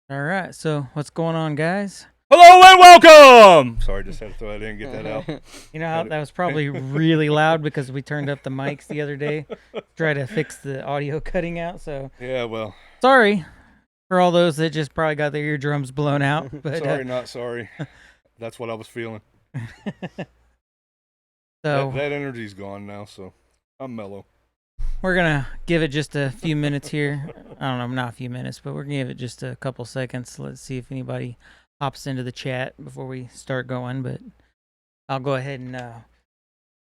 All right, so what's going on, guys? Hello and welcome. Sorry, just had to throw that in, get that out. You know how that was probably really loud because we turned up the mics the other day, try to fix the audio cutting out. So Yeah, well, sorry for all those that just probably got their eardrums blown out. But sorry, not sorry. That's what I was feeling. so That energy's gone now, so I'm mellow. we're gonna give it just a few minutes here. I don't know, not a few minutes, but we're gonna give it just a couple seconds. Let's see if anybody hops into the chat before we start going. But I'll go ahead and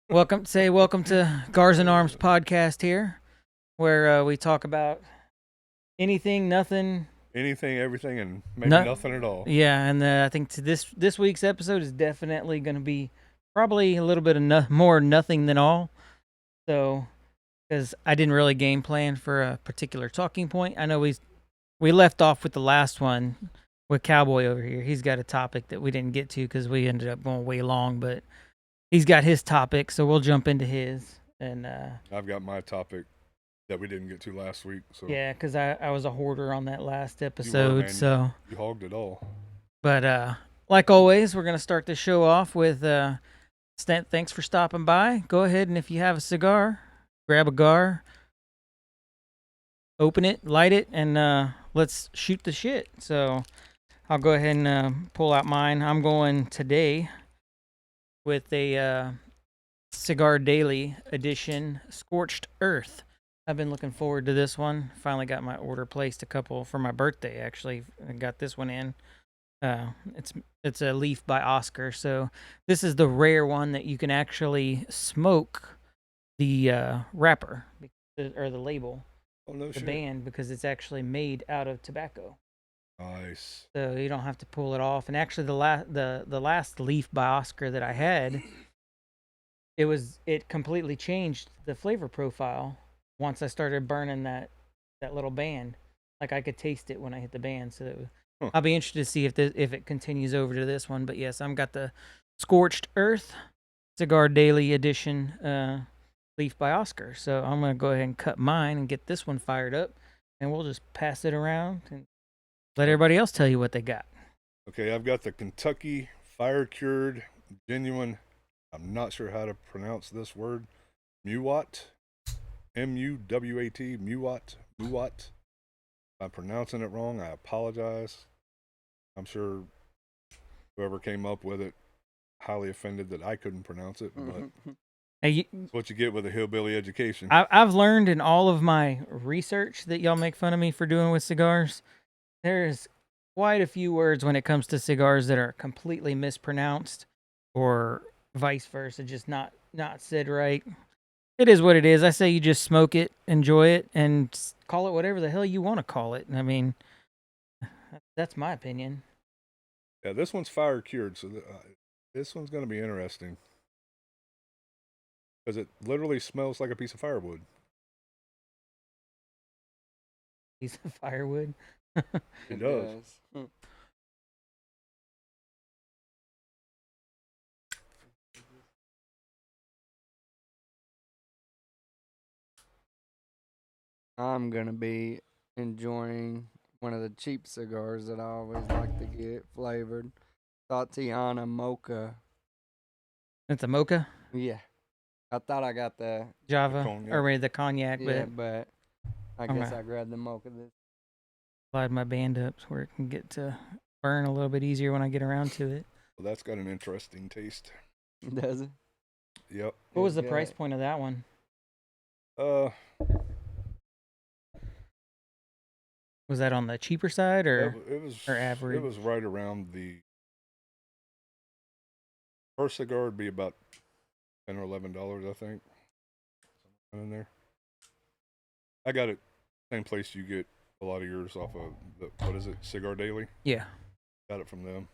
welcome to Gars and Arms podcast here, where we talk about anything, nothing. Anything, everything, and maybe No, nothing at all. yeah, and I think this week's episode is definitely going to be probably a little bit of more nothing than all. So, because I didn't really game plan for a particular talking point. I know we left off with the last one with Cowboy over here. He's got a topic that we didn't get to because we ended up going way long, but he's got his topic, so we'll jump into his. And I've got my topic that we didn't get to last week. So yeah, because I was a hoarder on that last episode, man. so You hogged it all. But like always, we're gonna start the show off with thanks for stopping by. Go ahead and if you have a cigar, grab a gar, open it, light it, and let's shoot the shit. So I'll go ahead and pull out mine. I'm going today with a Cigar Daily Edition Scorched Earth. I've been looking forward to this one. Finally got my order placed a couple for my birthday. Actually, I got this one in. It's a leaf by Oscar. So this is the rare one that you can actually smoke the wrapper or the label, Oh no, the shit. band, because it's actually made out of tobacco. Nice. So you don't have to pull it off. And actually, the last leaf by Oscar that I had, it completely changed the flavor profile once I started burning that little band. Like I could taste it when I hit the band. So I'll be interested to see if it continues over to this one. But yes, I've got the Scorched Earth Cigar Daily Edition leaf by Oscar. So I'm gonna go ahead and cut mine and get this one fired up, and we'll just pass it around and let everybody else tell you what they got. Okay, I've got the Kentucky Fire Cured Genuine. I'm not sure how to pronounce this word. Muwat. Muwat. Muwat. If I'm pronouncing it wrong, I apologize. I'm sure whoever came up with it highly offended that I couldn't pronounce it, but Hey, it's what you get with a hillbilly education. I've learned in all of my research that y'all make fun of me for doing with cigars. There's quite a few words when it comes to cigars that are completely mispronounced, or vice versa, just not said right. It is what it is. I say you just smoke it, enjoy it, and call it whatever the hell you want to call it. I mean, that's my opinion. Yeah, this one's fire cured, so this one's going to be interesting because it literally smells like a piece of firewood. Piece of firewood. It does. I'm gonna be enjoying one of the cheap cigars that I always like to get flavored. Tatiana Mocha. It's a mocha, Yeah. I thought I got the Java, cognac. or the cognac, yeah, but but I Okay. guess I grabbed the Mocha. slide my band up so where it can get to burn a little bit easier when I get around to it. Well, that's got an interesting taste. Does it? Yep. What was the Yeah. price point of that one? Uh, Was that on the cheaper side or it was or average? It was right around the first cigar would be about $10 or $11, I think. Something in there. I got it same place you get a lot of yours off of. What is it? Cigar Daily. Yeah, Got it from them.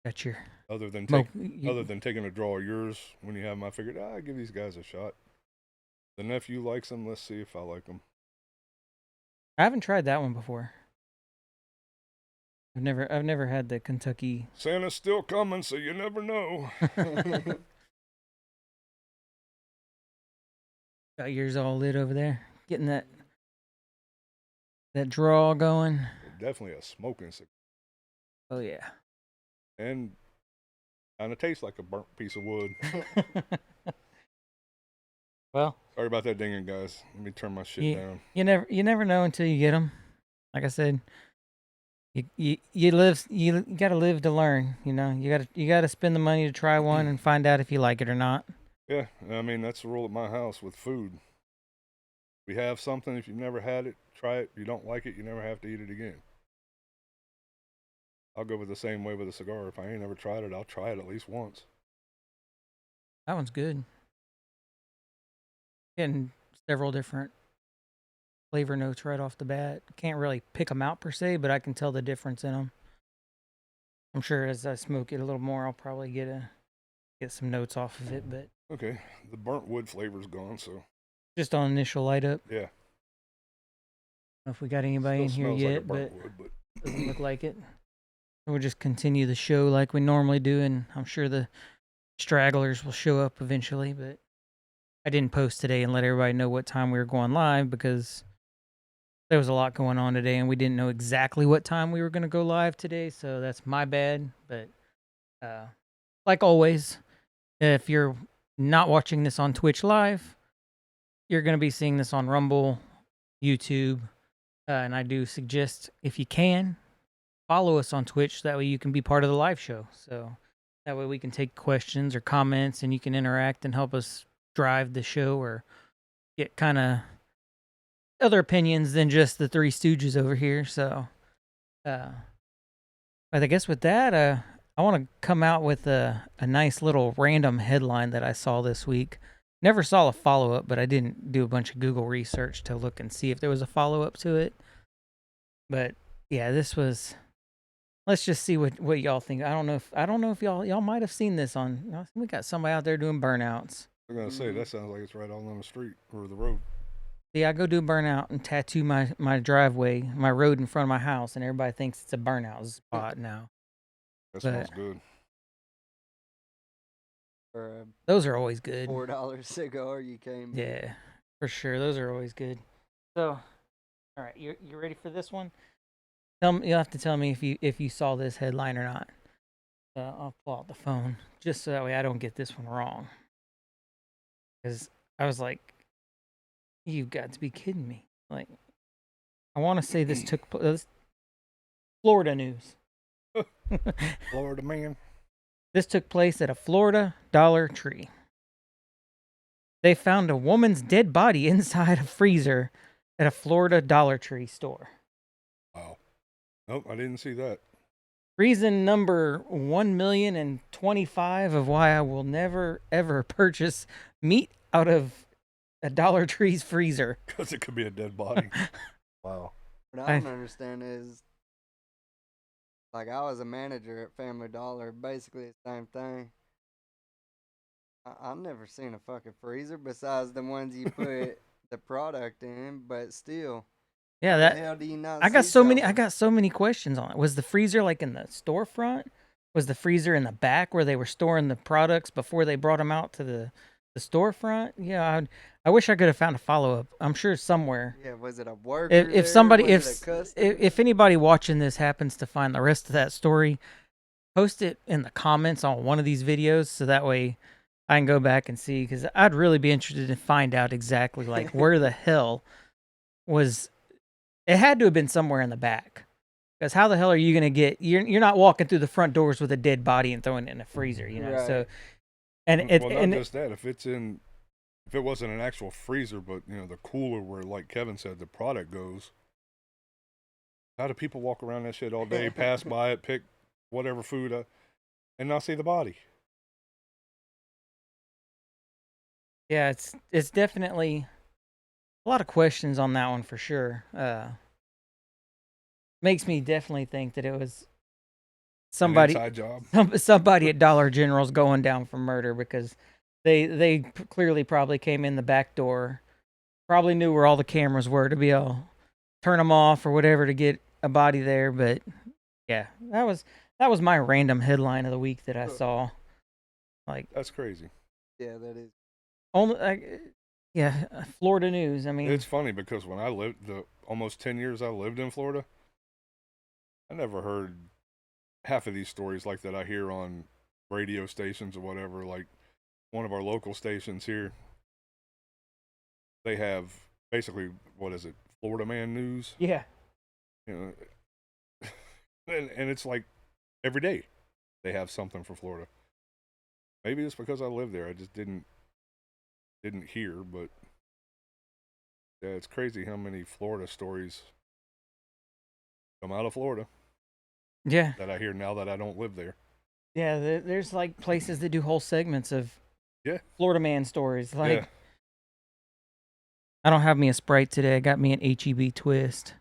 got your Other than mo- taking a draw of yours when you have them, I figured I give these guys a shot. The nephew likes them. Let's see if I like them. I haven't tried that one before. I've never had the Kentucky. Santa's still coming, so you never know. Got yours all lit over there. Getting that That draw going. Definitely a smoking cigar, Oh yeah. and kind of tastes like a burnt piece of wood. Well, Sorry about that dinging, guys. Let me turn my shit you down. you never know until you get them. Like I said, you got to live to learn. You got to spend the money to try one and find out if you like it or not. Yeah, I mean that's the rule at my house with food. We have something. If you've never had it, try it. If you don't like it, you never have to eat it again. I'll go with the same way with a cigar. If I ain't never tried it, I'll try it at least once. That one's good. Getting several different flavor notes right off the bat. Can't really pick them out per se, but I can tell the difference in them. I'm sure as I smoke it a little more, I'll probably get some notes off of it. But Okay, the burnt wood flavor's gone, so just on initial light up, yeah. I don't know if we got anybody Still in here smells like a yet, burnt but wood, but doesn't look like it. We'll just continue the show like we normally do, and I'm sure the stragglers will show up eventually. But I didn't post today and let everybody know what time we were going live because there was a lot going on today, and we didn't know exactly what time we were going to go live today, so that's my bad. But like always, if you're not watching this on Twitch live, you're going to be seeing this on Rumble, YouTube, and I do suggest if you can follow us on Twitch. That way you can be part of the live show. So that way we can take questions or comments, and you can interact and help us drive the show or get kind of other opinions than just the Three Stooges over here. So, but I guess with that, I want to come out with a nice little random headline that I saw this week. Never saw a follow up, but I didn't do a bunch of Google research to look and see if there was a follow up to it. But yeah, this was. Let's just see what y'all think. I don't know if y'all might have seen this on. We got somebody out there doing burnouts. I'm gonna say that sounds like it's right on the street or the road. Yeah, I go do a burnout and tattoo my driveway, my road in front of my house, and everybody thinks it's a burnout spot now. That But smells good. For a those are always good. $4 cigar, you came. Yeah, for sure. Those are always good. So, all right, you ready for this one? You'll have to tell me if you saw this headline or not. I'll pull out the phone just so that way I don't get this one wrong. Because I was like, you've got to be kidding me. Like, I want to say this took place. Florida news. Florida man. This took place at a Florida Dollar Tree. They found a woman's dead body inside a freezer at a Florida Dollar Tree store. Wow. Nope, I didn't see that. Reason number 1,025 of why I will never ever purchase meat out of a Dollar Tree's freezer. Because it could be a dead body. Wow. What I don't understand is, like, I was a manager at Family Dollar, basically the same thing. I've never seen a fucking freezer besides the ones you put the product in, but still. Yeah, How the hell do you not I got see so many. I something? got so many questions on it. Was the freezer like in the storefront? Was the freezer in the back where they were storing the products before they brought them out to the storefront? Yeah, I wish I could have found a follow up. I'm sure somewhere. Yeah, was it a worker If there? somebody Was it a customer? if anybody watching this happens to find the rest of that story, post it in the comments on one of these videos so that way I can go back and see, because I'd really be interested to find out exactly like where the hell was. It had to have been somewhere in the back, because how the hell are you gonna get? You're not walking through the front doors with a dead body and throwing it in a freezer, you know. Right. So, and Well, not just that. If it wasn't an actual freezer, but the cooler where, like Kevin said, the product goes. How do people walk around that shit all day, pass by it, pick whatever food, and not see the body? yeah, it's definitely a lot of questions on that one for sure. Makes me definitely think that it was somebody An inside job. somebody at Dollar General's going down for murder, because they clearly probably came in the back door, probably knew where all the cameras were to be able to turn them off or whatever to get a body there. But yeah, that was my random headline of the week that I saw. Like, That's crazy. Yeah, that is. only Yeah, Florida news. I mean, It's funny because when I lived the almost 10 years I lived in Florida, I never heard half of these stories like that I hear on radio stations or whatever. Like one of our local stations here, they have basically what is it, Florida Man News? yeah, You know, and it's like every day they have something for Florida. Maybe it's because I live there. I just didn't hear, but yeah, it's crazy how many Florida stories come out of Florida yeah, that I hear now that I don't live there. yeah. There's like places that do whole segments of Yeah, Florida man stories. yeah. Like, I don't have me a Sprite today. I got me an HEB twist.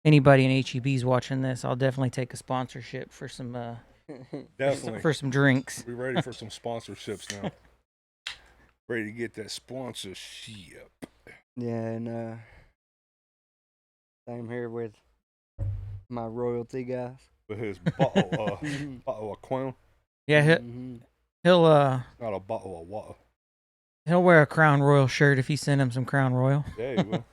Anybody in HEB's watching this, I'll definitely take a sponsorship for some Definitely. for some drinks. We're ready for some sponsorships now. Ready to get that sponsorship. Yeah, and same here with my royalty guys. With his bottle, bottle of Crown. Yeah, Mhm. he'll Not a bottle of water. he'll wear a Crown Royal shirt if you send him some Crown Royal. Yeah, he will.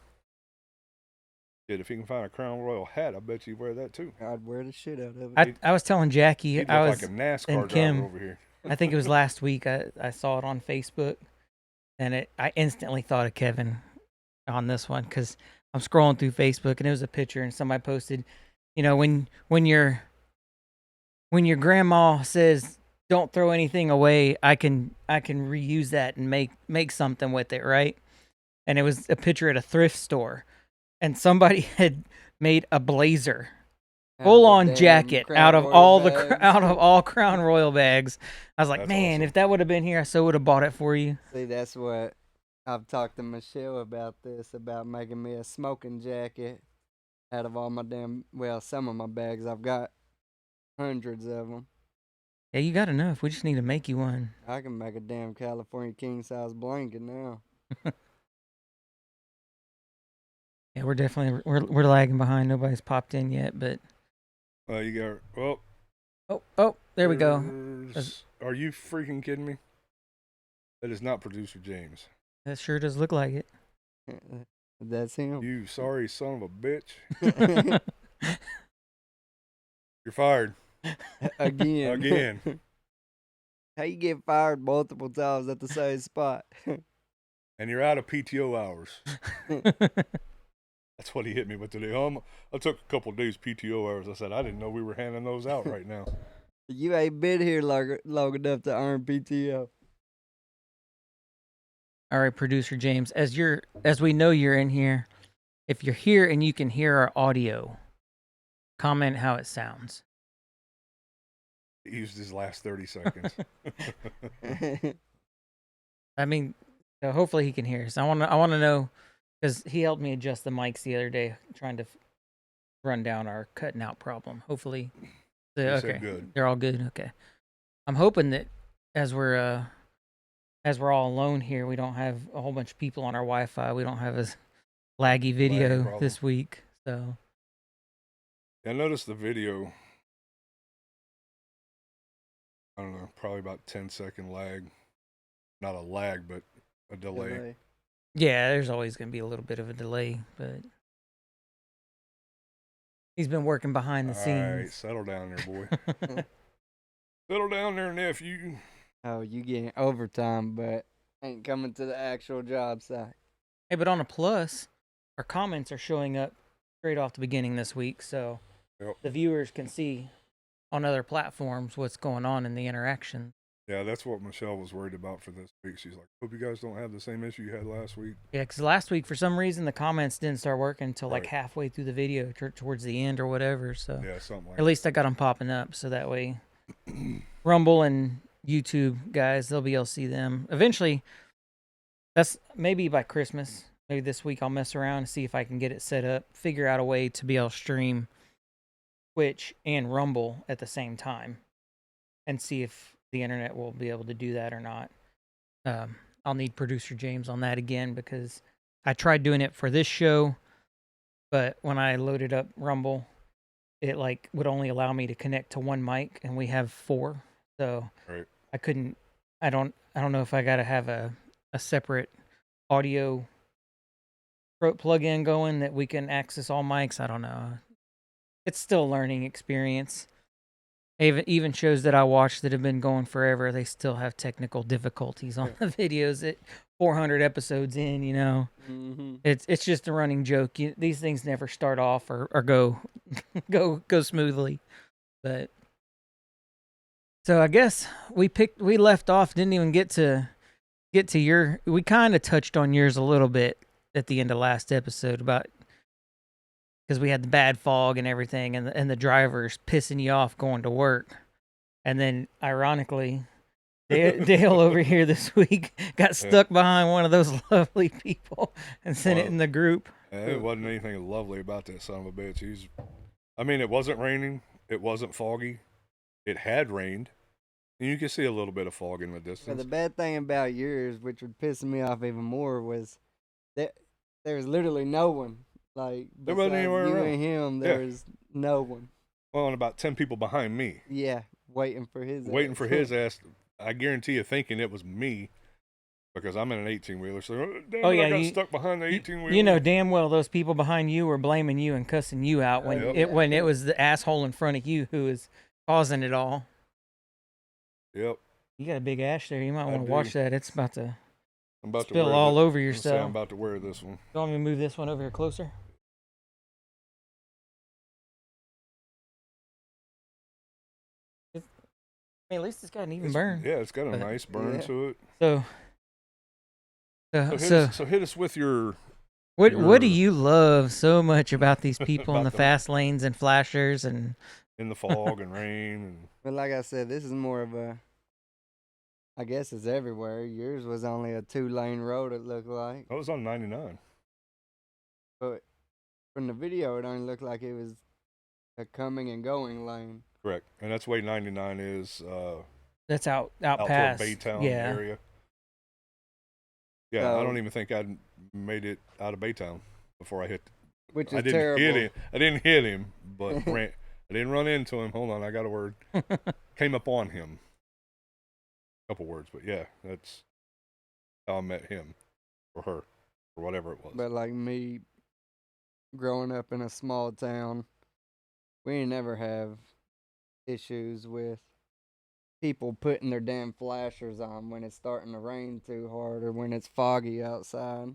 Shit, if he can find a Crown Royal hat, I bet you wear that too. I'd wear the shit out of it. I was telling Jackie, He'd I look was like a NASCAR and driver Kim. over here. I think it was last week. I saw it on Facebook, and I instantly thought of Kevin on this one because I'm scrolling through Facebook and it was a picture and somebody posted, you know, when your grandma says don't throw anything away, I can reuse that and make something with it, right? And it was a picture at a thrift store, and somebody had made a blazer, Out of full the on damn jacket Crown out of Royal all bags. out of all Crown Royal bags. I was like, That's man, awesome. if that would have been here, I so would have bought it for you. See, that's what I've talked to Michelle about this, about making me a smoking jacket out of all my some of my bags. I've got hundreds of them. Yeah, you got enough. We just need to make you one. I can make a damn California king size blanket now. Yeah, we're definitely we're lagging behind. Nobody's popped in yet, but You got, well, oh, there we go. Are you freaking kidding me? That is not producer James. That sure does look like it. That's him. You sorry son of a bitch. You're fired. Again. Again. How you get fired multiple times at the same spot? And you're out of PTO hours. That's what he hit me with today. I took a couple days PTO hours. I said, I didn't know we were handing those out right now. You ain't been here long enough to earn PTO. All right, producer James, as we know you're in here, if you're here and you can hear our audio, comment how it sounds. He used his last 30 seconds. I mean, so hopefully he can hear us. I want to know because he helped me adjust the mics the other day, trying to run down our cutting out problem. Hopefully, okay, good. They're all good. Okay, I'm hoping that as we're all alone here, we don't have a whole bunch of people on our Wi-Fi. We don't have a laggy video problem. this week. So I noticed the video. I don't know, probably about 10-second lag. Not a lag, but a delay. yeah, there's always going to be a little bit of a delay, but he's been working behind the scenes. All right, settle down there, boy. Settle down there, nephew. Oh, you getting overtime, but ain't coming to the actual job site. Hey, but on a plus, our comments are showing up straight off the beginning this week, so the viewers can see on other platforms what's going on in the interaction. Yeah, that's what Michelle was worried about for this week. She's like, hope you guys don't have the same issue you had last week. Yeah, because last week, for some reason, the comments didn't start working until like Right. halfway through the video, towards the end or whatever. So Yeah, something like at least I got them popping up, so that way Rumble and YouTube guys, they'll be able to see them. Eventually, that's maybe by Christmas. Maybe this week I'll mess around and see if I can get it set up, figure out a way to be able to stream Twitch and Rumble at the same time, and see if the internet will be able to do that or not. I'll need producer James on that again because I tried doing it for this show, but when I loaded up Rumble, it like would only allow me to connect to one mic, and we have 4, so Right. I couldn't. I don't know if I got to have a separate audio plug-in going that we can access all mics. I don't know. It's still a learning experience. Even shows that I watch that have been going forever, they still have technical difficulties on the videos at 400 episodes in, you know. Mm-hmm. It's just a running joke. These things never start off or go go smoothly. But so I guess we left off, didn't even get to your, we kind of touched on yours a little bit at the end of last episode about, because we had the bad fog and everything, and the drivers pissing you off going to work. And then, ironically, Dale over here this week got stuck behind one of those lovely people and sent it in the group. It wasn't anything lovely about that son of a bitch. I mean, it wasn't raining. It wasn't foggy. It had rained. And you could see a little bit of fog in the distance. But the bad thing about yours, which would piss me off even more, was that there was literally no one. Like, there wasn't anywhere you around. and him, there was no one. Well, and about 10 people behind me. Yeah, waiting for his ass. I guarantee you thinking it was me because I'm in an 18-wheeler. So, damn I got stuck behind the 18-wheeler. You know damn well those people behind you were blaming you and cussing you out when it was the asshole in front of you who was causing it all. Yep. You got a big ash there. You might want to watch that. It's about to spill to all over yourself. I'm about to wear this one. You want me to move this one over here closer? At least it's got an even burn. Yeah, it's got a nice burn to it. So hit us with your. What do you love so much about these people in the fast lanes and flashers and in the fog and rain and. But like I said, this is more of a. I guess it's everywhere. Yours was only a 2-lane road. It looked like. I was on 99. But from the video, it only looked like it was a coming and going lane. Correct, and that's way 99 is. That's out past Baytown area. Yeah, so, I don't even think I made it out of Baytown before I hit. Which is terrible. I didn't hit him, but I didn't run into him. Hold on, I got a word. Came up on him. A couple words, but yeah, that's how I met him or her or whatever it was. But like me, growing up in a small town, we ain't never have issues with people putting their damn flashers on when it's starting to rain too hard or when it's foggy outside.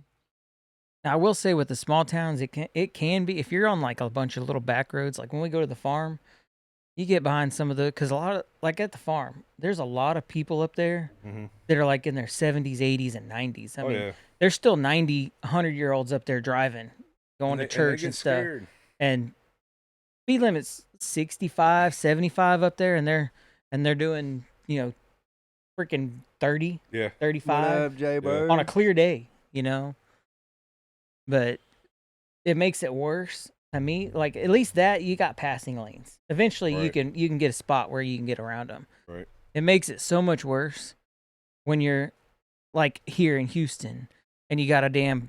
Now, I will say with the small towns, it can be, if you're on like a bunch of little back roads, like when we go to the farm, you get behind some of because a lot of, like at the farm, there's a lot of people up there that are like in their 70s, 80s, and 90s. I mean, there's still 90, 100-year-olds up there driving, going to church and stuff. Scared. And speed limit's 65, 75 up there, and they're doing, freaking 30, 35 on a clear day, But it makes it worse. I mean, like at least that you got passing lanes. Eventually, you can get a spot where you can get around them. Right. It makes it so much worse when you're like here in Houston and you got a damn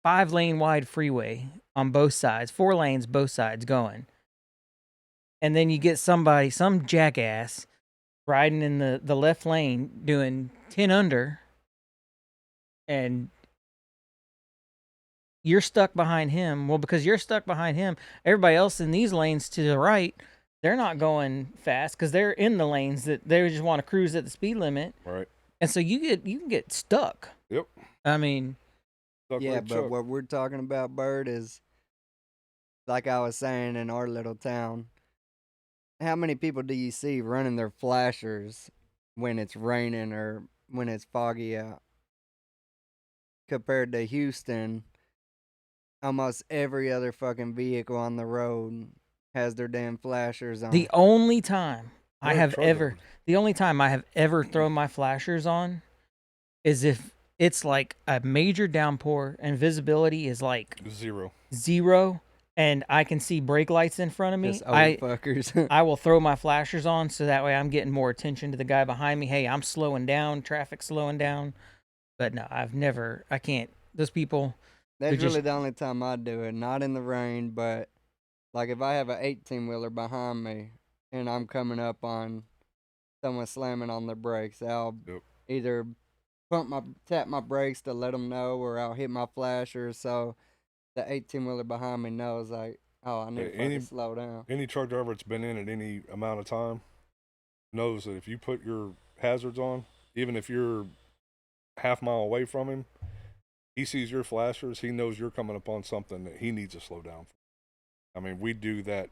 5-lane wide freeway on both sides, 4 lanes both sides going, and then you get some jackass riding in the left lane doing 10 under, and you're stuck behind him. Well, because you're stuck behind him, everybody else in these lanes to the right, they're not going fast because they're in the lanes that they just want to cruise at the speed limit. Right. And so you can get stuck. Yep. I mean, yeah, but what we're talking about, Bird, is like I was saying in our little town. How many people do you see running their flashers when it's raining or when it's foggy out? Compared to Houston, almost every other fucking vehicle on the road has their damn flashers on. The only time I have ever thrown my flashers on is if it's like a major downpour and visibility is like zero, and I can see brake lights in front of me. Fuckers. I will throw my flashers on so that way I'm getting more attention to the guy behind me. Hey, I'm slowing down, traffic slowing down. But no, I can't. Those people. That's really the only time I do it. Not in the rain, but like if I have an 18-wheeler behind me and I'm coming up on someone slamming on their brakes, I'll either tap my brakes to let them know, or I'll hit my flasher so the 18-wheeler behind me knows like, oh, I need to fucking slow down. Any truck driver that's been in at any amount of time knows that if you put your hazards on, even if you're half mile away from him, he sees your flashers, he knows you're coming upon something that he needs to slow down. I mean, we do that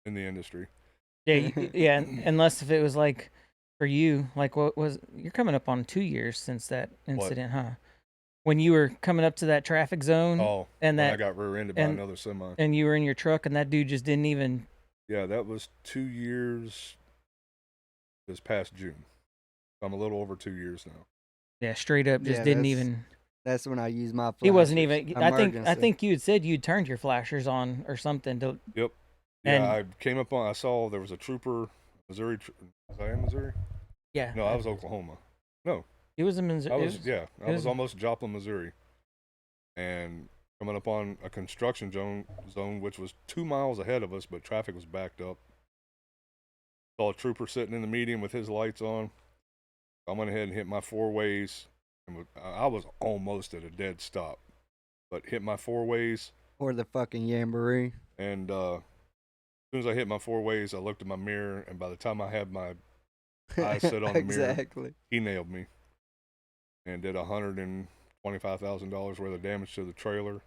in the industry. Yeah, yeah. Unless if it was like for you, like what was you're coming up on 2 years since that incident, huh? When you were coming up to that traffic zone, and I got rear-ended by another semi, and you were in your truck, and that dude just didn't even. Yeah, that was 2 years. This past June, I'm a little over 2 years now. Yeah, straight up, just didn't even. That's when I used my flashers. He wasn't even. I think you had said you'd turned your flashers on or something to. Yep. Yeah, I came up on. I saw there was a trooper, Missouri. Was I in Missouri? Yeah. No, I was Oklahoma. No. He was in Missouri. I was almost Joplin, Missouri, and coming up on a construction zone, which was 2 miles ahead of us, but traffic was backed up. Saw a trooper sitting in the median with his lights on. I went ahead and hit my 4-ways, and I was almost at a dead stop, but hit my 4-ways. Or the fucking Jamboree. And as soon as I hit my 4-ways, I looked at my mirror, and by the time I had my eyes set on the mirror, he nailed me and did $125,000 worth of damage to the trailer,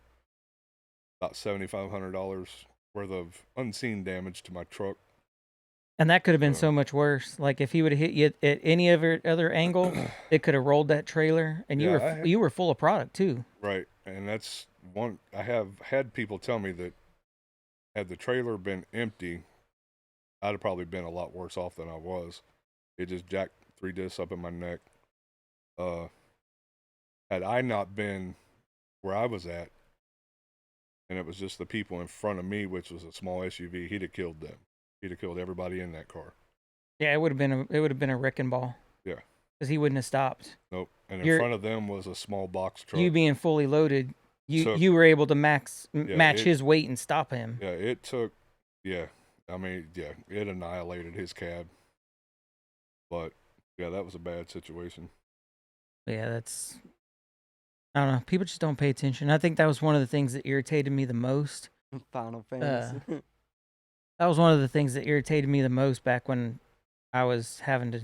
about $7,500 worth of unseen damage to my truck. And that could have been so much worse. Like if he would have hit you at any other angle, it could have rolled that trailer, and you were full of product too. Right, and that's one. I have had people tell me that had the trailer been empty, I'd have probably been a lot worse off than I was. It just jacked 3 discs up in my neck. Had I not been where I was at, and it was just the people in front of me, which was a small SUV, he'd have killed them. He'd have killed everybody in that car. Yeah, it would have been a wrecking ball. Yeah, because he wouldn't have stopped. Nope. And in front of them was a small box truck. You being fully loaded, you were able to match his weight and stop him. Yeah, it took. Yeah, I mean, yeah, it annihilated his cab. But yeah, that was a bad situation. Yeah, that's. I don't know. People just don't pay attention. I think that was one of the things that irritated me the most. Final Fantasy. That was one of the things that irritated me the most back when I was having to.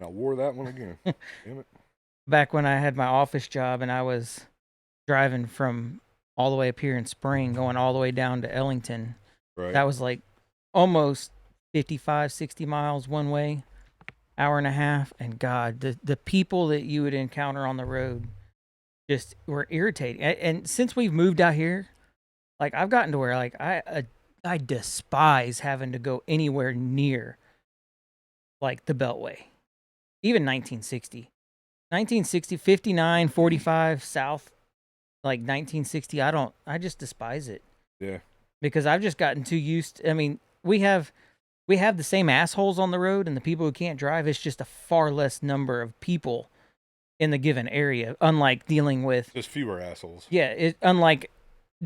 I wore that one again. Damn it. Back when I had my office job and I was driving from all the way up here in Spring, going all the way down to Ellington. Right. That was like almost 55, 60 miles one way, hour and a half. And God, the people that you would encounter on the road just were irritating. And since we've moved out here, like I've gotten to where like I despise having to go anywhere near like the Beltway. Even 1960, 59, 45 south, like 1960. I just despise it. Yeah. Because I've just gotten too used. I mean, we have the same assholes on the road, and the people who can't drive, it's just a far less number of people in the given area. Unlike dealing with just fewer assholes. Yeah. Unlike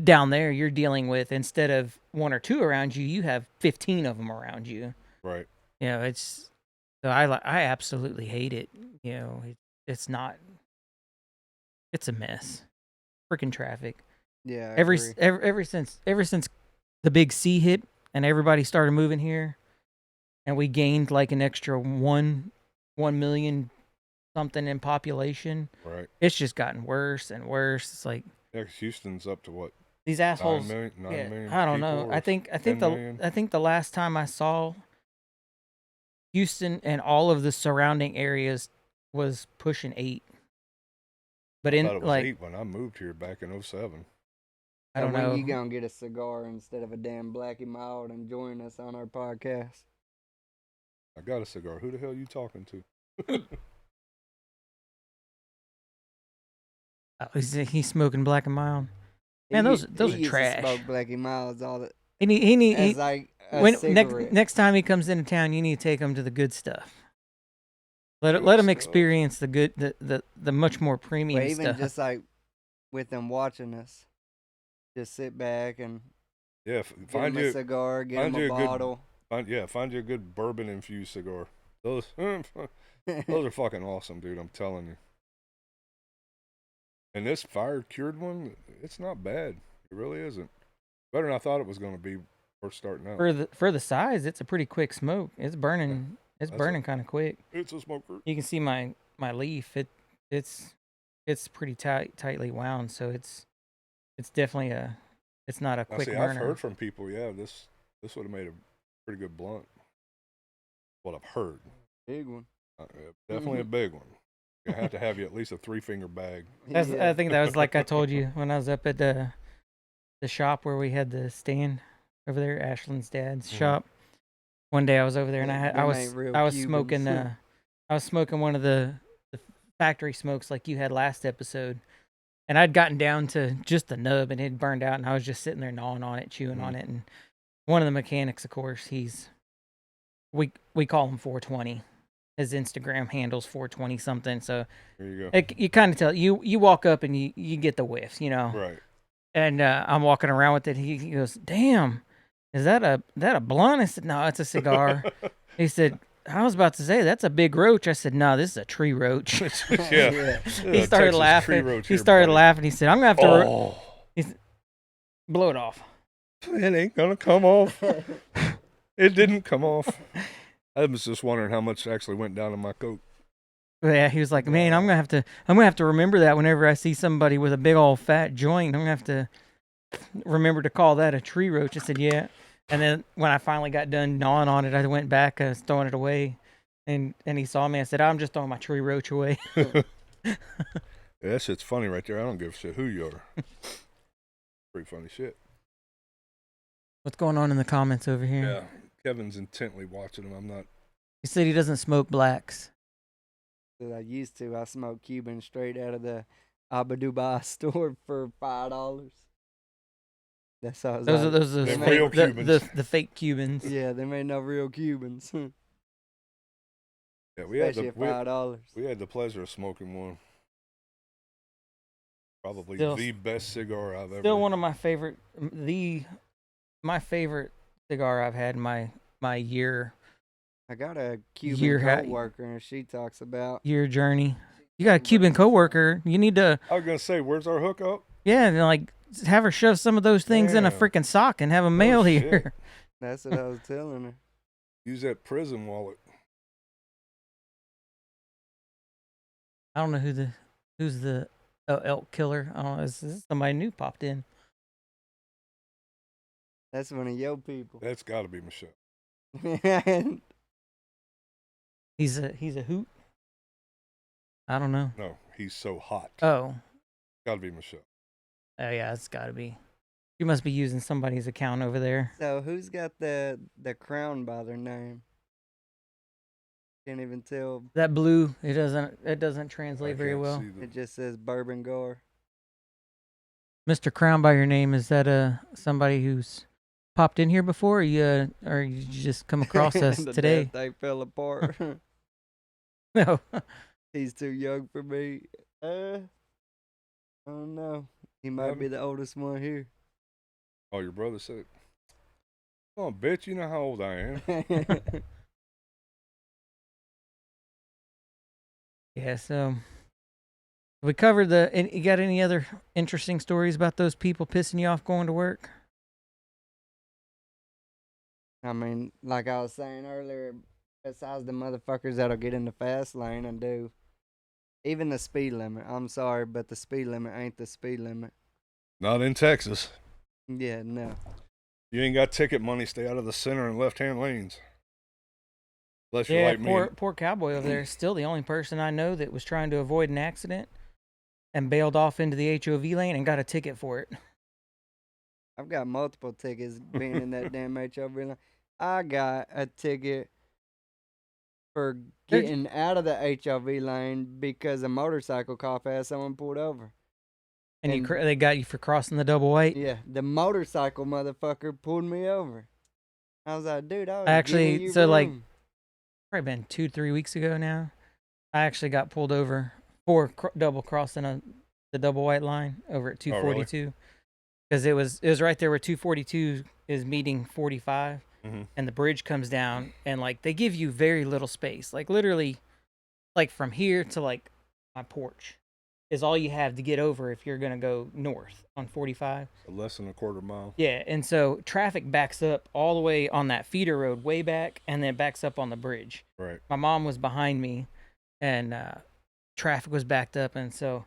down there, you're dealing with, instead of 1 or 2 around you, you have 15 of them around you. Right. You know, it's. So I absolutely hate it. You know, it's not. It's a mess. Freaking traffic. Yeah. Ever since the big C hit and everybody started moving here, and we gained like an extra 1 million something in population. Right. It's just gotten worse and worse. It's like Houston's up to what? These assholes. 9 million I don't know. I think the last time I saw Houston and all of the surrounding areas was pushing 8. But I thought it was 8 when I moved here back in 07. I don't know. When you gonna get a cigar instead of a damn Blackie Mild and join us on our podcast? I got a cigar. Who the hell are you talking to? He's smoking Black and Mild. Man, those are trash. Smoke Blackie Milds all the. Next time he comes into town, you need to take him to the good stuff. Let him experience the good, the much more premium stuff. Even just like with them watching us, just sit back and find him a cigar, get him a bottle. Find you a good bourbon infused cigar. Those those are fucking awesome, dude. I'm telling you. And this fire cured one, it's not bad. It really isn't. Better than I thought it was going to be first starting out. For the size, it's a pretty quick smoke. It's burning. It's That's burning kind of quick. It's a smoker. You can see my leaf. It's pretty tightly wound, so it's definitely it's not a quick See, burner. I've heard from people, yeah, this would have made a pretty good blunt. What I've heard. Big one. Definitely a big one. You have to have you at least a 3-finger bag. I think that was like I told you when I was up at the shop where we had the stand over there, Ashland's dad's shop. One day I was over there and I was smoking one of the factory smokes like you had last episode, and I'd gotten down to just the nub and it had burned out, and I was just sitting there gnawing on it, chewing on it, and one of the mechanics, of course, we call him 420. His Instagram handle's 420 something. So there you go. You kind of tell you walk up and you get the whiffs, you know. Right. And I'm walking around with it. He goes, "Damn, is that a blunt?" I said, "No, it's a cigar." He said, "I was about to say that's a big roach." I said, "No, this is a tree roach." Yeah. He started laughing. He started laughing. He said, "I'm gonna have to." He said, blow it off. It ain't gonna come off. It didn't come off. I was just wondering how much actually went down in my coat. Yeah, he was like, "Man, I'm gonna have to remember that whenever I see somebody with a big old fat joint. I'm gonna have to remember to call that a tree roach." I said, "Yeah." And then when I finally got done gnawing on it, I went back, throwing it away, and he saw me. I said, "I'm just throwing my tree roach away." Yeah, that shit's funny right there. I don't give a shit who you are. Pretty funny shit. What's going on in the comments over here? Yeah, Kevin's intently watching him. I'm not. He said he doesn't smoke blacks. That I used to. I smoked Cuban straight out of the Abu Dubai store for $5. That's how Those are Them real Cubans. the fake Cubans. Yeah, they made no real Cubans. Yeah, we had Especially at $5. we had the pleasure of smoking one. Probably Still- the best cigar I've ever. Still one of my favorite. My favorite cigar I've had in my year I got a Year Cuban ha- coworker, and she talks about journey. You got a Cuban coworker. You need to I was gonna say, where's our hookup? and like have her shove some of those things in a Yeah. freaking sock and have them mail shit. here. that's what I was telling her. Use that prison wallet. I don't know who's the elk killer. I don't know. This is somebody new popped in. That's one of your people. That's got to be Michelle. He's a hoot. I don't know. No, he's so hot. Oh, Got to be Michelle. yeah, it's got to be. You must be using somebody's account over there. So who's got the crown by their name? Can't even tell. That blue, it doesn't I translate very can't well. see the- It just says Bourbon Gar. Mr. Crown by your name, is that somebody who's popped in here before, or you just come across us The today? day They fell apart. No. He's too young for me. I don't know. He might be the oldest one here. Oh, your brother said, "Oh, bitch, you know how old I am." Yeah, so we covered you got any other interesting stories about those people pissing you off going to work? I mean, like I was saying earlier, besides the motherfuckers that'll get in the fast lane and do even the speed limit. I'm sorry, but the speed limit ain't the speed limit. Not in Texas. Yeah, no. You ain't got ticket money. Stay out of the center and left-hand lanes. Unless you're Yeah, like me. poor cowboy over there is still the only person I know that was trying to avoid an accident and bailed off into the HOV lane and got a ticket for it. I've got multiple tickets being in that damn HOV lane. I got a ticket for getting out of the HOV lane because a motorcycle cop had someone pulled over. And they got you for crossing the double white? Yeah, the motorcycle motherfucker pulled me over. I was like, dude, I was Actually, giving you so, like, room. Probably been 2-3 weeks ago now. I actually got pulled over for double crossing the double white line over at 242 because it was right there where 242 is meeting 45. and the bridge comes down, and like they give you very little space, like literally, like from here to like my porch is all you have to get over if you're gonna go north on 45. So less than a quarter mile. Yeah, and so traffic backs up all the way on that feeder road way back, and then it backs up on the bridge. Right. My mom was behind me, and traffic was backed up, and so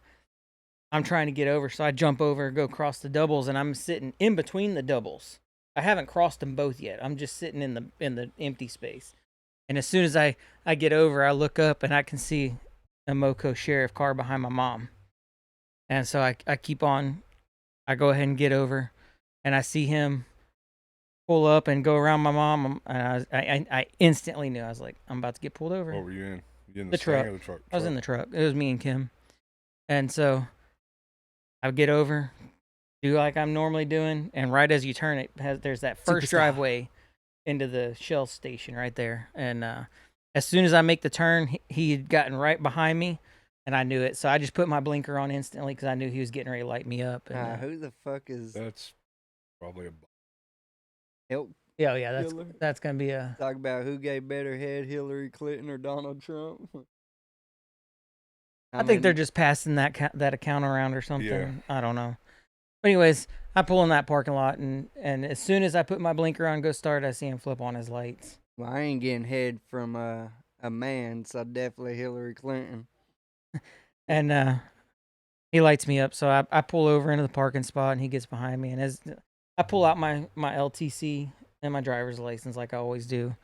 I'm trying to get over. So I jump over, go across the doubles, and I'm sitting in between the doubles. I haven't crossed them both yet. I'm just sitting in the empty space. And as soon as I get over, I look up and I can see a Moco sheriff car behind my mom. And so I keep on. I go ahead and get over, and I see him pull up and go around my mom. And I instantly knew. I was like, I'm about to get pulled over. What were you in? You in The Mustang truck. or the truck? I was in the truck. It was me and Kim. And so I get over, do like I'm normally doing, and right as you turn it, there's that first Superstar. driveway into the Shell station right there. And as soon as I make the turn, he had gotten right behind me, and I knew it. So I just put my blinker on instantly because I knew he was getting ready to light me up. And, Who the fuck is That's probably a. help? yeah, Killer. that's gonna be a. Talk about who gave better head, Hillary Clinton or Donald Trump. I think they're just passing that account around or something. Yeah. I don't know. But anyways, I pull in that parking lot, and as soon as I put my blinker on, go start, I see him flip on his lights. Well, I ain't getting head from a man, so definitely Hillary Clinton. And he lights me up. So I pull over into the parking spot, and he gets behind me. And as I pull out my LTC and my driver's license, like I always do,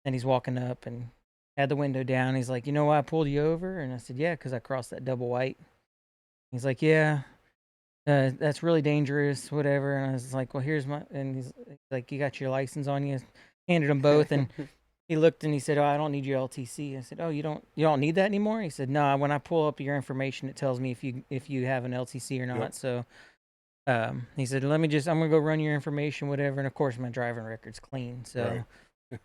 and he's walking up and had the window down. He's like, "You know why I pulled you over?" And I said, "Yeah, because I crossed that double white." He's like, "Yeah, that's really dangerous, whatever." And I was like, "Well, here's my," and he's like, "You got your license on you?" Handed him both, and he looked and he said, "Oh, I don't need your LTC." I said, "Oh, you don't need that anymore?" He said, "No, when I pull up your information, it tells me if you have an LTC or not." Yep. So, he said, I'm gonna go run your information, whatever. And of course, my driving record's clean. So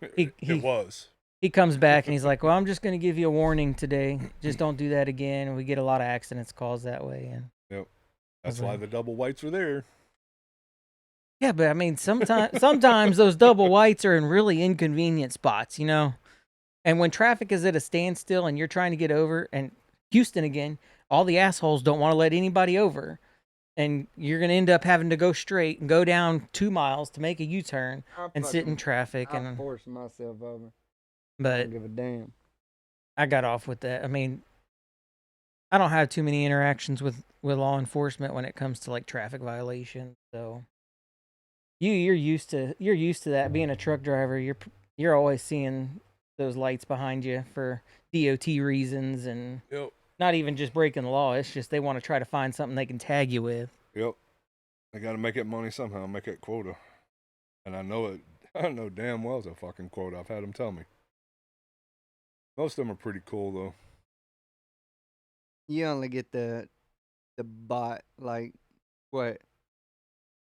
Right. It was. he comes back and he's like, "Well, I'm just gonna give you a warning today. Just don't do that again. We get a lot of accidents caused that way." And Yep. That's was why like- the double whites are there. yeah, but I mean, sometimes those double whites are in really inconvenient spots, you know. And when traffic is at a standstill and you're trying to get over, and Houston again, all the assholes don't want to let anybody over, and you're gonna end up having to go straight and go down 2 miles to make a U-turn and sit in traffic. I And forced myself over. I but don't give a damn. I got off with that. I mean, I don't have too many interactions with law enforcement when it comes to like traffic violations. So you're used to that being a truck driver. You're always seeing those lights behind you for DOT reasons, and Yep. not even just breaking the law. It's just they want to try to find something they can tag you with. Yep. I got to make that money somehow, make that quota. And I know it. I know damn well it's a fucking quota. I've had them tell me. Most of them are pretty cool, though. You only get the bot, like, what,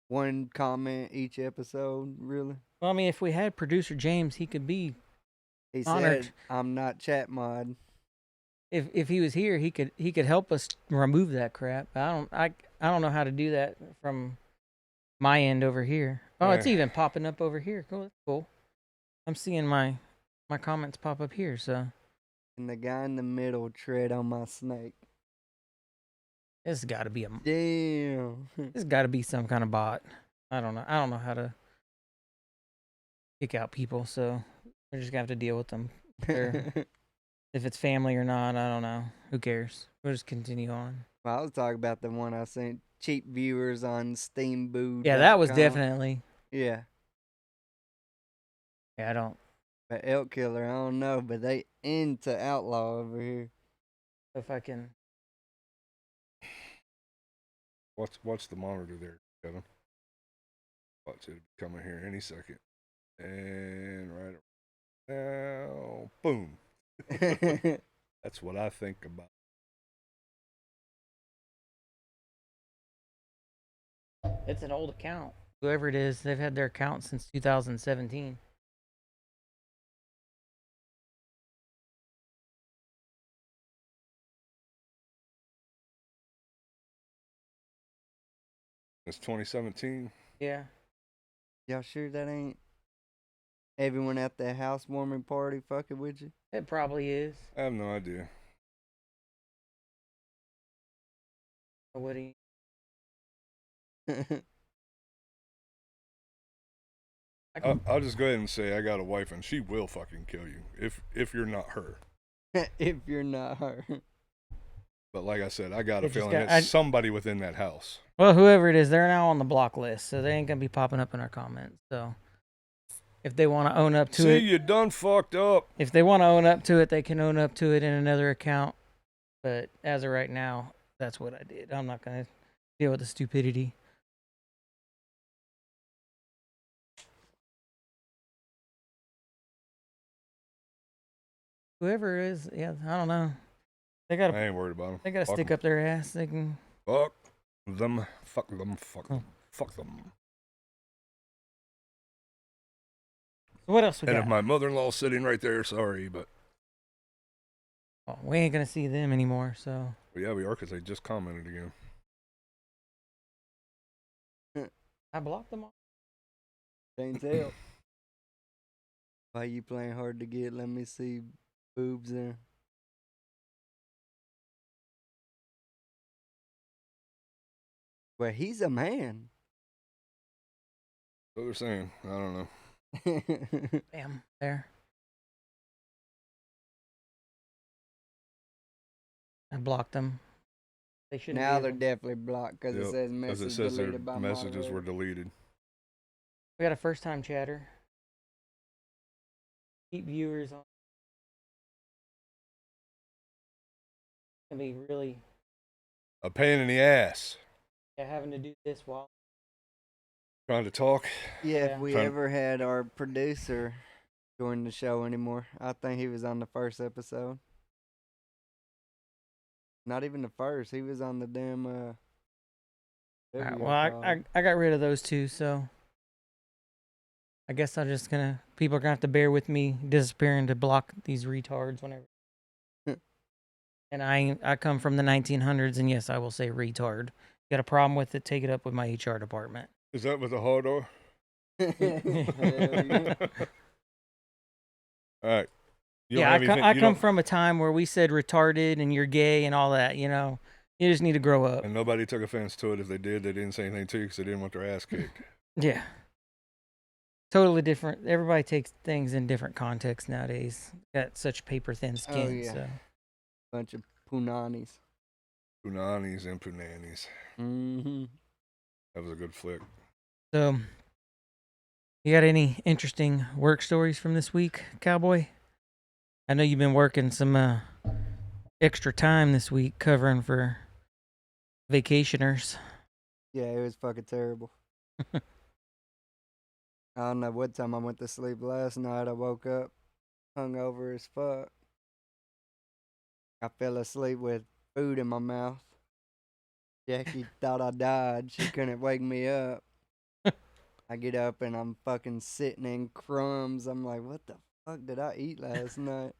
one comment each episode, really? Well, I mean, if we had producer James, he could be He honored. said, "I'm not chat mod." If he was here, he could help us remove that crap. I don't know how to do that from my end over here. Oh, it's Yeah. even popping up over here. Cool, that's cool. I'm seeing my comments pop up here. So And the guy in the middle tread on my snake. it's got to be Damn. it's got to be some kind of bot. I don't know. I don't know how to kick out people. So we're just gonna have to deal with them. If it's family or not, I don't know. Who cares? We'll just continue on. Well, I was talking about the one I sent cheap viewers on Steamboo. Yeah, that was definitely. Yeah. Yeah, I don't. But Elk Killer, I don't know, but they into outlaw over here. If I can. Watch the monitor there, Kevin. Watch it coming here any second. And right now, boom. That's what I think about. It's an old account. Whoever it is, they've had their account since 2017. It's 2017. Yeah. Y'all sure that ain't Everyone at the housewarming party fucking with you? It probably is. I have no idea. What do you? I'll just go ahead and say I got a wife and she will fucking kill you if you're not her. If you're not her. But like I said, I got a It just feeling got- it's somebody within that house. Well, whoever it is, they're now on the block list, so they ain't gonna be popping up in our comments. So, if they want to own up to See, it, you done fucked up. if they want to own up to it, they can own up to it in another account. But as of right now, that's what I did. I'm not gonna deal with the stupidity. Whoever is, yeah, I don't know. They gotta, I ain't worried about them. they gotta stick up their ass. They can. Fuck them. Fuck them. Fuck them. Oh. Fuck them. What else we And got? if my mother-in-law's sitting right there, sorry, but Oh, we ain't gonna see them anymore. So yeah, we are because they just commented again. I blocked them all. Can't tell. Why you playing hard to get? Let me see boobs in. Well, he's a man. What they're saying, I don't know. Bam, there. I blocked them. They shouldn't. Now be they're able- definitely blocked because it Yep, says Because message it says their deleted by messages were moderator. deleted. We got a first-time chatter. Keep viewers on. Gonna be really A pain in the ass. having to do this while. Trying to talk. Yeah, Yeah. if we Trying- ever had our producer join the show anymore, I think he was on the first episode. Not even the first. He was on the damn. Alright, whatever well, y'all call it. I got rid of those two, so I guess I'm just gonna. People are gonna have to bear with me disappearing to block these retards whenever. And I come from the 1900s, and yes, I will say retard. Got a problem with it? Take it up with my HR department. Is that with the hard R? Hell yeah. All right. You don't Yeah, have anything- I you come don't- from a time where we said retarded and you're gay and all that. You know, you just need to grow up. And nobody took offense to it. If they did, they didn't say anything to you because they didn't want their ass kicked. Yeah. Totally different. Everybody takes things in different contexts nowadays. Got such paper thin skin. yeah. So Bunch of punanis. Punanis and punannies. Mm-hmm. That was a good flick. So, you got any interesting work stories from this week, Cowboy? I know you've been working some extra time this week covering for vacationers. Yeah, it was fucking terrible. I don't know what time I went to sleep last night. I woke up hungover as fuck. I fell asleep with food in my mouth. Jackie thought I died. She couldn't wake me up. I get up and I'm fucking sitting in crumbs. I'm like, what the fuck did I eat last night?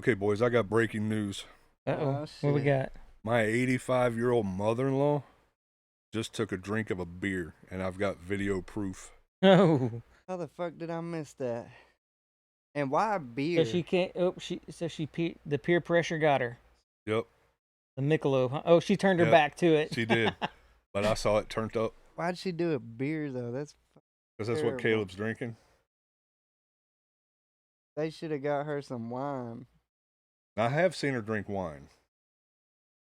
Okay, boys, I got breaking news. Uh-oh. Oh, What we shit. got? My 85-year-old mother-in-law just took a drink of a beer, and I've got video proof. Oh. How the fuck did I miss that? And why beer? So she can't. Oh, the peer pressure got her. Yep, The Michelob. Huh? Oh, she turned her Yep, back to it. she did. But I saw it turned up Why'd she do a beer though? because that's what Terrible. Caleb's drinking. They should have got her some wine. I have seen her drink wine.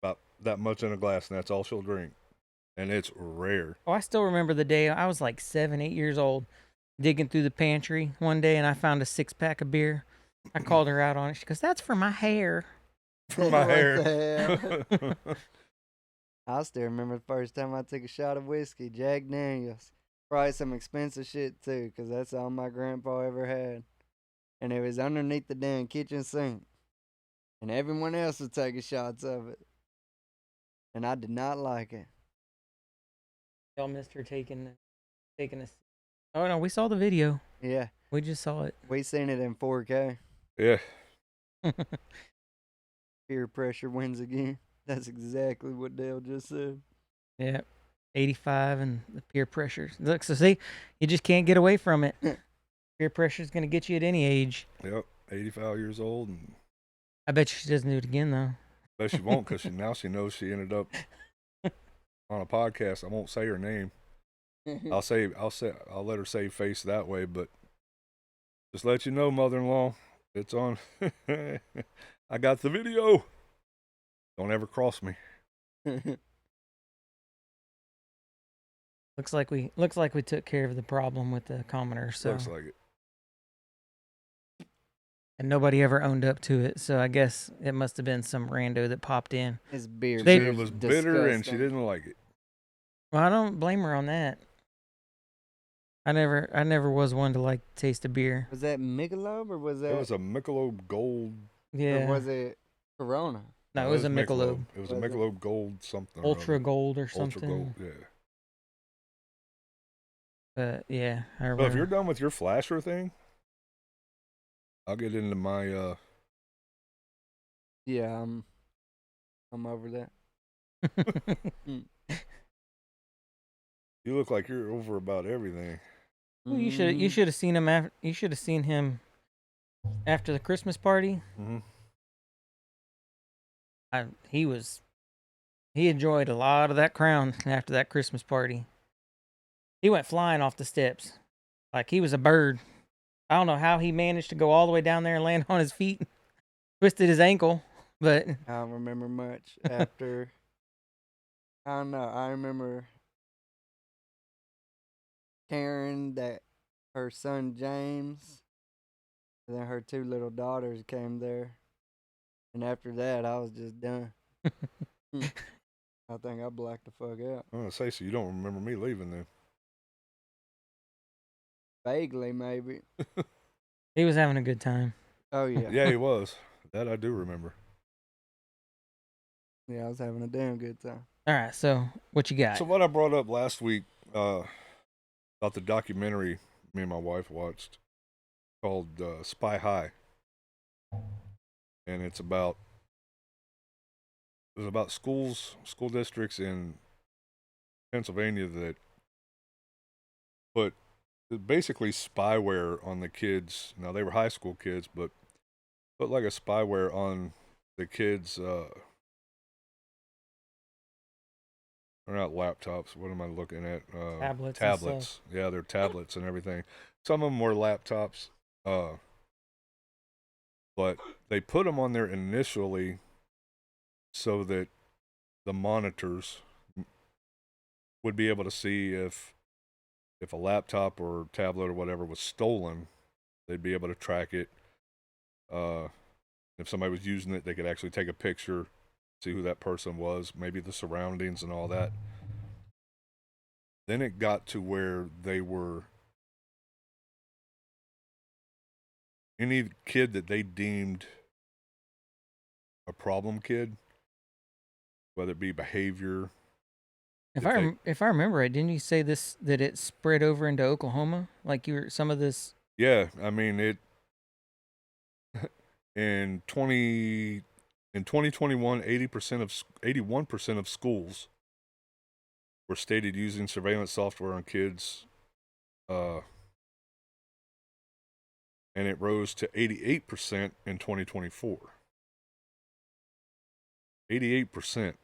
About that much in a glass, and that's all she'll drink. And it's rare. Oh, I still remember the day I was like 7, 8 years old, digging through the pantry one day, and I found a 6-pack of beer. I called her out on it. She goes, "That's for my hair." For my What hair. the hell? I still remember the first time I took a shot of whiskey, Jack Daniels. Probably some expensive shit too, 'cause that's all my grandpa ever had. And it was underneath the damn kitchen sink. And everyone else was taking shots of it. And I did not like it. Y'all missed her taking a. Oh no, we saw the video. Yeah, We just saw it. we seen it in 4K. Yeah. Peer pressure wins again. That's exactly what Dale just said. Yeah, 85 and the peer pressure. Look, so see, you just can't get away from it. Peer pressure is gonna get you at any age. Yep, 85 years old, and I bet you she doesn't do it again though. but she won't because now she knows she ended up on a podcast. I won't say her name. I'll let her save face that way, but just let you know, mother-in-law, it's on. I got the video. Don't ever cross me. Looks like we took care of the problem with the commoner. So Looks like it. and nobody ever owned up to it. So I guess it must have been some rando that popped in. His beer. She They- said it was bitter and she didn't like it. Well, I don't blame her on that. I never was one to like taste of beer. Was that Michelob or was that? It was a Michelob Gold. Yeah. Or was it Corona? No, it was a Michelob. It was a Was it? Michelob Gold something. or Ultra other. Gold or Ultra something. Gold, yeah. But yeah, I remember. So if you're done with your flasher thing, I'll get into my Yeah, I'm over that. you look like you're over about everything. Well, you should have seen him you should have seen him after the Christmas party. Mm-hmm. He enjoyed a lot of that crown after that Christmas party. He went flying off the steps like he was a bird. I don't know how he managed to go all the way down there and land on his feet, twisted his ankle, but I don't remember much after. I don't know. I remember Karen, that her son James, and then her two little daughters came there. And after that, I was just done. I think I blacked the fuck out. I'm gonna say, so you don't remember me leaving then? Vaguely, maybe. he was having a good time. Oh, yeah. Yeah, he was. That I do remember. Yeah, I was having a damn good time. All right, so what you got? So what I brought up last week about the documentary me and my wife watched called Spy High, and it was about school districts in Pennsylvania that put basically spyware on the kids. Now they were high school kids, but put like a spyware on the kids. They're not laptops. What am I looking at? Tablets and Tablets. Yeah, they're tablets and everything. Some of them were laptops. But they put them on there initially so that the monitors would be able to see if a laptop or tablet or whatever was stolen. They'd be able to track it. If somebody was using it, they could actually take a picture, see who that person was, maybe the surroundings and all that. Then it got to where they were any kid that they deemed a problem kid, whether it be behavior. If I remember right, didn't you say that it spread over into Oklahoma? Like some of this. Yeah, I mean it. In 2021, 81% of schools were stated using surveillance software on kids, and it rose to 88% in 2024. 88%.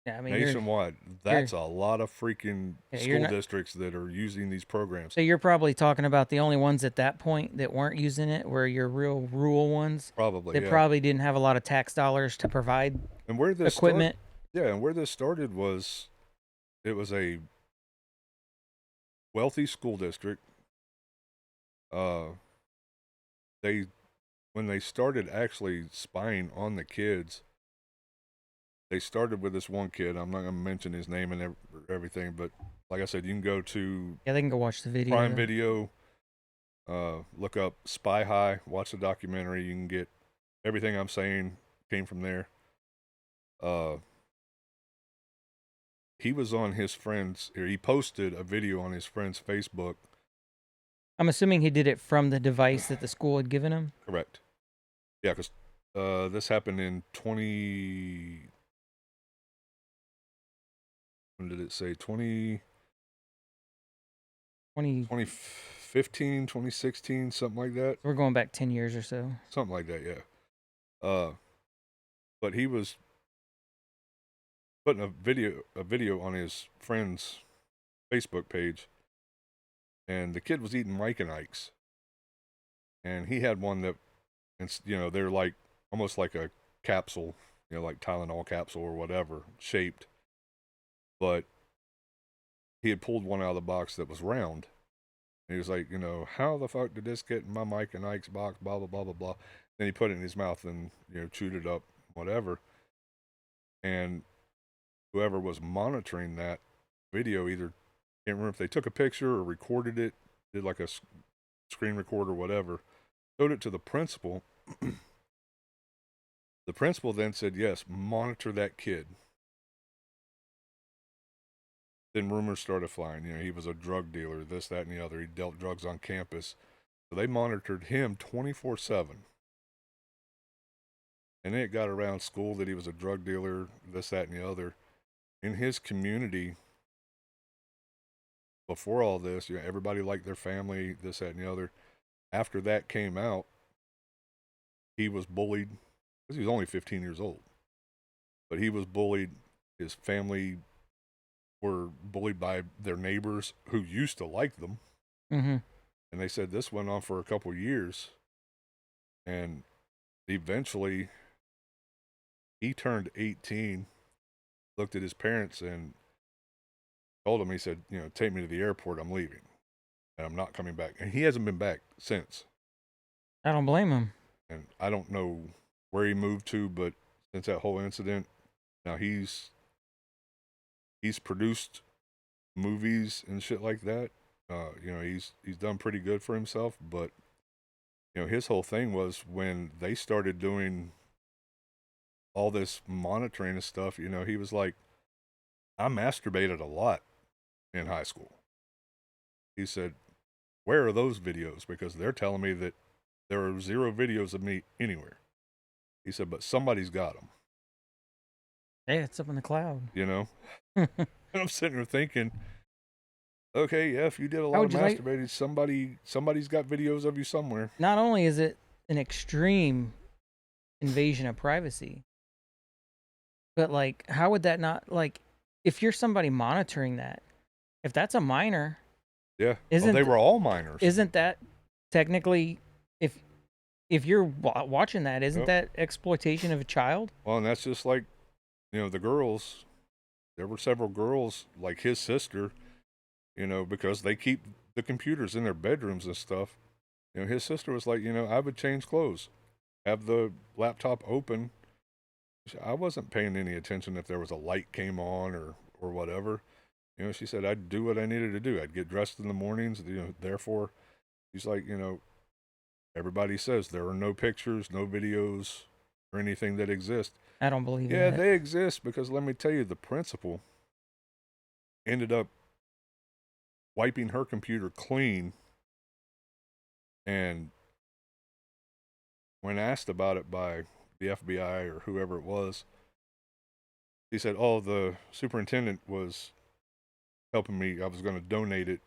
Yeah, I mean nationwide. That's a lot of freaking school not, districts that are using these programs. So you're probably talking about the only ones at that point that weren't using it were your real rural ones. Probably. They probably didn't have a lot of tax dollars to provide and where this equipment. And where this started was, it was a wealthy school district. When they started actually spying on the kids, they started with this one kid. I'm not going to mention his name and everything, but like I said, you can go to they can go watch the video. Prime Video, look up Spy High, watch the documentary. You can get everything I'm saying came from there. He was on his friend's, or he posted a video on his friend's Facebook. I'm assuming he did it from the device that the school had given him. Correct. Yeah, because this happened in 20. When did it say? 2015 2015, 2016, something like that. We're going back 10 years or so. Something like that, yeah. But he was putting a video on his friend's Facebook page, and the kid was eating Mike and Ike's, and he had one that, they're like almost like a capsule, like Tylenol capsule or whatever shaped, but he had pulled one out of the box that was round. And he was like, how the fuck did this get in my Mike and Ike's box? Blah blah blah blah blah. Then he put it in his mouth and chewed it up, whatever. And whoever was monitoring that video either can't remember if they took a picture or recorded it, did like a screen record or whatever, showed it to the principal. The principal then said, yes, monitor that kid. Then rumors started flying. He was a drug dealer, this, that, and the other. He dealt drugs on campus. So they monitored him 24/7. And then it got around school that he was a drug dealer, this, that, and the other. In his community, before all this, everybody liked their family, this, that, and the other. After that came out, he was bullied because he was only 15 years old. But he was bullied. His family were bullied by their neighbors who used to like them. Mm-hmm. And they said this went on for a couple years. And eventually, he turned 18, looked at his parents and told them, he said, take me to the airport, I'm leaving. And I'm not coming back. And he hasn't been back since. I don't blame him. And I don't know where he moved to, but since that whole incident, now he's produced movies and shit like that. He's done pretty good for himself, but his whole thing was when they started doing all this monitoring and stuff, he was like, I masturbated a lot in high school. He said, where are those videos? Because they're telling me that there are 0 videos of me anywhere. He said, but somebody's got them. Hey, it's up in the cloud. And I'm sitting there thinking, okay, yeah, if you did a lot of masturbating, somebody's got videos of you somewhere. Not only is it an extreme invasion of privacy, but like, how would that not, like, if you're somebody monitoring that, if that's a minor, yeah, they were all minors. Isn't that technically, if you're watching that, isn't that exploitation of a child? Well, and that's just like, the girls. There were several girls like his sister, because they keep the computers in their bedrooms and stuff. His sister was like, I would change clothes, have the laptop open. I wasn't paying any attention if there was a light came on or whatever. She said I'd do what I needed to do. I'd get dressed in the mornings. Therefore, she's like, everybody says there are no pictures, no videos, or anything that exist. I don't believe Yeah, that. they exist because let me tell you, the principal ended up wiping her computer clean, and when asked about it by the FBI or whoever it was, he said, oh, the superintendent was helping me. I was going to donate it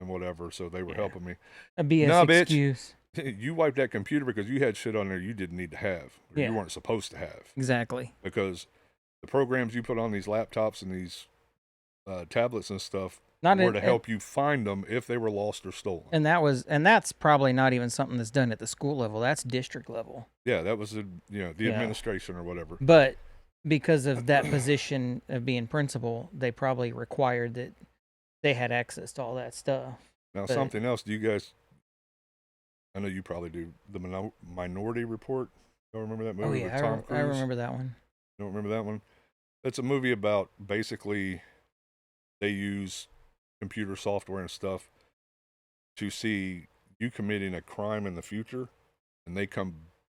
and whatever, so they were helping me. A BS nah, excuse. Bitch, you wiped that computer because you had shit on there you didn't need to have, or you weren't supposed to have. Exactly. Because the programs you put on these laptops and these tablets and stuff were to help you find them if they were lost or stolen. And that's probably not even something that's done at the school level. That's district level. Yeah, that was the administration or whatever. But because of that position of being principal, they probably required that they had access to all that stuff. Now, something else. Do you guys? I know you probably do. The Minority Report. You remember that movie with Tom Cruise? I remember that one. You don't remember that one? It's a movie about basically they use computer software and stuff to see you committing a crime in the future, and they come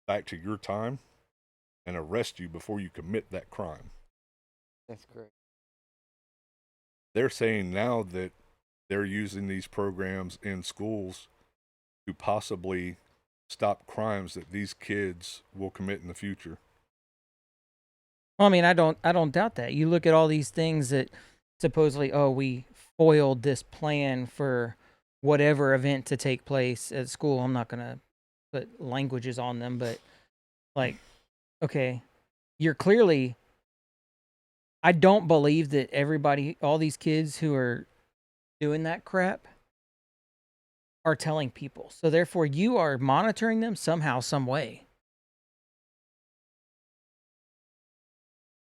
back to your time and arrest you before you commit that crime. That's great. They're saying now that they're using these programs in schools to possibly stop crimes that these kids will commit in the future. Well, I mean, I don't doubt that. You look at all these things that supposedly, we foiled this plan for whatever event to take place at school. I'm not gonna put languages on them, but like, okay, you're clearly. I don't believe that everybody, all these kids who are doing that crap, are telling people. So therefore, you are monitoring them somehow, some way.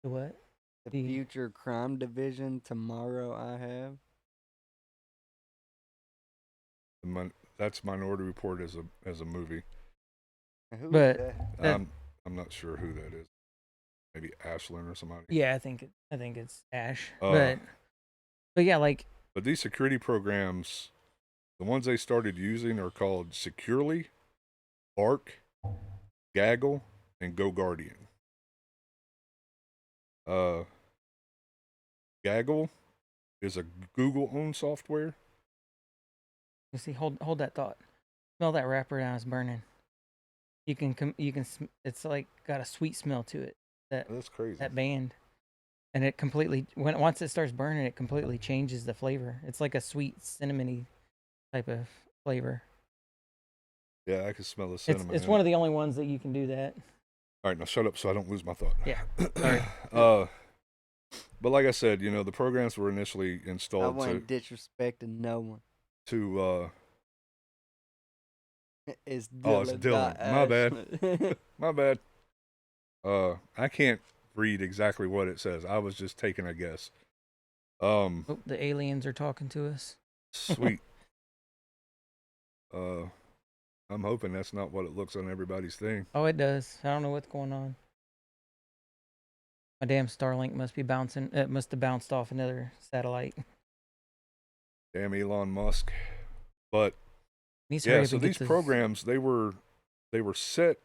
What? The The- future crime division tomorrow. I have. That's Minority Report as a movie. Who is But that? I'm not sure who that is. Maybe Ashlyn or somebody. yeah, I think it's Ash. Uh, But yeah, like But these security programs, the ones they started using are called Securely, Bark, Gaggle, and Go Guardian. Gaggle is a Google-owned software. you see, hold that thought. Smell that wrapper down. It's burning. It's like got a sweet smell to it. That's crazy. That band, and it completely once it starts burning, it completely changes the flavor. It's like a sweet cinnamony type of flavor. Yeah, I can smell the cinnamon. It's one of the only ones that you can do that. All right, now shut up so I don't lose my thought. Yeah. Sorry. But like I said, the programs were initially I installed wasn't disrespecting no one. to It's Dylan. Oh, it's Dylan. My bad. bad. my bad. I can't read exactly what it says. I was just taking a guess. Oh, the aliens are talking to us. Sweet. I'm hoping that's not what it looks on everybody's thing. Oh, it does. I don't know what's going on. My damn Starlink must be bouncing. It must have bounced off another satellite. Damn Elon Musk. But Needs to hurry yeah, up so and get these this- programs they were set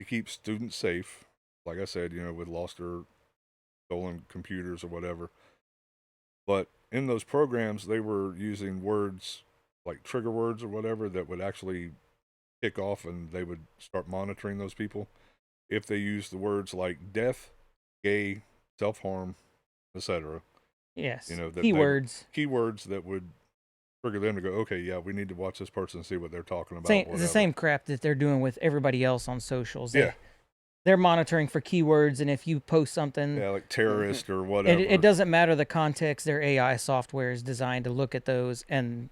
to keep students safe. Like I said, with lost or stolen computers or whatever. But in those programs, they were using words like trigger words or whatever that would actually kick off, and they would start monitoring those people if they used the words like death, gay, self-harm, etc. Yes. That Keywords. Keywords that would trigger them to go, okay, yeah, we need to watch this person and see what they're talking about. It's the same crap that they're doing with everybody else on socials. Yeah. They're monitoring for keywords, and if you post something, Yeah, like terrorist or whatever. it doesn't matter the context. Their AI software is designed to look at those and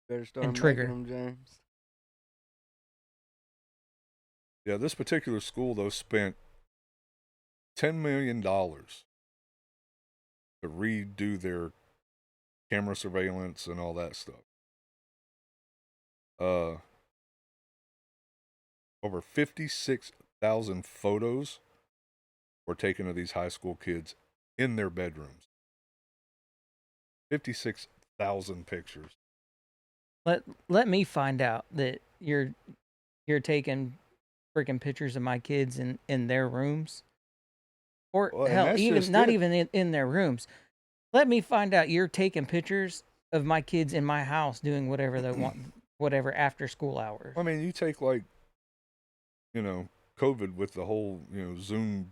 Better start And making trigger. them, James. Yeah, this particular school though spent $10 million to redo their camera surveillance and all that stuff. Over 56,000 photos were taken of these high school kids in their bedrooms. 56,000 pictures. let me find out that you're taking freaking pictures of my kids in their rooms, or Well, and hell, that's even just not it. even in their rooms. Let me find out you're taking pictures of my kids in my house doing whatever they want, whatever after school hours. I mean, you take like, COVID with the whole, Zoom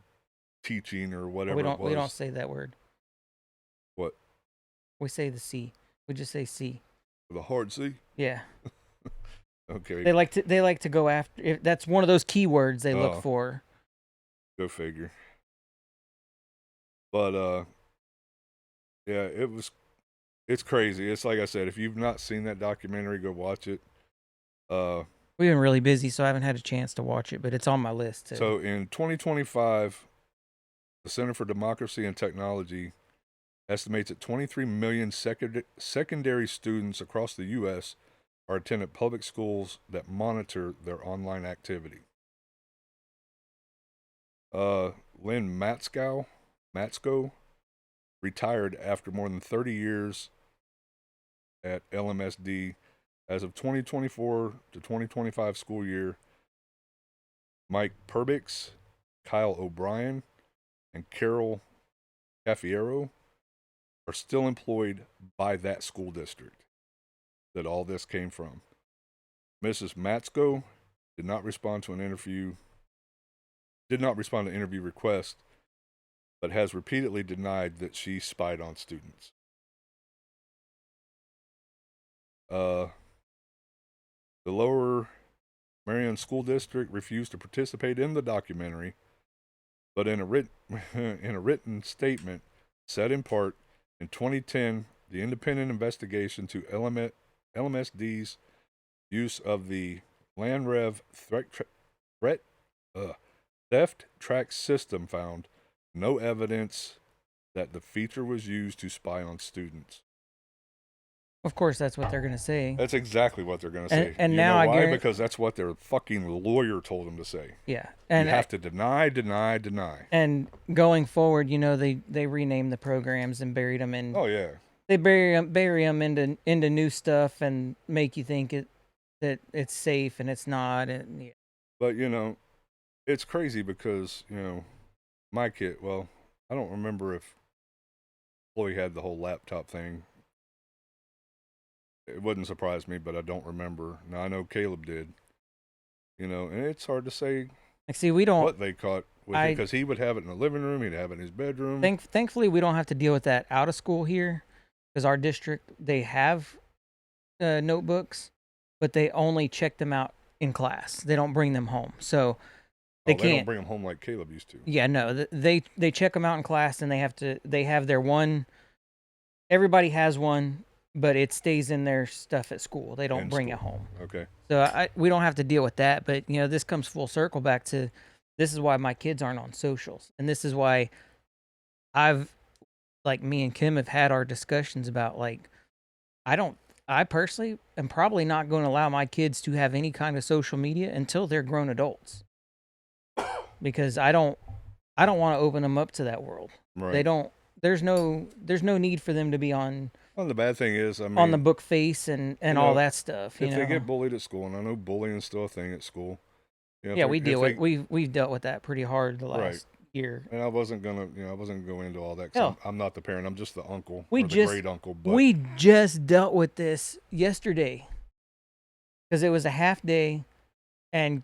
teaching or whatever we it was. don't say that word. What? We say the C. We just say C. The hard C? Yeah. Okay. They like to go after. If that's one of those keywords they look Oh. for. Go figure. But yeah, it's crazy. It's like I said, if you've not seen that documentary, go watch it. We've been really busy, so I haven't had a chance to watch it, but it's on my list too. So in 2025, the Center for Democracy and Technology estimates that 23 million secondary students across the U.S. are attending public schools that monitor their online activity. Lynn Matsko retired after more than 30 years at LMSD. As of 2024 to 2025 school year, Mike Perbix, Kyle O'Brien, and Carol Caffiero are still employed by that school district that all this came from. Mrs. Matsko did not respond to interview request, but has repeatedly denied that she spied on students. The Lower Marion School District refused to participate in the documentary, but in a written statement said in part, in 2010, the independent investigation to LMSD's use of the LandRev theft track system found no evidence that the feature was used to spy on students. Of course, that's what they're gonna say. That's exactly what they're going to say. And you now know I why? guarantee, Because that's what their fucking lawyer told them to say. yeah, You and have to deny. and going forward, they renamed the programs and buried them in. Oh yeah. They bury them into new stuff and make you think that it's safe and it's not. And yeah. But it's crazy because my kid. Well, I don't remember if Chloe had the whole laptop thing. It wouldn't surprise me, but I don't remember. Now I know Caleb did. And it's hard to say Like, see, we don't. what they caught with it because he would have it in the living room, he'd have it in his bedroom. Thankfully, we don't have to deal with that out of school here, because our district, they have notebooks, but they only check them out in class. They don't bring them home, so they They can't don't bring them home like Caleb used to. Yeah, no, they check them out in class, and they have their one. Everybody has one, but it stays in their stuff at school. They don't bring it home. Okay. So we don't have to deal with that. But this comes full circle back to, this is why my kids aren't on socials, and this is why me and Kim have had our discussions about, like, I personally am probably not going to allow my kids to have any kind of social media until they're grown adults, because I don't want to open them up to that world. Right. They don't. There's no need for them to be on. Well, the bad thing is, I mean, on the book face and all that stuff. If they get bullied at school, and I know bullying's still a thing at school. Yeah, we've dealt with that pretty hard the last year. And I wasn't gonna go into all that. 'Cause I'm not the parent. I'm just the uncle. The great uncle. But we just dealt with this yesterday, because it was a half day, and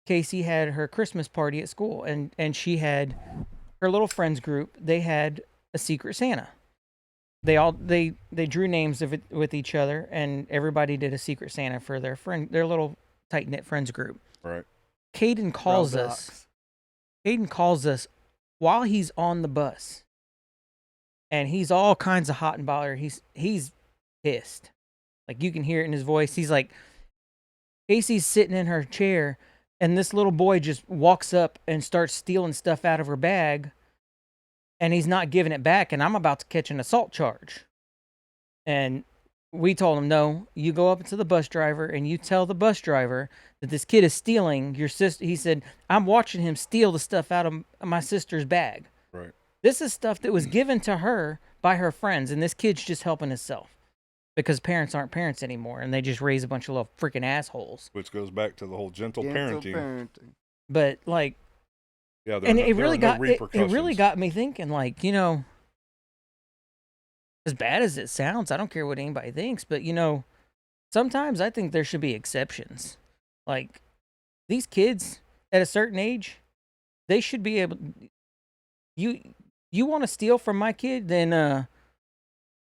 Casey had her Christmas party at school, and she had her little friends group. They had a Secret Santa. They drew names of it with each other, and everybody did a Secret Santa for their little tight knit friends group. Right. Caden calls us while he's on the bus, and he's all kinds of hot and bothered. He's pissed, like, you can hear it in his voice. He's like, Casey's sitting in her chair, and this little boy just walks up and starts stealing stuff out of her bag, and he's not giving it back, and I'm about to catch an assault charge. And we told him, no, you go up to the bus driver and you tell the bus driver that this kid is stealing your sister. He said, I'm watching him steal the stuff out of my sister's bag. Right. This is stuff that was given to her by her friends, and this kid's just helping himself, because parents aren't parents anymore, and they just raise a bunch of little freaking assholes. Which goes back to the whole gentle parenting. But, like, yeah, it really got me thinking, like, as bad as it sounds, I don't care what anybody thinks, but sometimes I think there should be exceptions. Like, these kids at a certain age, they should be able. You want to steal from my kid, then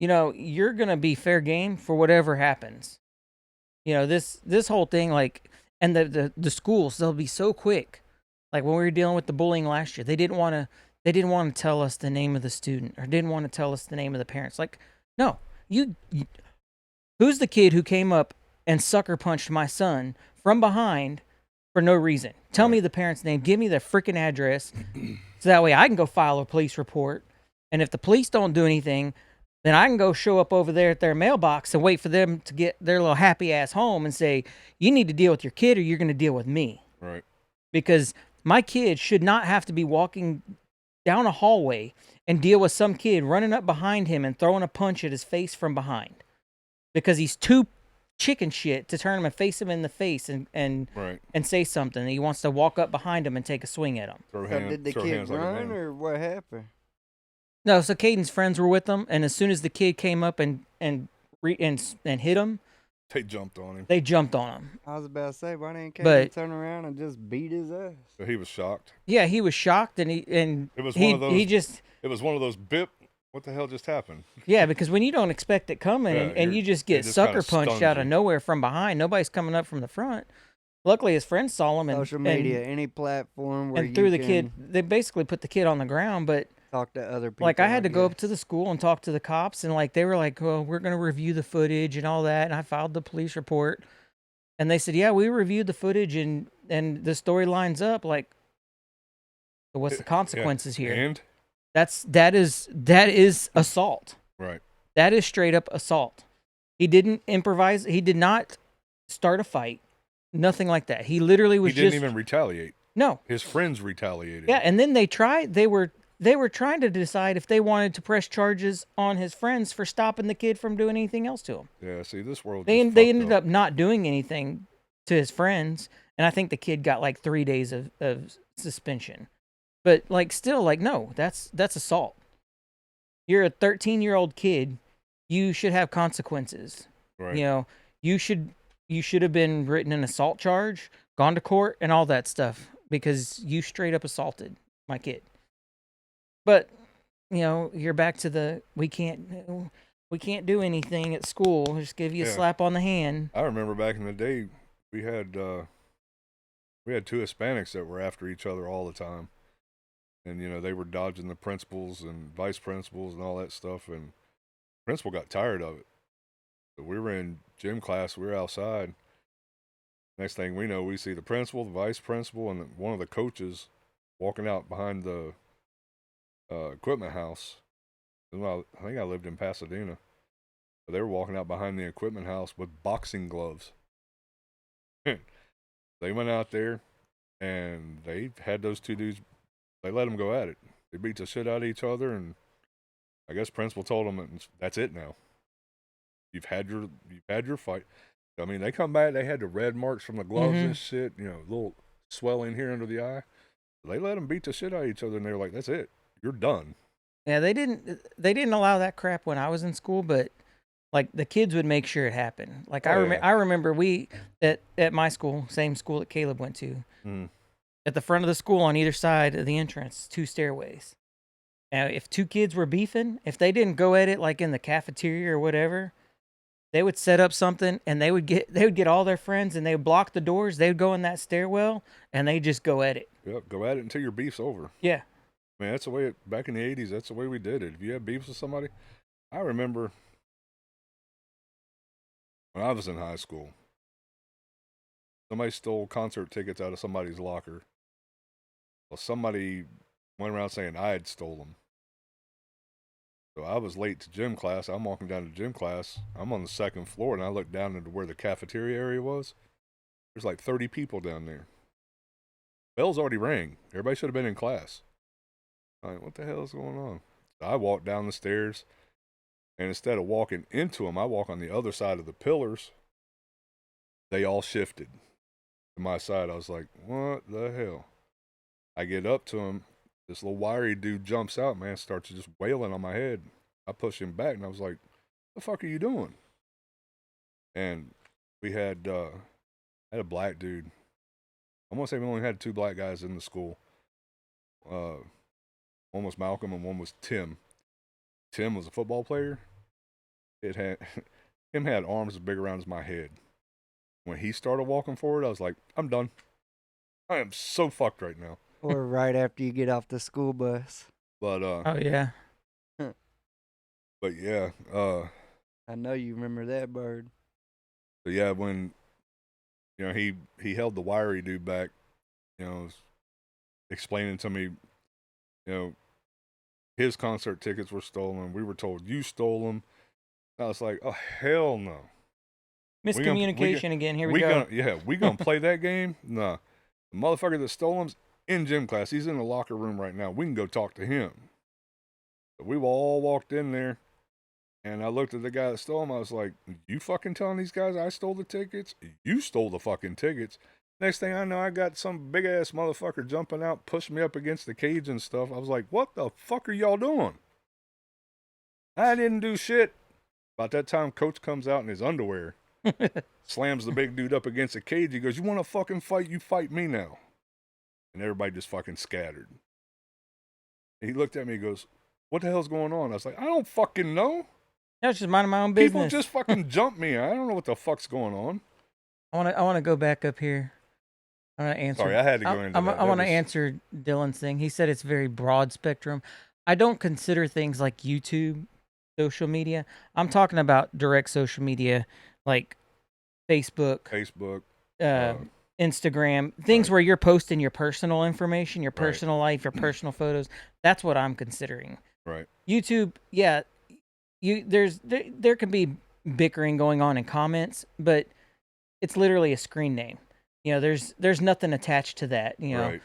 you're gonna be fair game for whatever happens. This whole thing, like, and the schools, they'll be so quick. Like, when we were dealing with the bullying last year, they didn't want to tell us the name of the student, or didn't want to tell us the name of the parents. Like, no, you who's the kid who came up and sucker punched my son from behind for no reason? Tell me the parent's name. Give me their freaking address, so that way I can go file a police report. And if the police don't do anything, then I can go show up over there at their mailbox and wait for them to get their little happy ass home and say, you need to deal with your kid, or you're going to deal with me. Right. Because my kid should not have to be walking down a hallway and deal with some kid running up behind him and throwing a punch at his face from behind, because he's too chicken shit to turn him and face him in the face and say something. He wants to walk up behind him and take a swing at him. Did the kid run, or what happened? No, so Caden's friends were with him, and as soon as the kid came up and hit him, they jumped on him. I was about to say, why didn't Caden turn around and just beat his ass? So he was shocked. Yeah, he was shocked, and it was one of those bip what the hell just happened? Yeah, because when you don't expect it coming Yeah, and you just get it just sucker kinda punched stuns out of you. nowhere from behind, nobody's coming up from the front. Luckily, his friends saw him Social media, any platform where and you threw the kid. can They basically put the kid on the ground, but talk to other people. like I had to go up to guess. the school and talk to the cops, and like they were like, "Oh, we're gonna review the footage and all that," and I filed the police report, and they said, "Yeah, we reviewed the footage and the story lines up. Like, what's the Yeah, consequences here?" and That is assault. right. That is straight up assault. He didn't improvise. He did not start a fight. Nothing like that. He literally was He didn't just even retaliate. no. His friends retaliated. Yeah, and then they tried. They were trying to decide if they wanted to press charges on his friends for stopping the kid from doing anything else to him. Yeah, see, this world They just they fucked ended up not doing anything to his friends, and I think the kid got like 3 days of suspension. But like still like no, that's assault. You're a 13-year-old kid. You should have consequences. Right. You know, you should have been written an assault charge, gone to court, and all that stuff because you straight up assaulted my kid. But you're back to the we can't do anything at school. Just give you a Yeah. slap on the hand. I remember back in the day, we had two Hispanics that were after each other all the time, and they were dodging the principals and vice principals and all that stuff. And principal got tired of it. So we were in gym class. We were outside. Next thing we know, we see the principal, the vice principal, and one of the coaches walking out behind the equipment house. I think I lived in Pasadena. But they were walking out behind the equipment house with boxing gloves. They went out there and they had those two dudes. They let them go at it. They beat the shit out of each other, and I guess principal told them that's it now. You've had your fight. I mean, they come back. They had the red marks from the gloves Mhm. and shit. Little swelling here under the eye. They let them beat the shit out of each other, and they were like, "That's it. You're done." Yeah, they didn't allow that crap when I was in school, but like the kids would make sure it happened. Like Oh, yeah. I remember we at my school, same school that Caleb went to, Mm. at the front of the school on either side of the entrance, 2 stairways. Now, if two kids were beefing, if they didn't go at it like in the cafeteria or whatever, they would set up something and they would get all their friends and they would block the doors. They would go in that stairwell and they just go at it. Yep. Go at it until your beef's over. Yeah. Man, that's the way back in the 80s, that's the way we did it. If you had beefs with somebody, I remember when I was in high school, somebody stole concert tickets out of somebody's locker. Well, somebody went around saying I had stole them. So I was late to gym class. I'm walking down to gym class. I'm on the second floor, and I look down into where the cafeteria area was. There's like 30 people down there. Bell's already rang. Everybody should have been in class. I'm like, what the hell is going on? So I walked down the stairs, and instead of walking into them, I walk on the other side of the pillars. They all shifted to my side. I was like, what the hell? I get up to him. This little wiry dude jumps out, man, starts just wailing on my head. I push him back, and I was like, the fuck are you doing? And we had a black dude. I'm going to say we only had 2 black guys in the school. One was Malcolm and one was Tim. Tim was a football player. Him had arms as big around as my head. When he started walking forward, I was like, I'm done. I am so fucked right now. Or right after you get off the school bus. But Oh yeah. but yeah, I know you remember that bird. so yeah, when he held the wiry dude back, explaining to me, his concert tickets were stolen. We were told you stole them. I was like, oh hell no. Miscommunication again. Here we go. We gonna play that game? Nah. The motherfucker that stole him's in gym class. He's in the locker room right now. We can go talk to him. So we all walked in there, and I looked at the guy that stole them. I was like, you fucking telling these guys I stole the tickets? You stole the fucking tickets. Next thing I know, I got some big ass motherfucker jumping out, pushing me up against the cage and stuff. I was like, what the fuck are y'all doing? I didn't do shit. About that time, coach comes out in his underwear, slams the big dude up against the cage. He goes, you want to fucking fight? You fight me now. And everybody just fucking scattered. And he looked at me and goes, what the hell's going on? I was like, I don't fucking know. I was just minding my own People business. just fucking jump me. I don't know what the fuck's going on. I want to go back up here. I want to answer. Sorry, I had to go into that. I want to was- answer Dylan's thing. He said it's very broad spectrum. I don't consider things like YouTube social media. I'm talking about direct social media, like Facebook, Facebook. Instagram, things Right. where you're posting your personal information, your Right. personal life, your personal photos. That's what I'm considering. Right. YouTube, yeah, there can be bickering going on in comments, but it's literally a screen name. You know, there's nothing attached to that. You know,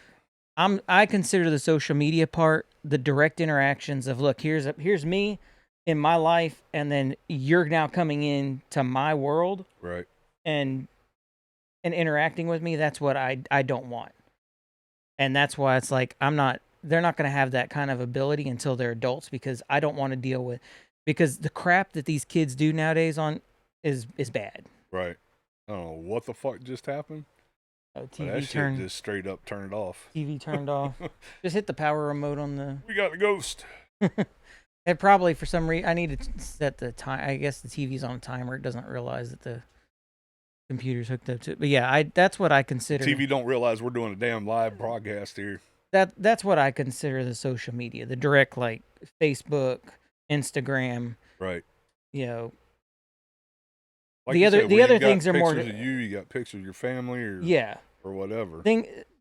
Right. I consider the social media part the direct interactions of, look, here's me in my life, and then you're now coming in to my world Right. and interacting with me. That's what I don't want, and that's why it's like they're not going to have that kind of ability until they're adults, because I don't want to deal with, because the crap that these kids do nowadays on is bad. Right. I don't know what the fuck just happened. Oh, But that shit just straight up turned off. TV turned off. Just hit the power remote on the. We got the ghost. It probably, for some reason, I need to set the time. I guess the TV's on a timer. It doesn't realize that the computer's hooked up to it. But yeah, that's what I consider. TV don't realize we're doing a damn live broadcast here. That's what I consider the social media, the direct, like Facebook, Instagram. Right. You know. Like the you other said, the where other you've got things are more. pictures of you got pictures of your family, or or whatever.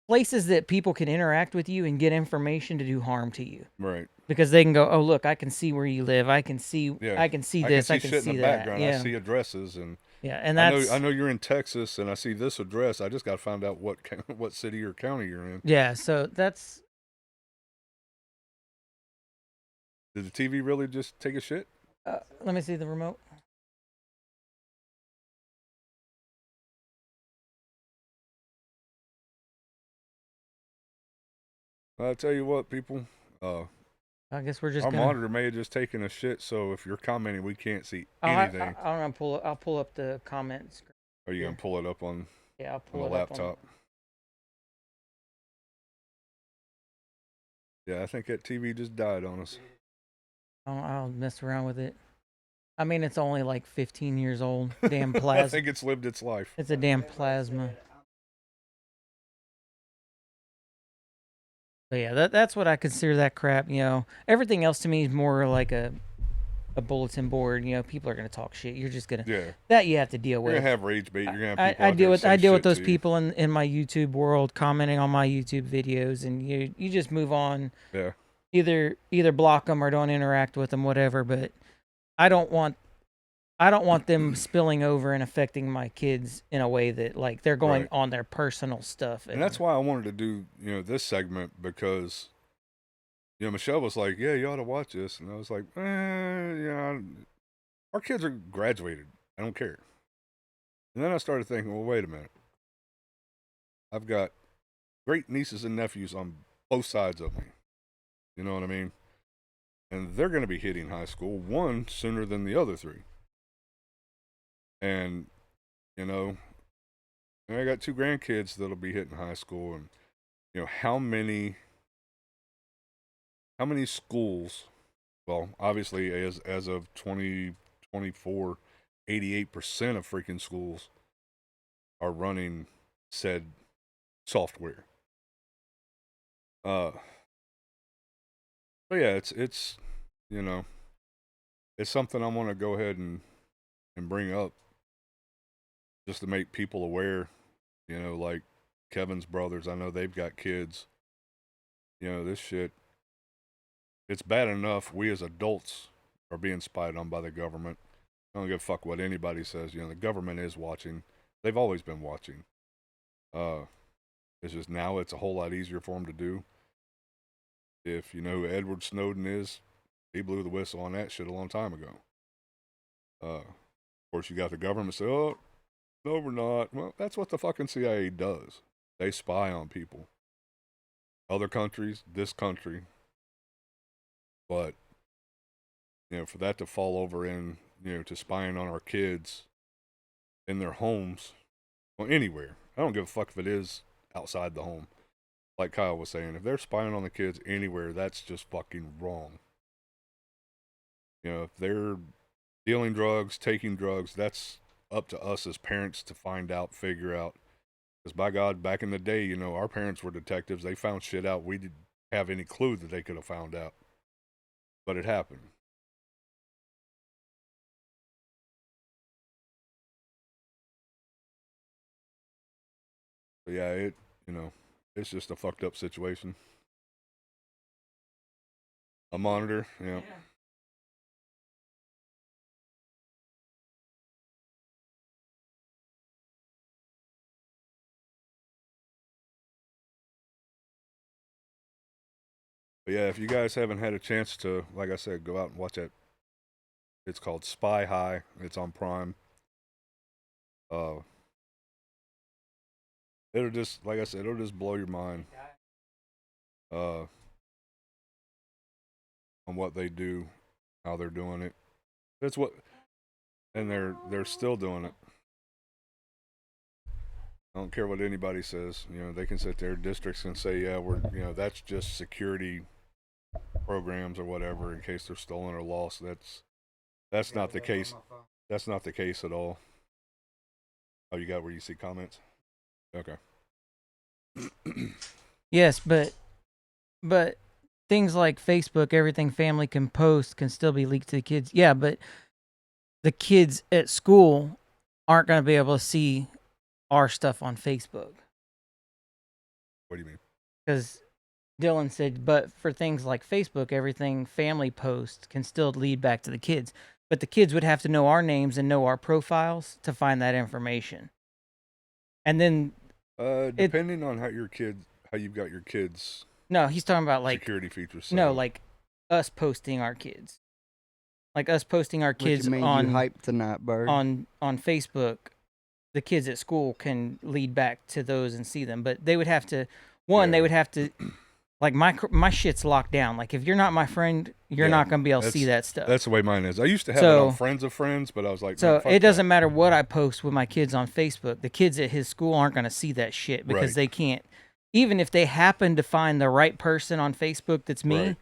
Places that people can interact with you and get information to do harm to you. Right. Because they can go, oh, look, I can see where you live. I can see this. I can see shit in the that. background. Yeah. I see addresses, and and that's, I know you're in Texas, and I see this address. I just got to find out what city or county you're in. Yeah, so that's. Did the TV really just take a shit? Let me see the remote. I'll tell you what, people. I guess we're just our gonna. monitor may have just taken a shit, so if you're commenting, we can't see anything. I'll pull up the comments. Are you gonna pull it up on? Yeah, I'll pull on it the up laptop. Yeah, I think that TV just died on us. I'll mess around with it. I mean, it's only like 15 years old. Damn plasma. I think it's lived its life. It's a damn plasma. But yeah, that's what I consider that crap. You know, everything else to me is more like a bulletin board. You know, people are gonna talk shit. You're just gonna that you have to deal with. You're gonna have rage bait. You're gonna have people. I deal with those people in my YouTube world commenting on my YouTube videos, and you just move on. Yeah. Either block them or don't interact with them, whatever. But I don't want them spilling over and affecting my kids in a way that, like, they're going on their personal stuff. And that's why I wanted to do, this segment, because, Michelle was like, yeah, you ought to watch this. And I was like, our kids are graduated. I don't care. And then I started thinking, well, wait a minute. I've got great nieces and nephews on both sides of me. You know what I mean? And they're going to be hitting high school, one sooner than the other three. And, I got 2 grandkids that'll be hitting high school, and, how many schools, well, obviously as of 2024, 88% of freaking schools are running said software. But yeah, it's it's something I want to go ahead and bring up, just to make people aware, like Kevin's brothers. I know they've got kids. This shit, it's bad enough we as adults are being spied on by the government. I don't give a fuck what anybody says. The government is watching. They've always been watching. It's just now it's a whole lot easier for them to do. If you know who Edward Snowden is, he blew the whistle on that shit a long time ago. Of course, you got the government say, oh, no, we're not. Well, that's what the fucking CIA does. They spy on people. Other countries, this country. But, for that to fall over in, to spying on our kids in their homes, well, anywhere. I don't give a fuck if it is outside the home. Like Kyle was saying, if they're spying on the kids anywhere, that's just fucking wrong. You know, if they're dealing drugs, taking drugs, that's up to us as parents to find out, figure out. Because by God, back in the day, you know, our parents were detectives. They found shit out we didn't have any clue that they could have found out, but it happened. But yeah, you know, it's just a fucked up situation. A monitor, yeah. But yeah, if you guys haven't had a chance to, like I said, go out and watch that. It's called Spy High. It's on Prime. Uh, it'll just, like I said, it'll just blow your mind. Uh, on what they do, how they're doing it. That's what, and they're still doing it. I don't care what anybody says. You know, they can sit there. Districts can say, yeah, we're, you know, that's just security programs or whatever in case they're stolen or lost. That's not the case. That's not the case at all. Oh, you got where you see comments? Okay. Yes, but things like Facebook, everything family can post can still be leaked to the kids. Yeah, but the kids at school aren't going to be able to see our stuff on Facebook. What do you mean? Because Dylan said, but for things like Facebook, everything family posts can still lead back to the kids. But the kids would have to know our names and know our profiles to find that information. And then Depending on how you've got your kids' no, he's talking about like security features. no, like us posting our kids, like us posting our What kids you mean on you hype tonight, bird? on Facebook. The kids at school can lead back to those and see them, but they would have to they Yeah. would have to like my shit's locked down. Like if you're not my friend, you're Yeah, not gonna be able to see that stuff. That's the way mine is. I used to have it So- on Friends of Friends, but I was like, So man, fuck it doesn't that. matter what I post with my kids on Facebook. The kids at his school aren't going to see that shit because Right. they can't. Even if they happen to find the right person on Facebook that's me, Right.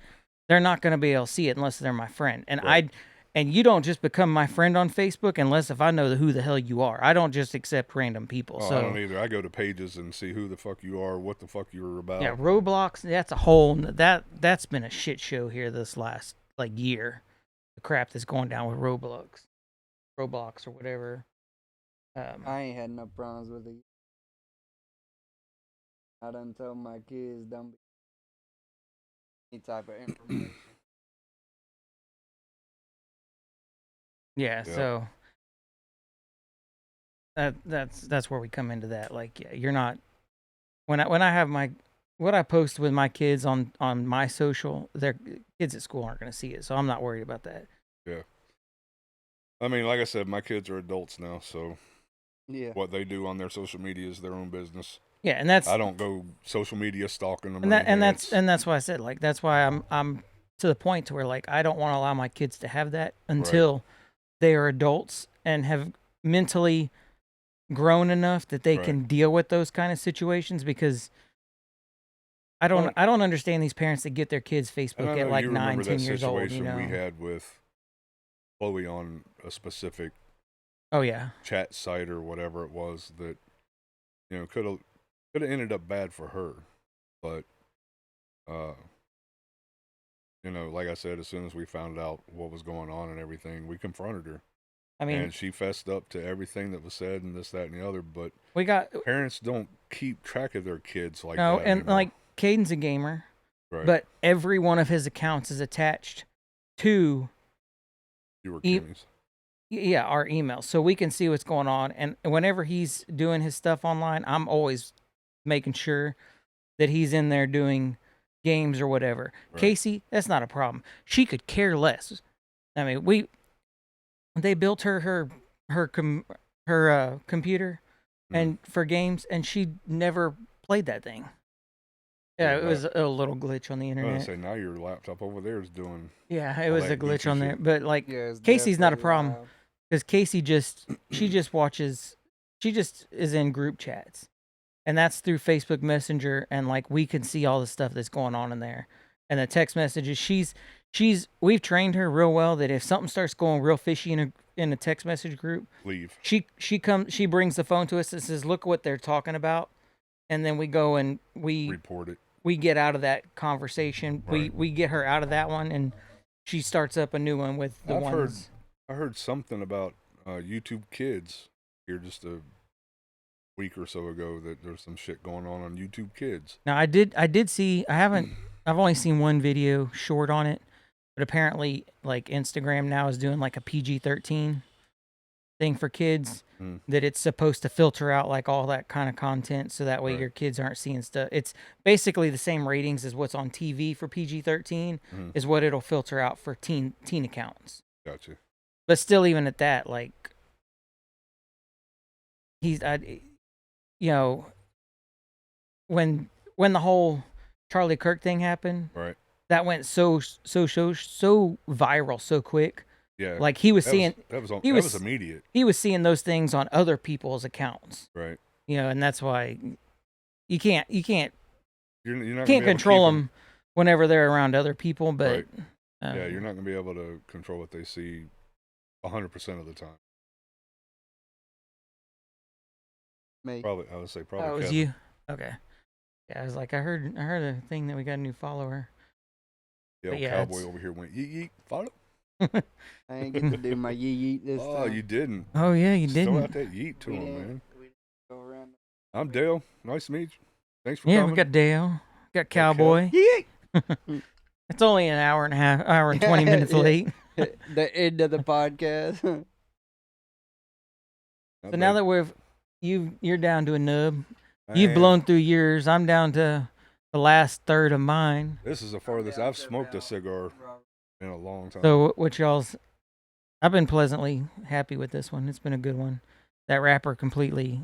they're not going to be able to see it unless they're my friend. And Right. and you don't just become my friend on Facebook unless if I know who the hell you are. I don't just accept random people. Oh, so I don't either. I go to pages and see who the fuck you are, what the fuck you're about. yeah, Roblox. That's a whole that's been a shit show here this last like year. The crap that's going down with Roblox or whatever. I ain't had no problems with it. I done told my kids don't be any type of information. Yeah, Yep. so that's where we come into that. Like, yeah, you're not when I have my what I post with my kids on my social, their kids at school aren't going to see it, so I'm not worried about that. Yeah. I mean, like I said, my kids are adults now, so Yeah. what they do on their social media is their own business. Yeah, and that's I don't go social media stalking them. and or that and anything. that's why I said like that's why I'm to the point to where like I don't want to allow my kids to have that until they are adults and have mentally grown enough that they Right. can deal with those kind of situations because I don't understand these parents that get their kids And I Facebook know at like you 9, remember 10 that years old, you situation know. we had with Chloe on a specific Oh yeah. chat site or whatever it was that could have ended up bad for her, but like I said, as soon as we found out what was going on and everything, we confronted her. I mean, and she fessed up to everything that was said and this, that, and the other. But we got parents don't keep track of their kids like no, that and anymore. like Caden's a gamer, Right. but every one of his accounts is attached to you were e- Kimmy's. yeah, our emails, so we can see what's going on. And whenever he's doing his stuff online, I'm always making sure that he's in there doing games or whatever. Right. Casey, that's not a problem. She could care less. I mean, they built her computer and for games, and she never played that thing. Yeah, Yeah, it was a little glitch on the I was gonna internet. say now your laptop over there is doing. Yeah, it all was a that glitch goofy on there, shit. but like Yeah, it's Casey's not a definitely problem loud. because Casey she just watches, she just is in group chats, and that's through Facebook Messenger, and like we can see all the stuff that's going on in there, and the text messages. She's we've trained her real well that if something starts going real fishy in a text message group, Leave. she brings the phone to us and says, "Look what they're talking about," and then we go and Report it. we get out of that conversation. Right. We get her out of that one, and she starts up a new one with the ones. I heard something about YouTube Kids here just a week or so ago that there's some shit going on YouTube Kids. Now I did see. I've only seen one video short on it, but apparently like Instagram now is doing like a PG-13 thing for kids. Mm. That it's supposed to filter out like all that kind of content, so that way Right. your kids aren't seeing stuff. It's basically the same ratings as what's on TV for PG-13 is what it'll filter out for teen accounts. Gotcha. But still, even at that, like you know, when the whole Charlie Kirk thing happened, Right. that went so viral so quick. Yeah. Like he was that he was immediate. He was seeing those things on other people's accounts. Right. You know, and that's why you can't You're not can't gonna control them whenever they're around other people. But right. Yeah, you're not gonna be able to control what they see 100% of the time. Me. Probably, I would say probably. Oh, it was Kevin. you. Okay. Yeah, I was like, I heard a thing that we got a new follower. Yeah, But yeah, cowboy it's- over here went yeet yeet. Follow. I ain't get to do my yee yeet this Oh, time. you didn't. Oh yeah, you Just throw out didn't. that yeet to We him, didn't- man. we didn't go around. I'm Dale. Nice to meet you. Thanks for Yeah, coming. we got Dale, got Cowboy. It's only an hour and 20 minutes Yeah. late. The end of the podcast. Not So now bad. that you're down to a nub. I You've am. blown through yours. I'm down to the last third of mine. This is the farthest I've smoked a cigar in a long time. So what y'all's? I've been pleasantly happy with this one. It's been a good one. That rapper completely.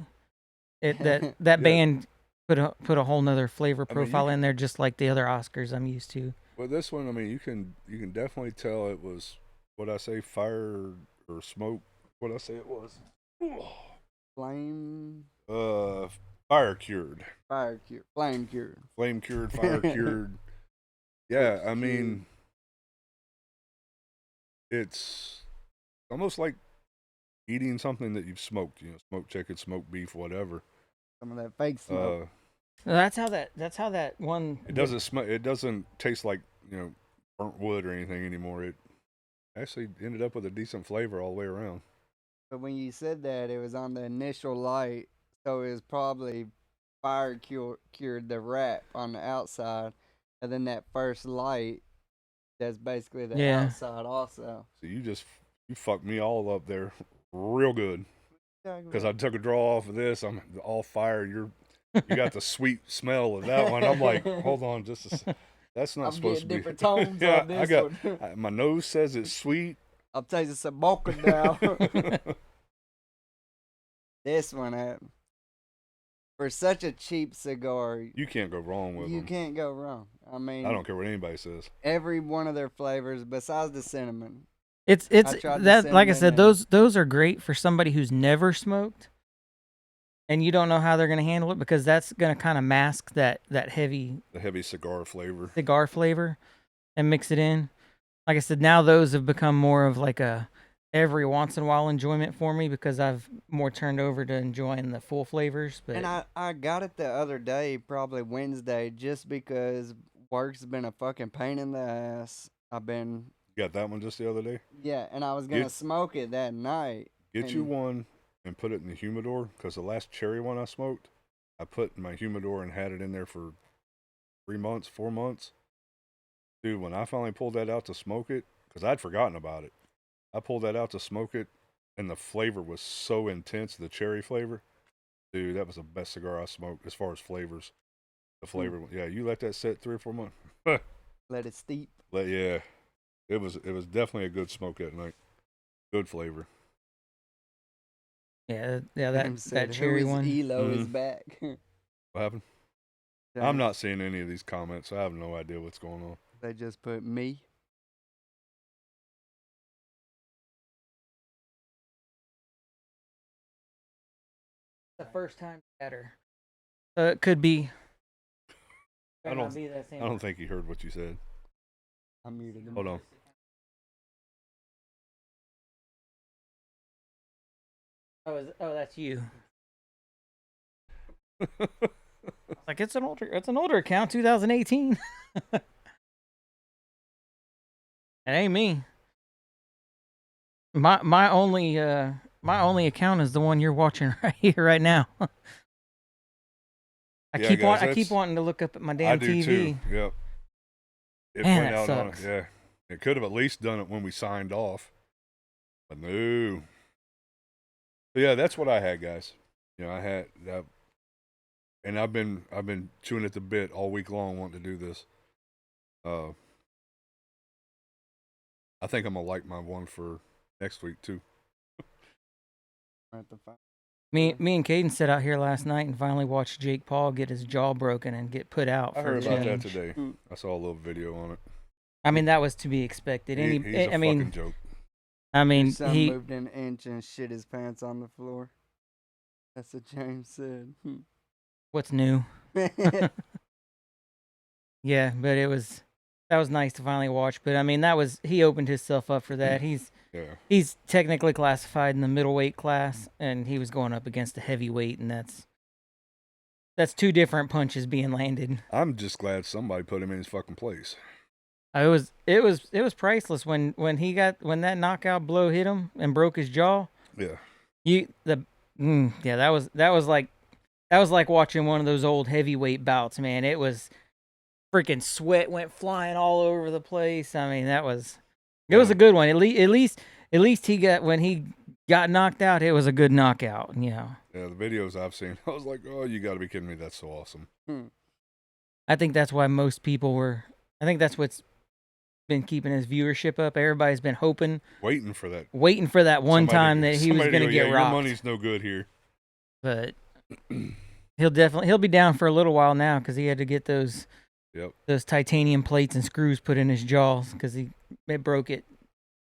That Yeah. band put a whole nother flavor I mean, you profile can- in there, just like the other Oscars I'm used to. But this one, I mean, you can definitely tell it was what I say, fire or smoke. What I say it was. Flame. Fire cured, Fire cure. Flame cure. flame cured, fire cured. Yeah, I mean, it's almost like eating something that you've smoked. You know, smoked chicken, smoked beef, whatever. Some of that fake smoke. That's how that one. It doesn't smell. It doesn't taste like burnt wood or anything anymore. It actually ended up with a decent flavor all the way around. But when you said that, it was on the initial light, so it was probably fire cured the wrap on the outside, and then that first light, that's basically the Yeah. outside also. So you fucked me all up there, real good. Because I took a draw off of this, I'm all fired. You got the sweet smell of that one. I'm like, hold on, that's not I'm supposed to getting be. different tones Yeah, on this I got one. my nose says it's sweet. I'm tasting some mocha now. This one, for such a cheap cigar, You can't go wrong with you them. can't go wrong. I mean, I don't care what anybody says. every one of their flavors, besides the cinnamon. It's I tried the that like I cinnamon said, and- those are great for somebody who's never smoked, and you don't know how they're gonna handle it because that's gonna kind of mask that heavy The heavy cigar flavor. cigar flavor and mix it in. Like I said, now those have become more of like a every once in a while enjoyment for me because I've more turned over to enjoying the full flavors. But And I got it the other day, probably Wednesday, just because work's been a fucking pain in the ass. I've been, You got that one just the other day? yeah, and I was gonna Get- smoke it that night. Get you And- one and put it in the humidor because the last cherry one I smoked, I put in my humidor and had it in there for 3 months, 4 months. Dude, when I finally pulled that out to smoke it, because I'd forgotten about it, I pulled that out to smoke it, and the flavor was so intense, the cherry flavor. Dude, that was the best cigar I smoked as far as flavors. The flavor, yeah, you let that sit 3 or 4 months. Let it steep. Yeah, it was definitely a good smoke that night. Good flavor. yeah, that Them said, that cherry "Who is one. Elo is Mhm. back. What happened? I'm not seeing any of these comments. So I have no idea what's going on. They just put me. The first time better. So it could be. I Better don't- not be that same I don't think he heard what you said. I muted him. Hold on. Oh, that's you. Like it's an older account, 2018. It ain't me. My only account is the one you're watching right here right now. Yeah, guys, I keep wanting to look up at my damn I do TV. too. Yep. It Man, went that out sucks. on it. Yeah. It could have at least done it when we signed off. But no. But yeah, that's what I had, guys. You know, I had that, and I've been chewing at the bit all week long wanting to do this. I think I'm gonna like my one for next week too. Me and Caden sat out here last night and finally watched Jake Paul get his jaw broken and get put out I for a heard about that change. today. I saw a little video on it. I mean, that was to be expected. He's a fucking joke. I mean, His son he moved an inch and shit his pants on the floor. That's what James said. what's new? Yeah, but that was nice to finally watch. But I mean, he opened himself up for that. Yeah. He's technically classified in the middleweight class, and he was going up against a heavyweight, and that's two different punches being landed. I'm just glad somebody put him in his fucking place. It was priceless when that knockout blow hit him and broke his jaw. Yeah. That was like watching one of those old heavyweight bouts, man. It was freaking sweat went flying all over the place. I mean, it was a good one. At least when he got knocked out, it was a good knockout. You know. Yeah, the videos I've seen, I was like, oh, you got to be kidding me! That's so awesome. I think that's why most people were. I think that's what's been keeping his viewership up. Everybody's been waiting for that one time that he was going to get rocked. Your money's no good here. But he'll be down for a little while now because he had to get those titanium plates and screws put in his jaws because it broke it,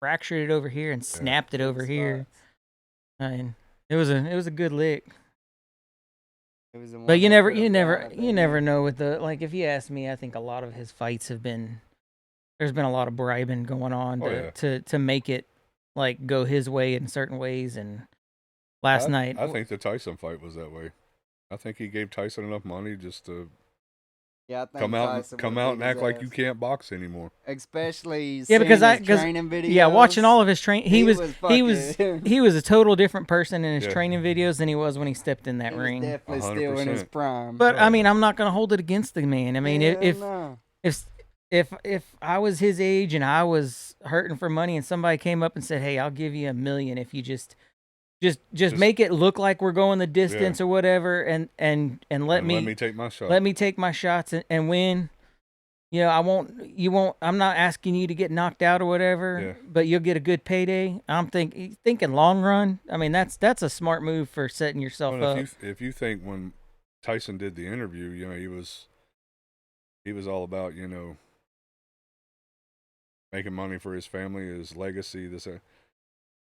fractured it over here and snapped it over here. I mean, it was a good lick. But you never know with the, like, if you ask me, I think a lot of his fights there's been a lot of bribing going on to make it like go his way in certain ways. And last night, I think the Tyson fight was that way. I think he gave Tyson enough money just to come out and act like you can't box anymore. Especially because training videos. Watching all of his training, he was a total different person in his Yeah. training videos than he was when he stepped in that He ring. was definitely still in his 100%. prime. But I mean, I'm not gonna hold it against the man. I mean, Hell no. if I was his age and I was hurting for money and somebody came up and said, "Hey, I'll give you $1 million if you just make it look like we're going the distance or whatever, and let me take my shot. Let me take my shots and win. You know, I'm not asking you to get knocked out or whatever, but you'll get a good payday." I'm thinking long run. I mean, that's a smart move for setting yourself up. If you think when Tyson did the interview, you know, he was all about, you know, making money for his family, his legacy.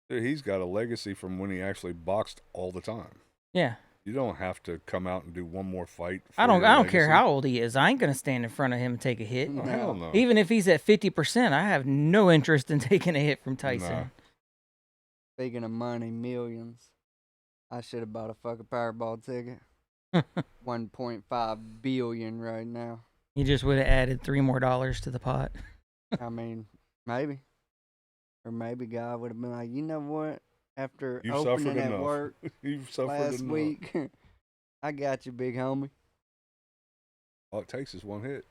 He's got a legacy from when he actually boxed all the time. Yeah. You don't have to come out and do one more fight. I don't care how old he is. I ain't gonna stand in front of him and take a hit. Oh, hell no. Even if he's at 50%, I have no interest in taking a hit from Tyson. Nah. Speaking of money, millions. I should have bought a fucking Powerball ticket. 1.5 billion right now. You just would have added $3 more to the pot. I mean, maybe. Or maybe God would have been like, you know what? After You've opening suffered at enough. work You've suffered last enough. week, I got you, big homie. All it takes is one hit.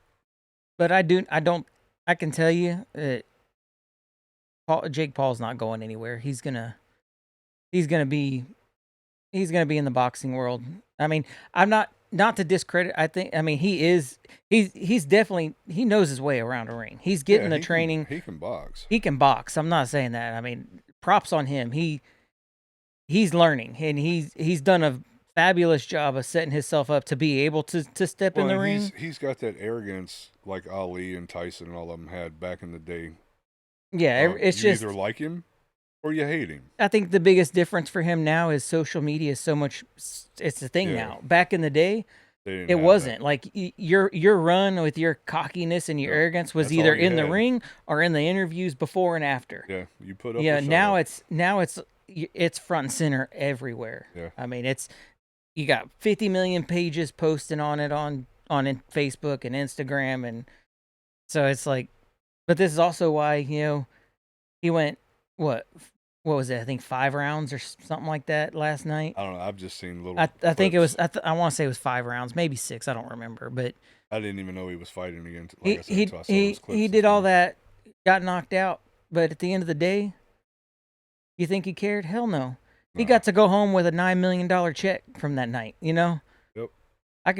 But I can tell you that Jake Paul's not going anywhere. He's gonna be in the boxing world. I mean, I'm not to discredit. He's definitely, he knows his way around a ring. He's getting the training. He can box. He can box. I'm not saying that. I mean, props on him. He's learning, and he's done a fabulous job of setting himself up to be able to step in the ring. He's got that arrogance like Ali and Tyson and all of them had back in the day. Yeah, it's you just either like him or you hate him. I think the biggest difference for him now is social media is so much. It's a thing now. Back in the day, They didn't It have wasn't that. like your run with your cockiness and your Yep. arrogance was That's all either you in the had. ring or in the interviews before and after. Yeah, you put up Yeah, or shut now up. it's front and center everywhere. Yeah. I mean, it's you got 50 million pages posting on it on Facebook and Instagram, and so it's like, but this is also why he went what what was it? I think 5 rounds or something like that last night. I don't know. I've just seen little. I think it clips. was I want to say it was 5 rounds, maybe six. I don't remember, but I didn't even know he was fighting again. Like he I said, he until I saw those he clips he this did all morning. that, got knocked out, but at the end of the day, you think he cared? Hell no. He Nah. got to go home with a $9 million check from that night. Yep. I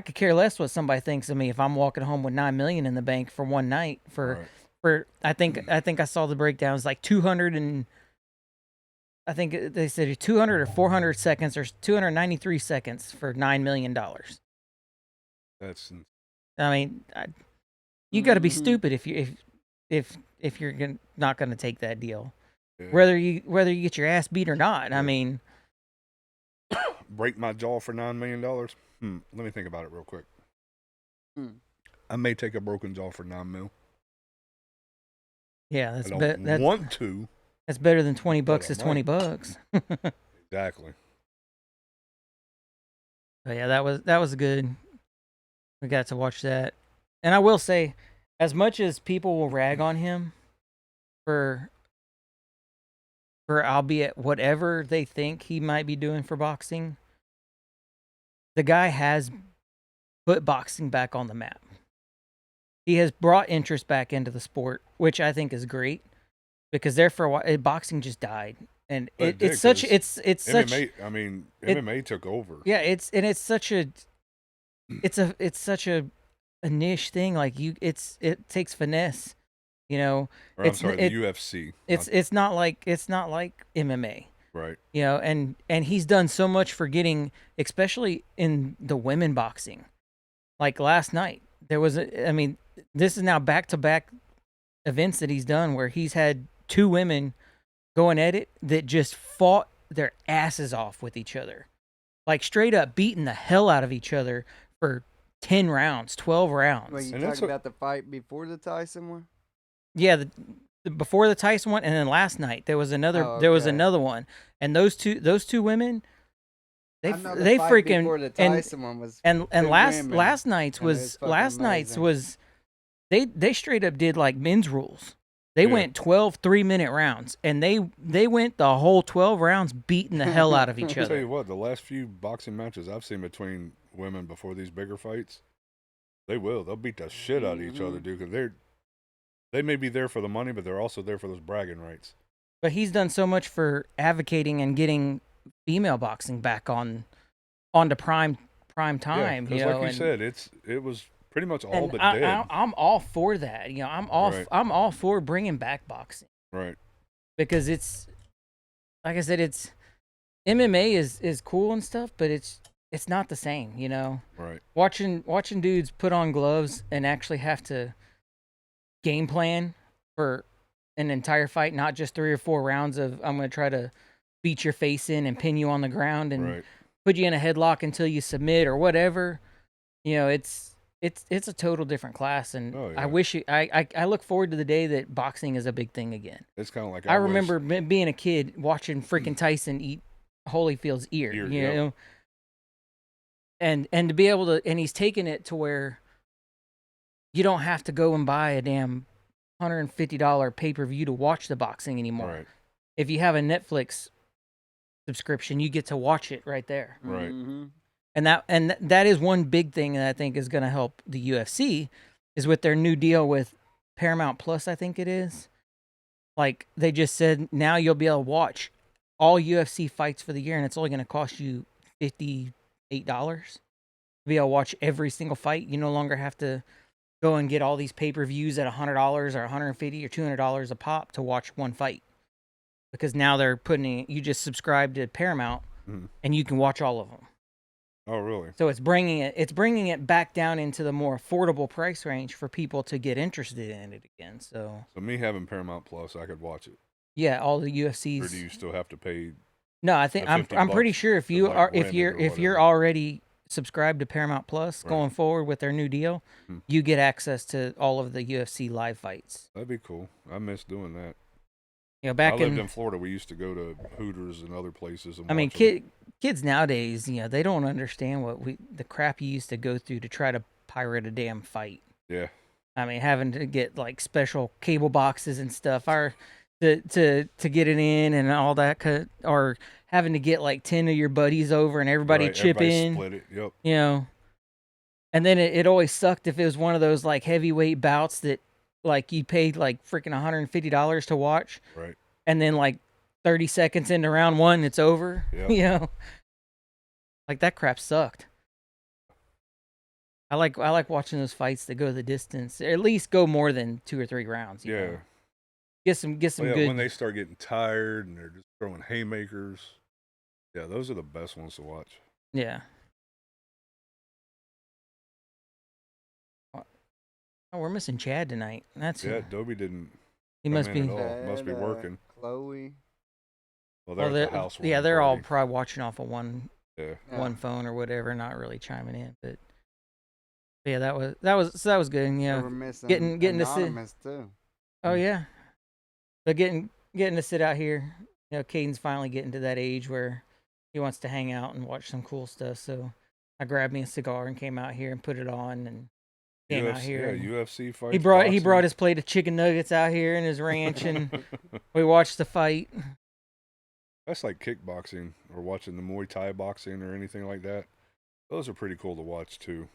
could care less what somebody thinks of me if I'm walking home with 9 million in the bank for one night Right. for I saw the breakdown. It's like 200 and I think they said 200 or 400 seconds or 293 seconds for $9 million. That's I mean, you got to be Mhm. stupid if you're not going to take that deal, yeah. whether you get your ass beat or not. I Yeah. mean, break my jaw for $9 million. Let me think about it real quick. Hmm. I may take a broken jaw for $9 million. yeah, I don't want to. that's better than $20 But I is $20. Exactly. But yeah, that was good. We got to watch that. And I will say, as much as people will rag on him for albeit whatever they think he might be doing for boxing, the guy has put boxing back on the map. He has brought interest back into the sport, which I think is great because there for a while boxing just died. And But it it's did, such 'cause it's such MMA. I mean, it- MMA took over. yeah, it's such a it's such a niche thing. Like it takes finesse, Or I'm It's sorry, it, the UFC. it's not like MMA, Right. and he's done so much for getting, especially in the women boxing. Like last night, there was I mean, this is now back to back events that he's done where he's had two women going at it that just fought their asses off with each other, like straight up beating the hell out of each other for 10 rounds, 12 rounds. Well, you And that's talking what- about the fight before the Tyson one? Yeah, before the Tyson one, and then last night there was another Oh, there was okay. another one, and those two women, I know the they fight freaking before the and Tyson one was and two last women, last night's and it was fucking last night's amazing. was they straight up did like men's rules. They Yeah. went 12 3-minute rounds, and they went the whole 12 rounds beating the hell out of each I'll tell you other. what, the last few boxing matches I've seen between women before these bigger fights, they'll beat the shit out of each other, dude. Because they may be there for the money, but they're also there for those bragging rights. But he's done so much for advocating and getting female boxing back onto prime time. Because like you said, it was pretty much all And but I, dead. I'm all for that. Right. I'm all for bringing back boxing Right. because it's like I said, it's MMA is cool and stuff, but it's not the same. Right. Watching dudes put on gloves and actually have to game plan for an entire fight, not just 3 or 4 rounds of I'm going to try to beat your face in and pin you on the ground and Right. put you in a headlock until you submit or whatever. It's a total different class, and Oh, yeah. I wish I look forward to the day that boxing is a big thing again. It's kind of like I wish- remember being a kid watching freaking Tyson eat Holyfield's ear, Ear, you yep. know, and to be able to, and he's taken it to where you don't have to go and buy a damn $150 pay-per-view to watch the boxing anymore. Right. If you have a Netflix subscription, you get to watch it right there. Right. Mm-hmm. And that is one big thing that I think is going to help the UFC is with their new deal with Paramount Plus, I think it is. Like they just said, now you'll be able to watch all UFC fights for the year, and it's only going to cost you $58 to be able to watch every single fight. You no longer have to go and get all these pay-per-views at $100 or $150 or $200 a pop to watch one fight, because now they're putting you just subscribe to Paramount Mhm. and you can watch all of them. Oh, really? So it's bringing it back down into the more affordable price range for people to get interested in it again. So So me having Paramount Plus, I could watch it. yeah, all the Or UFCs. do you still have to pay? No, I think the I'm 50 pretty bucks sure if to, you like, are rent it or if you're whatever? already subscribe to Paramount Plus Right. going forward with their new deal, you get access to all of the UFC live fights. That'd be cool. I miss doing that. You know, back I lived in in Florida. We used to go to Hooters and other places and I mean, watch 'em. kids nowadays, you know, they don't understand the crap you used to go through to try to pirate a damn fight. Yeah. I mean, having to get like special cable boxes and stuff, or to get it in and all that, or having to get like 10 of your buddies over and everybody Right. chip Everybody in, split it. Yep. you know. And then it always sucked if it was one of those like heavyweight bouts that like you paid like freaking $150 to watch, Right. and then like 30 seconds into round one, it's over. Yeah. You know, like that crap sucked. I like watching those fights that go the distance, or at least go more than 2 or 3 rounds. You Yeah. know? Get some Well, yeah, good. when they start getting tired and they're just throwing haymakers. Yeah, those are the best ones to watch. Yeah. Oh, we're missing Chad tonight. That's Yeah, Dobie didn't. he come must in be. at all. Must be Chad, working. Chloe. Well, they're Well, at the house. yeah, with they're all party. probably watching off of one Yeah. phone or whatever, not really chiming in. But yeah, that was good. You They know, were missing getting to sit. Anonymous too. Oh yeah, but getting to sit out here. You know, Caden's finally getting to that age where he wants to hang out and watch some cool stuff. So I grabbed me a cigar and came out here and put it on and came out here. Yeah, and UFC fights. he brought his plate of chicken nuggets out here in his ranch and we watched the fight. That's like kickboxing or watching the Muay Thai boxing or anything like that. Those are pretty cool to watch too.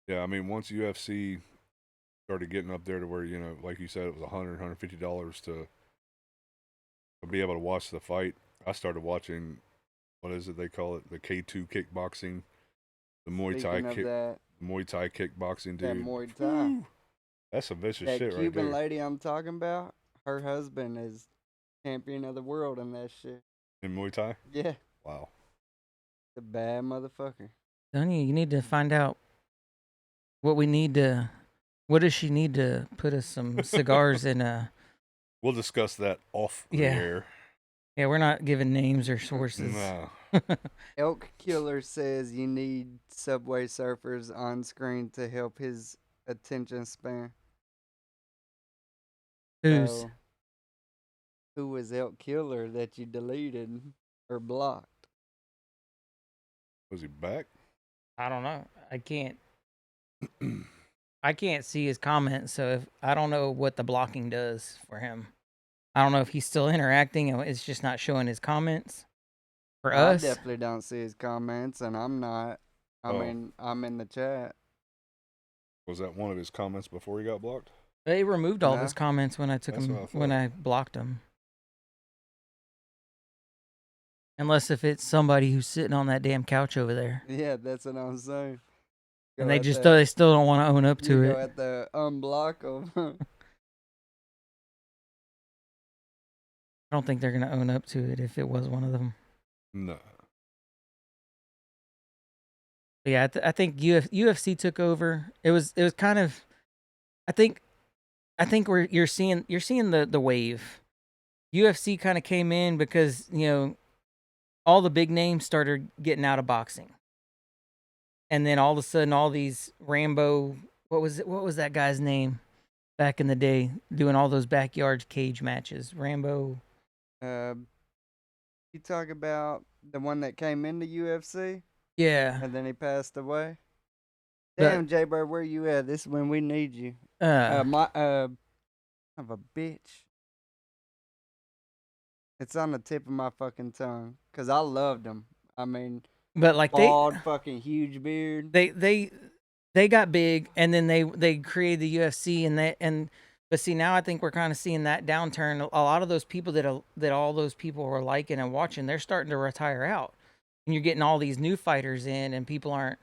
Yeah, I mean, once UFC started getting up there to where, you know, like you said, it was $150 to be able to watch the fight. I started watching, what is it they call it, the K2 kickboxing, the Muay Thai Speaking of that, Muay Thai kickboxing, that dude. Muay Thai. Woo! That's some vicious That shit right Cuban there. lady I'm talking about, her husband is champion of the world in that shit. In Muay Thai? Yeah, Wow. the bad motherfucker. Donnie, you need to find out what does she need to put us some cigars in We'll discuss that off the Yeah. air. Yeah, we're not giving names or sources. No. Elk Killer says you need Subway Surfers on screen to help his attention span. Who's So, who was Elk Killer that you deleted or blocked? Was he back? I don't know. I can't see his comments, so if I don't know what the blocking does for him. I don't know if he's still interacting and it's just not showing his comments. For I us, definitely don't see his comments, and I'm not. I Oh. mean, I'm in the chat. Was that one of his comments before he got blocked? they removed all of No. his comments when I took That's him what I when thought. I blocked him. Unless if it's somebody who's sitting on that damn couch over there, Yeah, that's what I'm saying. and Go they at just the- they still don't want to own up to you it. go at the unblock them. I don't think they're gonna own up to it if it was one of them. No. But yeah, I think UFC took over. It was kind of, I think you're seeing the wave. UFC kind of came in because all the big names started getting out of boxing, and then all of a sudden all these Rambo, what was that guy's name back in the day doing all those backyard cage matches? Rambo. You talk about the one that came into UFC Yeah. and then he passed away. But- Damn, Jay Bird, where you at? This is when we need you. Of a bitch. It's on the tip of my fucking tongue. Cause I loved him. I mean, but like bald, fucking huge beard. they got big, and then they created the UFC, but see, now I think we're kind of seeing that downturn. A lot of those people that all those people were liking and watching, they're starting to retire out, and you're getting all these new fighters in, and people aren't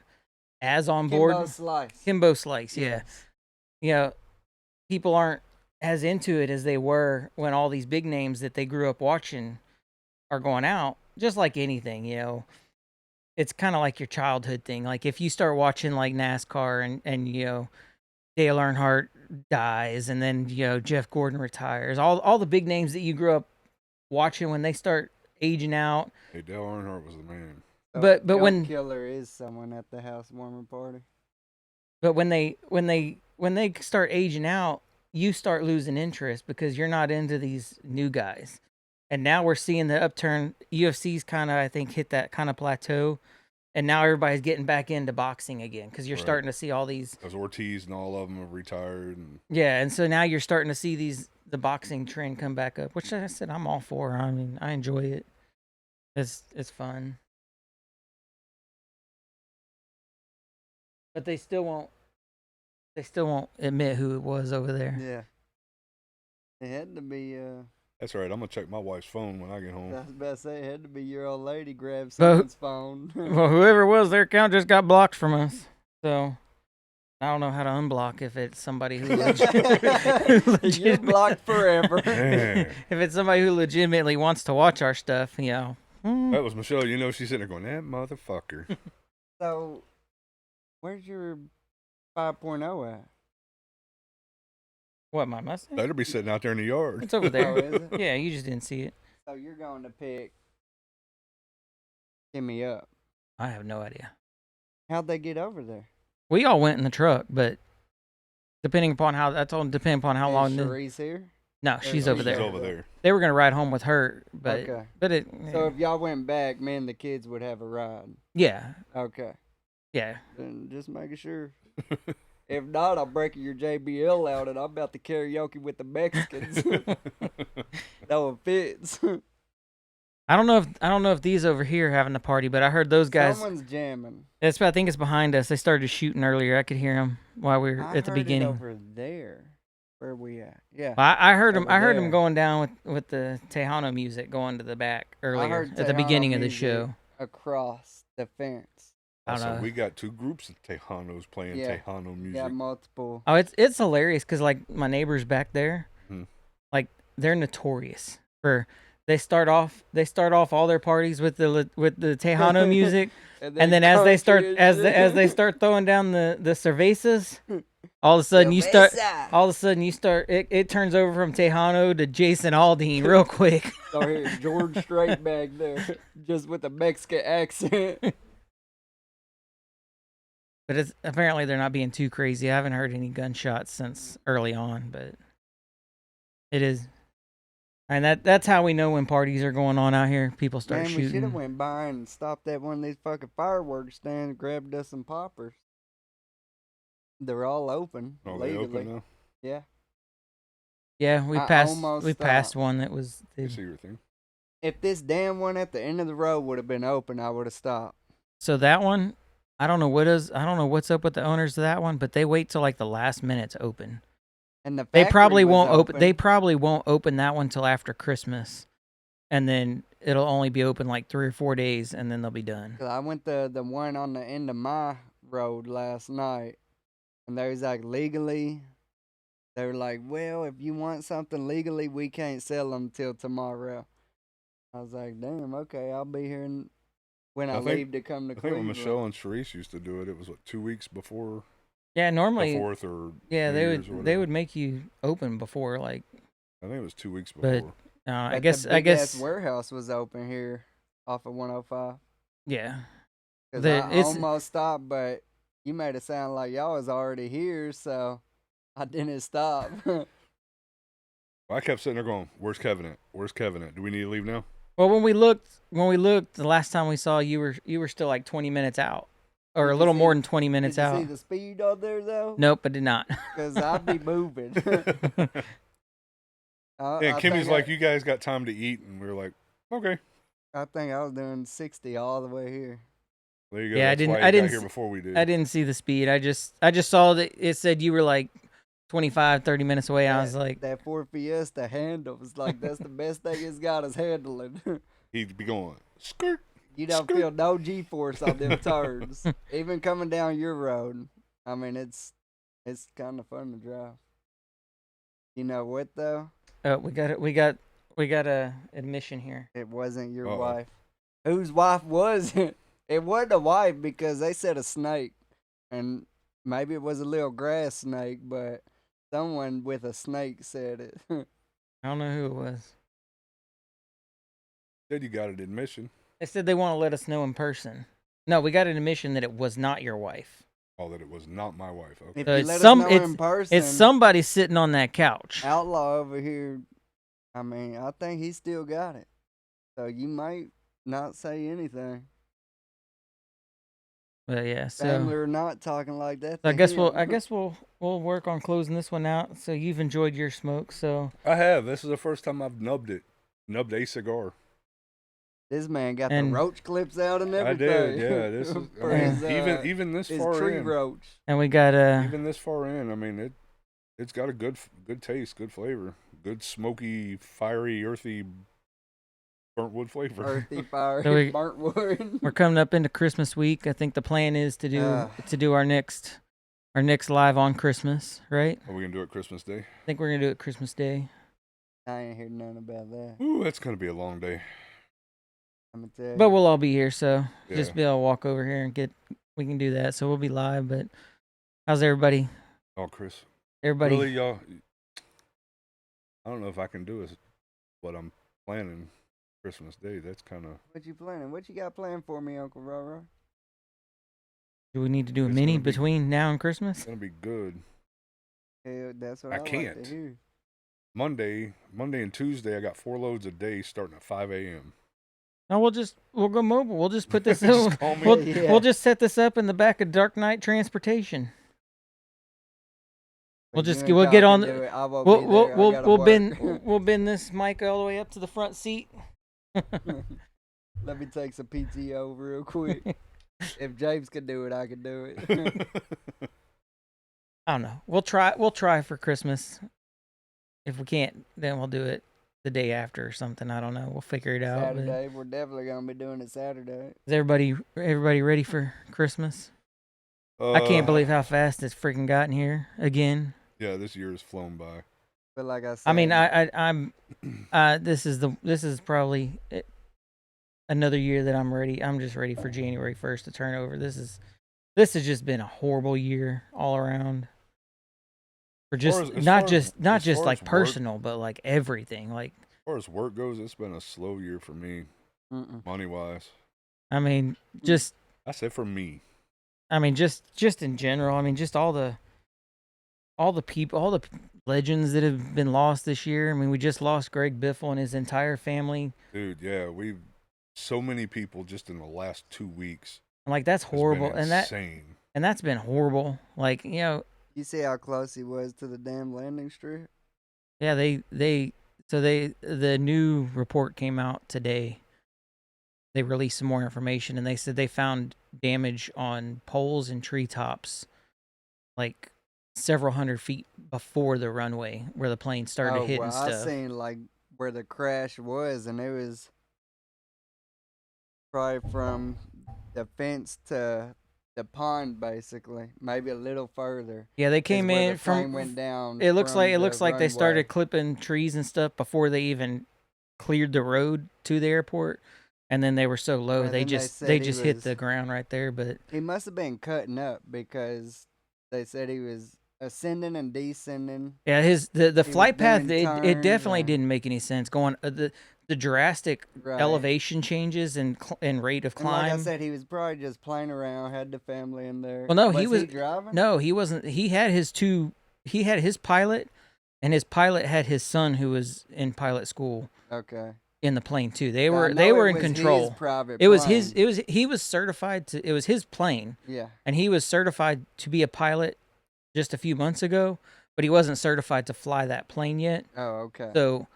as on board. Kimbo Slice. Kimbo Slice, yeah. Yes. You know, people aren't as into it as they were when all these big names that they grew up watching are going out. Just like anything, it's kind of like your childhood thing. Like if you start watching like NASCAR and Dale Earnhardt dies, and then Jeff Gordon retires, all the big names that you grew up watching, when they start aging out, Hey, Dale Earnhardt was the man. So but goat when killer is someone at the housewarming party. but when they start aging out, you start losing interest because you're not into these new guys. And now we're seeing the upturn. UFC's kind of, I think, hit that kind of plateau, and now everybody's getting back into boxing again because you're Right. starting to see all these. Because Ortiz and all of them have retired, and Yeah, and so now you're starting to see the boxing trend come back up, which I said I'm all for. I mean, I enjoy it. It's fun, but they still won't admit who it was over there. Yeah. It had to be, that's all right. I'm gonna check my wife's phone when I get I home. was about to say, it had to be your old lady grab But- someone's phone. Well, whoever it was, their account just got blocked from us. So I don't know how to unblock if it's somebody who You're blocked forever. Man, if it's somebody who legitimately wants to watch our stuff, you know. that was Michelle. You know, she's sitting there going, "That motherfucker." So, where's your 5.0 at? What, my Mustang? Better be sitting out there in the yard. It's over Oh, there. is it? Yeah, you just didn't see it. So you're going to pick Kimmy up. I have no idea. How'd they get over there? We all went in the truck, but depending upon how I told them, depending upon how Is long. Sharice here? No, she's over She's there. over there. They were gonna ride home with her, but Okay. it. So if y'all went back, me and the kids would have a ride. Yeah, Okay. yeah. Then just making sure. If not, I'm breaking your JBL out and I'm about to karaoke with the Mexicans. No offense. I don't know if these over here are having a party, but I heard those guys. Someone's jamming. I think it's behind us. They started shooting earlier. I could hear them while we were I at the heard it beginning. over there. Where we at? Yeah. I heard them. Over I heard there. them going down with the Tejano music going to the back earlier heard at the Tejano beginning of the music. show. Across the fence. I don't So know. we got two groups of Tejanos playing Yeah. Tejano music. Got multiple. Oh, it's hilarious because like my neighbors back there, Mhm. like they're notorious for they start off all their parties with the Tejano music, and then as they start country and as shit. they start throwing down the cervezas, all of a sudden you start it turns over from Tejano to Jason Aldean real quick. So here's George Strait back there, just with a Mexican accent. But it's apparently they're not being too crazy. I haven't heard any gunshots since early on, but it is. And that's how we know when parties are going on out here. People start Man, we should have shooting. went by and stopped at one of these fucking fireworks stands, grabbed us some poppers. They're all open Oh, they legally. open now? Yeah. Yeah, we I passed almost passed stopped. one that was I see your thing. If this damn one at the end of the road would have been open, I would have stopped. so that one. I don't know what's up with the owners of that one, but they wait till like the last minute to open. And the They factory probably was won't open. They probably won't open that one till after Christmas, and then it'll only be open like 3 or 4 days, and then they'll be done. 'Cause I went to the one on the end of my road last night, and they was like legally. They were like, well, if you want something legally, we can't sell them till tomorrow. I was like, damn, okay, I'll be here when I I think- leave to come to I think when Cleveland. Michelle and Sharice used to do it, it was what, 2 weeks before Yeah, the normally, 4th or yeah, New they Year's or would whatever. make you open before like. I think it was 2 weeks But- before. I But guess the big-ass warehouse was open here off of 105. yeah. Because The- I it's- almost stopped, but you made it sound like y'all was already here, so I didn't stop. I kept sitting there going, "Where's Kevin at? Where's Kevin at? Do we need to leave now?" Well, when we looked, the last time we saw you were still like 20 minutes out, or Did a you little see- more than 20 minutes Did you out. see the speed on there, though? Nope, I did not. Because I'd be moving. Yeah, Kimmy's like, "You guys got time to eat," and we were like, "Okay." I think I was doing 60 all the way here. There you go. Yeah, That's why I you didn't got here s- before we did. I didn't see the speed. I just saw that it said you were like 25, 30 minutes away. And I was like, that Ford Fiesta handles. Like, that's the best thing it's got is handling. He'd be going, "Skirt." You don't Skirt. feel no G-force on them turns. Even coming down your road. I mean, it's kind of fun to drive. You know what, though? oh, we got a admission here. It wasn't your Uh-oh. wife. Whose wife was it? It wasn't a wife because they said a snake. And maybe it was a little grass snake, but someone with a snake said it. I don't know who it was. Said you got an admission. They said they want to let us know in person. No, we got an admission that it was not your wife. Oh, that it was not my wife. Okay. If So you it's let some us know in it's person, somebody sitting on that couch. Outlaw over here, I mean, I think he still got it. So you might not say anything. But yeah, Family so or not talking like that. I To guess him. we'll work on closing this one out. So you've enjoyed your smoke, so I have. This is the first time I've nubbed a cigar. This man got the and roach clips out and I everything. did. Yeah. This is. I For mean, his, even this his far tree in. roach. and we got Even this far in. I mean, it's got a good taste, good flavor, good smoky, fiery, earthy, burnt wood flavor. Earthy fire, So burnt wood. we're coming up into Christmas week. I think the plan is to do our next live on Christmas, right? Are we gonna do it Christmas Day? I think we're gonna do it Christmas Day. I ain't heard nothing about that. Ooh, that's gonna be a long day. I'm gonna tell But you. we'll all be here, so Yeah. just be able to walk over here and we can do that. So we'll be live. But how's everybody? Oh, Chris. Everybody, Really, y'all? I don't know if I can do it, but I'm planning Christmas Day. That's kind of. What you planning? What you got planned for me, Uncle Roro? do we need to do a It's mini gonna be- between now and Christmas? Gonna be good. Hell, that's what I I like can't. to hear. Monday and Tuesday, I got 4 loads a day starting at 5 a.m. No, we'll go mobile. We'll just put this. Just call me. We'll just set this up in the back of Dark Knight Transportation. But you and We'll Doc get can on. do it. I won't We'll be we'll there. I we'll, gotta we'll work. bend we'll bend this mic all the way up to the front seat. Let me take some PTO real quick. If James can do it, I can do it. I don't know. We'll try for Christmas. If we can't, then we'll do it the day after or something. I don't know. We'll figure it out. But Saturday, we're definitely gonna be doing it Saturday. is everybody ready for Christmas? I can't believe how fast it's freaking gotten here again. Yeah, this year has flown by. But like I said, I mean, I'm this is probably another year that I'm ready. I'm just ready for January 1st to turn over. This has just been a horrible year all around. For just not just like personal, but like everything. Like As far as work goes, it's been a slow year for me, money wise. I mean, just I said for me. I mean, just in general. I mean, just all the people, all the legends that have been lost this year. I mean, we just lost Greg Biffle and his entire family. Dude, yeah, we've so many people just in the last 2 weeks. And like that's horrible, and insane. that's been horrible. Like you see how close he was to the damn landing strip. yeah, the new report came out today. They released some more information, and they said they found damage on poles and treetops, like several hundred feet before the runway where the plane started hitting stuff. I seen like where the crash was, and it was probably from the fence to the pond, basically, maybe a little further. Yeah, they came in the from. plane went down. It looks like they started runway. clipping trees and stuff before they even cleared the road to the airport, and then they were so low Well, they then just said he hit was- the ground right there. But He must have been cutting up because they said he was ascending and descending. yeah, the was flight path doing it definitely turns, didn't make any sense. Going the drastic Right. elevation changes and rate of And like I climb. said, he was probably just playing around, had the family in there. Well, no, was he was driving. No, he wasn't. He had his pilot, and his pilot had his son who was in pilot school Okay. in the plane too. They I were know in it was control. his private It was plane. he was certified to. It was his plane, Yeah. and he was certified to be a pilot just a few months ago, but he wasn't certified to fly that plane yet. Oh, okay. So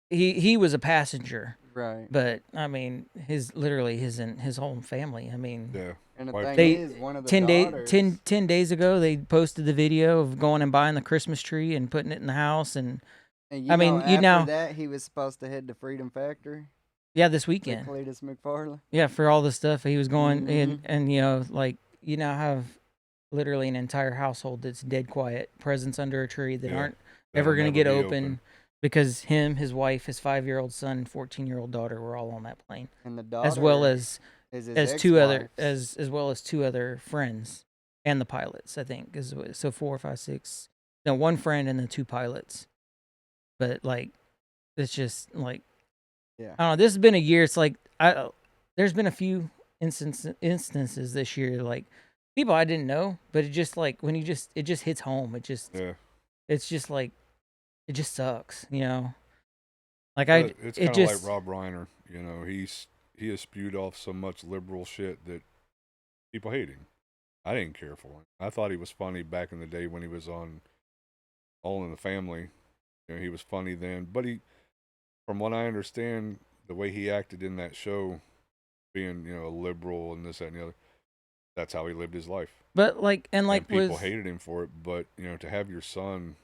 he was a passenger. Right. But I mean, his whole family. I mean, Yeah. And the Wife- thing is, one of the 10 days ago, they posted the video of going and buying the Christmas tree and putting it in the house, and And I mean, after that, he was supposed to head to Freedom Factory. yeah, this With weekend, Cletus McFarlane. yeah, for all the stuff he was going Mhm. and like have literally an entire household that's dead quiet, presents under a tree that Yeah, aren't that'll ever going to never get be open. Because him, his wife, his 5-year-old son, and 14-year-old daughter were all on that plane, And the daughter as well as is his two other ex-wife's. as well as two other friends and the pilots. I think so 4, 5, 6. No, one friend and then 2 pilots. But like, it's just like Yeah. I don't know. This has been a year. It's like there's been a few instances this year, like people I didn't know, but it just like when it just hits home. Yeah. It's just like it just sucks, you know. Like It's it kind of like just Rob Reiner. You know, he has spewed off so much liberal shit that people hate him. I didn't care for him. I thought he was funny back in the day when he was on All in the Family. You know, he was funny then. But from what I understand, the way he acted in that show, being a liberal and this that and the other, that's how he lived his life. but like and like And people was hated him for it. But to have your son,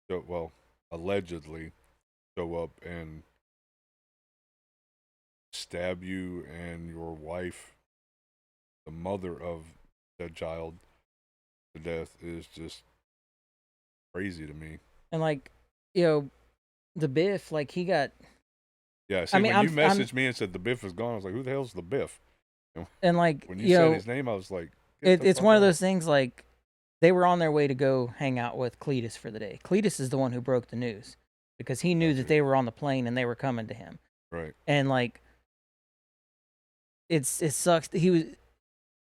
well, allegedly show up and stab you and your wife, the mother of that child, to death is just crazy to me. and like you know the Biff, like he got. Yeah, I see, mean, when you I'm messaged me and said the Biff is gone, I was like, who the hell's the Biff? And and like when you said his name, I was like, get the it's fuck one of out. those things like they were on their way to go hang out with Cletus for the day. Cletus is the one who broke the news because he knew I that see. they were on the plane and they were coming to him. Right. And like it sucks that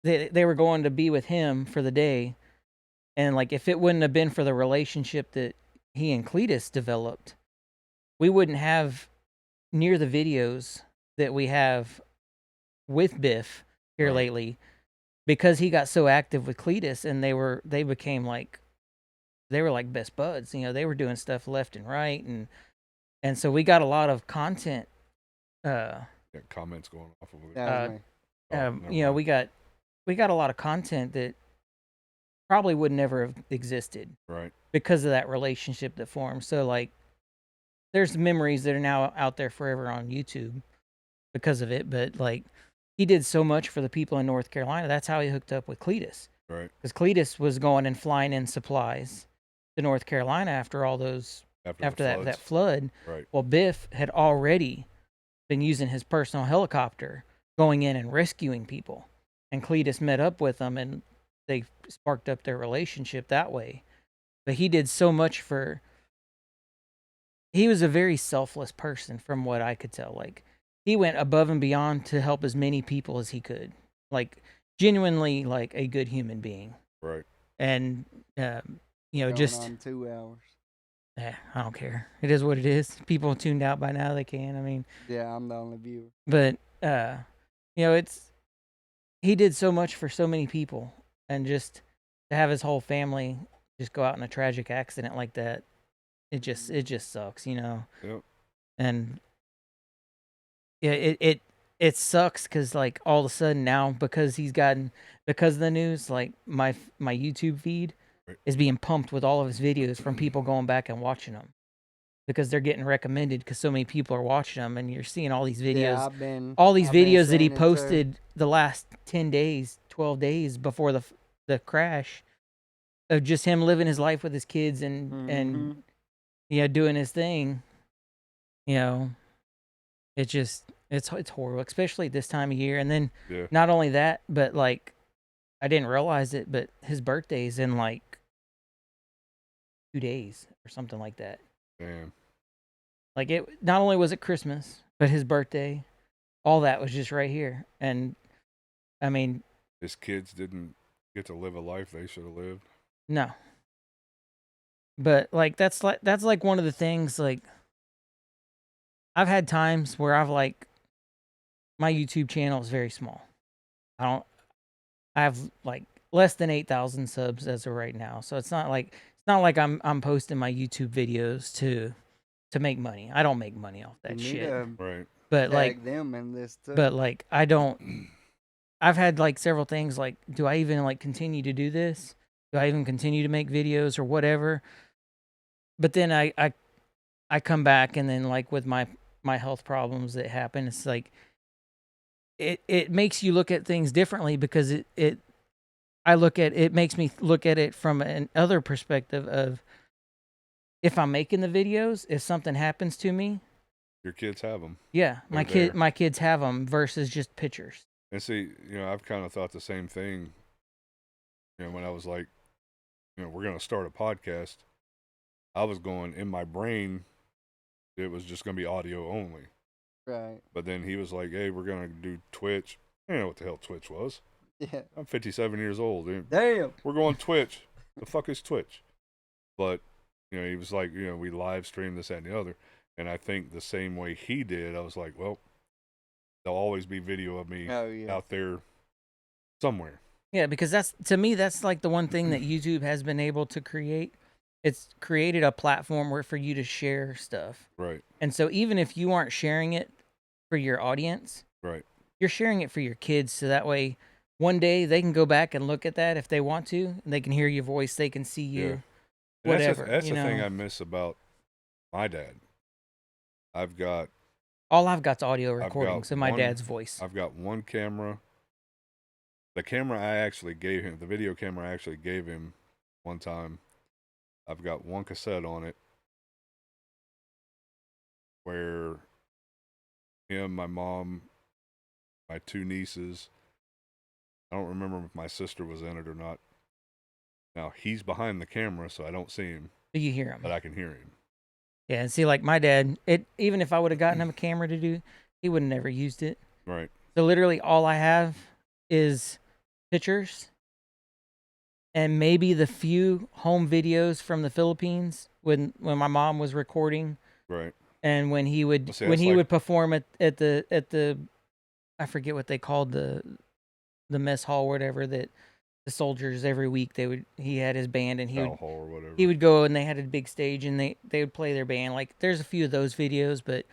they were going to be with him for the day, and like if it wouldn't have been for the relationship that he and Cletus developed, we wouldn't have near the videos that we have with Biff here Right. lately, because he got so active with Cletus and they became like they were like best buds. You know, they were doing stuff left and right, and so we got a lot of content. Uh, Yeah, comments going off of it. That was me. Oh, never you know, mind. we got a lot of content that probably would never have existed Right. because of that relationship that formed. So like, there's memories that are now out there forever on YouTube because of it. But like, he did so much for the people in North Carolina. That's how he hooked up with Cletus, Right. because Cletus was going and flying in supplies to North Carolina after all those After the that floods. flood. Right. Well, Biff had already been using his personal helicopter going in and rescuing people, and Cletus met up with them and they sparked up their relationship that way. But he did so much for. He was a very selfless person, from what I could tell. Like he went above and beyond to help as many people as he could. Like genuinely, like a good human being. Right. And you know, Going just on 2 hours. I don't care. It is what it is. People tuned out by now. They can. I mean, Yeah, I'm the only viewer. but you know, he did so much for so many people, and just to have his whole family just go out in a tragic accident like that, it just sucks, you know. Yep. And yeah, it sucks because like all of a sudden now, because of the news, like my YouTube feed Right. is being pumped with all of his videos from people going back and watching them because they're getting recommended because so many people are watching them, and you're seeing all these videos, Yeah, I've been seeing that he it too. posted the last 10 days, 12 days before the crash, of just him living his life with his kids and you know, doing his thing. You know, it just it's horrible, especially at this time of year. And then Yeah. not only that, but like I didn't realize it, but his birthday's in like 2 days or something like that. Damn. Like it not only was it Christmas, but his birthday, all that was just right here. And I mean, His kids didn't get to live a life they should have lived. no. But like that's like one of the things, like I've had times where I've like my YouTube channel is very small. I have like less than 8,000 subs as of right now. So it's not like I'm posting my YouTube videos to make money. I don't make money off You that need shit. to Right. But like tag them in this too. but like I don't I've had like several things like, do I even like continue to do this? Do I even continue to make videos or whatever? But then I come back, and then like with my health problems that happen, it's like it makes you look at things differently, because it makes me look at it from an other perspective of, if I'm making the videos, if something happens to me, Your kids have them. yeah, They're there. my kids have them versus just pictures. And see, I've kind of thought the same thing. When I was like, we're gonna start a podcast, I was going in my brain, it was just gonna be audio only. Right. But then he was like, "Hey, we're gonna do Twitch." I didn't know what the hell Twitch was. Yeah. I'm 57 years old, dude. Damn. We're going Twitch. The fuck is Twitch? But he was like, we live stream this, that, and the other. And I think the same way he did, I was like, well, there'll always be video of me Oh yeah. out there somewhere. Yeah, because to me that's like the one thing that YouTube has been able to create. It's created a platform where for you to share stuff. Right. And so even if you aren't sharing it for your audience, Right. you're sharing it for your kids, so that way one day they can go back and look at that if they want to, and they can hear your voice, they can see you. Yeah. Whatever. That's the thing I miss about my dad. All I've got's audio recordings of my one- dad's voice. I've got one camera. The camera I actually gave him, the video camera I actually gave him one time, I've got one cassette on it where him, my mom, my two nieces, I don't remember if my sister was in it or not. Now, he's behind the camera, so I don't see him, Do you hear him? but I can hear him. Yeah, and see, like my dad, even if I would have gotten him a camera to do, he would have never used it. Right. So literally all I have is pictures and maybe the few home videos from the Philippines when my mom was recording Right. and when he would Well, see, when that's he like- would perform at the I forget what they called the mess hall or whatever that the soldiers every week he had his band and Foul hall or whatever. he would go and they had a big stage and they would play their band. Like there's a few of those videos, but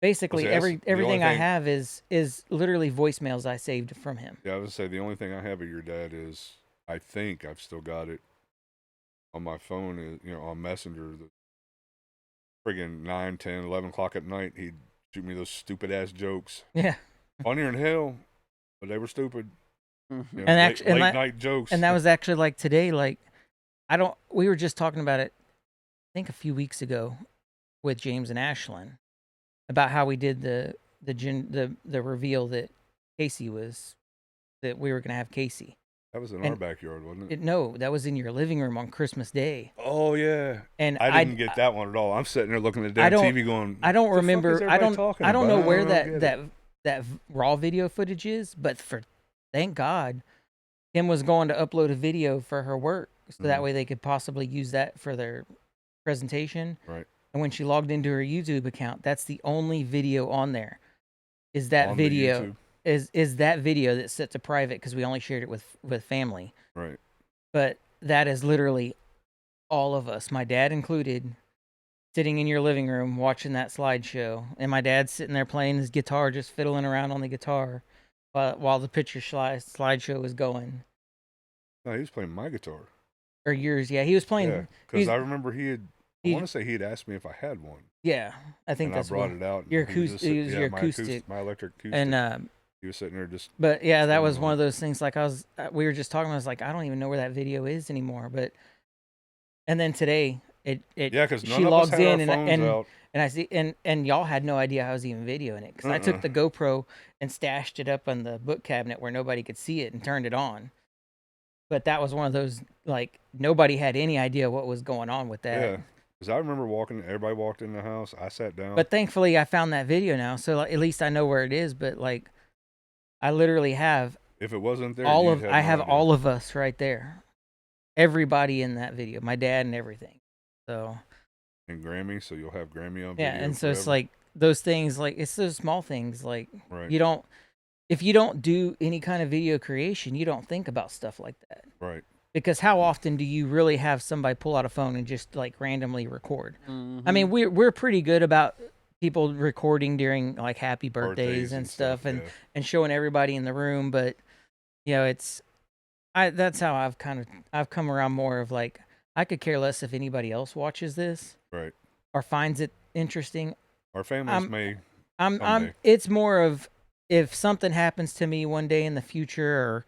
basically Well, see, that's the everything only I thing- have is literally voicemails I saved from him. Yeah, I would say the only thing I have of your dad is, I think I've still got it on my phone, is, on Messenger. The friggin' 9, 10, 11 o'clock at night, he'd shoot me those stupid ass jokes. Yeah. Funnier than hell, but they were stupid. Mhm. And actually- late night jokes. And that was actually like today, like we were just talking about it, I think a few weeks ago with James and Ashlyn about how we did the reveal that we were going to have Casey. That was in and our backyard, wasn't it? No, that was in your living room on Christmas Day. Oh yeah. And I didn't get that one at all. I'm sitting there looking at the I damn don't- TV going, I don't "What the fuck is remember. everybody talking I don't about? know where get it." that raw video footage is, but thank God, Kim was going to upload a video for her work, so that Mhm. way they could possibly use that for their presentation. Right. And when she logged into her YouTube account, that's the only video on there. Is that On the video YouTube. is that video that's set to private because we only shared it with family. Right. But that is literally all of us, my dad included, sitting in your living room watching that slideshow, and my dad's sitting there playing his guitar, just fiddling around on the guitar while the picture slideshow was going. No, he was playing my guitar. Or yours, yeah, he was playing. Yeah, because he's- I remember I he- want to say he had asked me if I had one. Yeah, I think And that's I brought what. it out. and your he was acoustic- just it was your my acoustic. my electric acoustic. And he was sitting there just. but yeah, that was Strumming one on of those things. Like we were just talking. I was like, I don't even know where that video is anymore. But and then today, it Yeah, because none she of us logs had in our phones and out. and I see and y'all had no idea I was even videoing it because I took the GoPro and stashed it up on the book cabinet where nobody could see it and turned it on. But that was one of those, like, nobody had any idea what was going on with that. Yeah, because I remember everybody walked in the house. I sat down. But thankfully, I found that video now, so like, at least I know where it is. But like, I literally have if it wasn't there, I have all of us right there, everybody in that video, my dad and everything. So and Grammy, so you'll have Grammy on yeah, video. and so it's forever. like those things, like it's those small things, like Right. if you don't do any kind of video creation, you don't think about stuff like that. Right. Because how often do you really have somebody pull out a phone and just like randomly record? I Mhm. mean, we're pretty good about people recording during like happy birthdays Birthdays and stuff and yeah. and showing everybody in the room, but that's how I've come around more of like I could care less if anybody else watches this Right. or finds it interesting. Our families may. I'm Someday. it's more of if something happens to me one day in the future or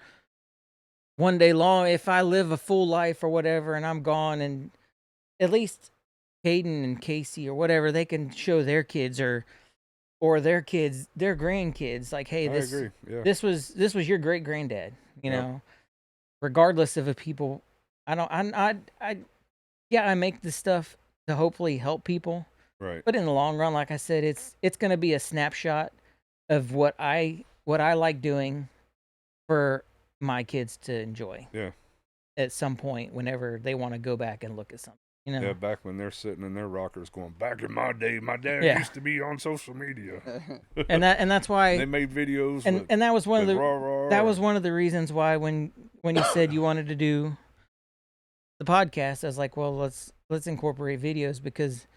one day long, if I live a full life or whatever and I'm gone, and at least Caden and Casey or whatever, they can show their kids or their kids, their grandkids, like, hey, I this agree. Yeah. this was your great granddad, you Yep. know, regardless of if people, I make this stuff to hopefully help people, Right. But in the long run, like I said, it's going to be a snapshot of what I like doing for my kids to enjoy. Yeah. At some point, whenever they want to go back and look at something, you know. Yeah, back when they're sitting in their rockers going, back in my day, my dad Yeah. used to be on social media. And that's why they made videos and that was one of the rah, one of the reasons why when you said you wanted to do the podcast, I was like, well, let's incorporate videos because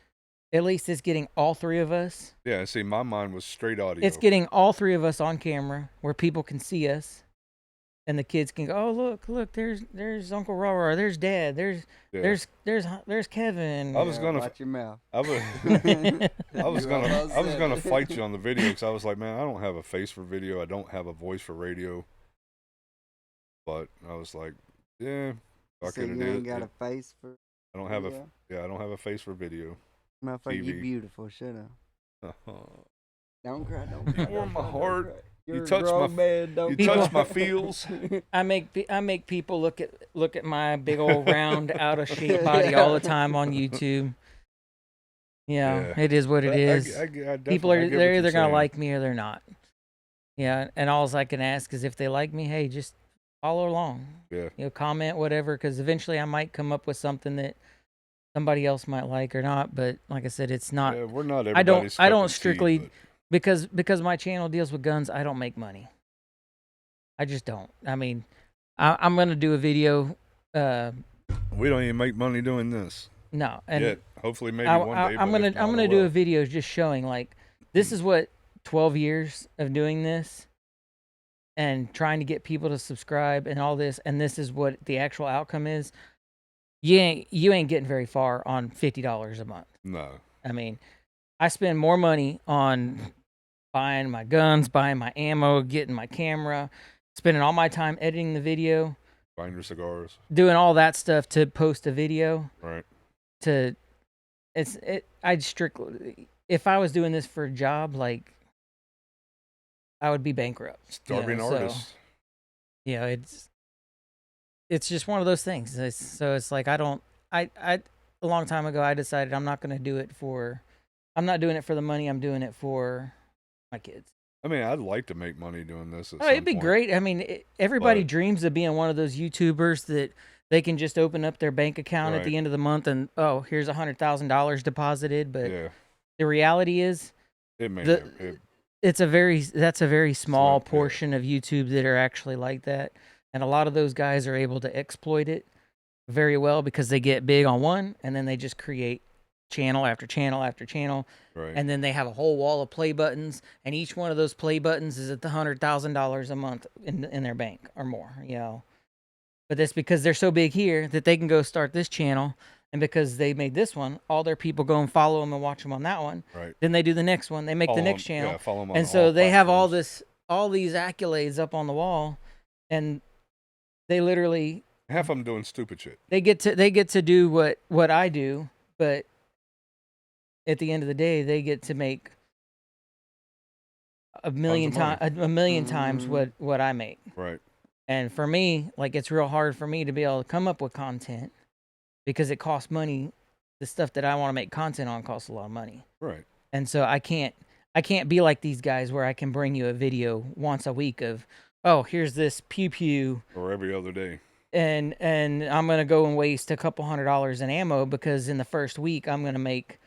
at least it's getting all three of us. Yeah, see, my mind was straight audio. It's getting all three of us on camera where people can see us. And the kids can go, oh look, there's Uncle Rara, there's Dad, there's Kevin. I was gonna watch your mouth. I was gonna fight you on the video because I was like, man, I don't have a face for video, I don't have a voice for radio. But I was like, yeah, fuck So it, you it ain't is. got a face for. I don't have video? I don't have a face for video. Motherfucker, you TV. beautiful. Shut up. Don't cry. Don't You cry. warm my don't heart. cry. You You're a touch grown man, don't You cry. touch my feels. I make people look at my big old round out of shape body all the time on YouTube. Yeah, it is what it is. People are they're either gonna like me or they're not. Yeah, and all I can ask is if they like me, hey, just follow along. Yeah. You know, comment whatever, because eventually I might come up with something that somebody else might like or not. But like I said, it's not. Yeah, we're not I don't. everybody's I cup don't of tea, strictly but- because my channel deals with guns. I don't make money. I just don't. I mean, I'm gonna do a video. We don't even make money doing this. No, and yet. Hopefully, maybe one day. I'm but if gonna not, do well. a video just showing like this is what 12 years of doing this and trying to get people to subscribe and all this, and this is what the actual outcome is. You ain't getting very far on $50 a month. No. I mean, I spend more money on buying my guns, buying my ammo, getting my camera, spending all my time editing the video, Buying your cigars. doing all that stuff to post a video. Right. I'd strictly, if I was doing this for a job, like, I would be bankrupt. Starving artist. You know, it's just one of those things. It's like a long time ago I decided I'm not doing it for the money. I'm doing it for my kids. I mean, I'd like to make money doing this. Oh, it'd be great. I mean, everybody But- dreams of being one of those YouTubers that they can just open up their bank account at Right. the end of the month and, oh, here's $100,000 deposited. But Yeah. the reality is It may. the- that's a very small not- yeah. portion of YouTube that are actually like that. And a lot of those guys are able to exploit it very well because they get big on one and then they just create channel after channel after channel. Right. And then they have a whole wall of play buttons, and each one of those play buttons is at the $100,000 a month in their bank or more, you know. But that's because they're so big here that they can go start this channel, and because they made this one, all their people go and follow them and watch them on that one. Right. Then they do the next one, they make Follow the next 'em- channel, yeah, follow 'em on and so all they have all platforms. these accolades up on the wall, and they literally Half of them doing stupid shit. they get to do what I do, but at the end of the day, they get to make a million money. times what I make. Right. And for me, like, it's real hard for me to be able to come up with content because it costs money. The stuff that I want to make content on costs a lot of money. Right. And so I can't be like these guys where I can bring you a video once a week of, oh, here's this pew pew, Or every other day. and I'm gonna go and waste a couple $100 in ammo because in the first week I'm gonna make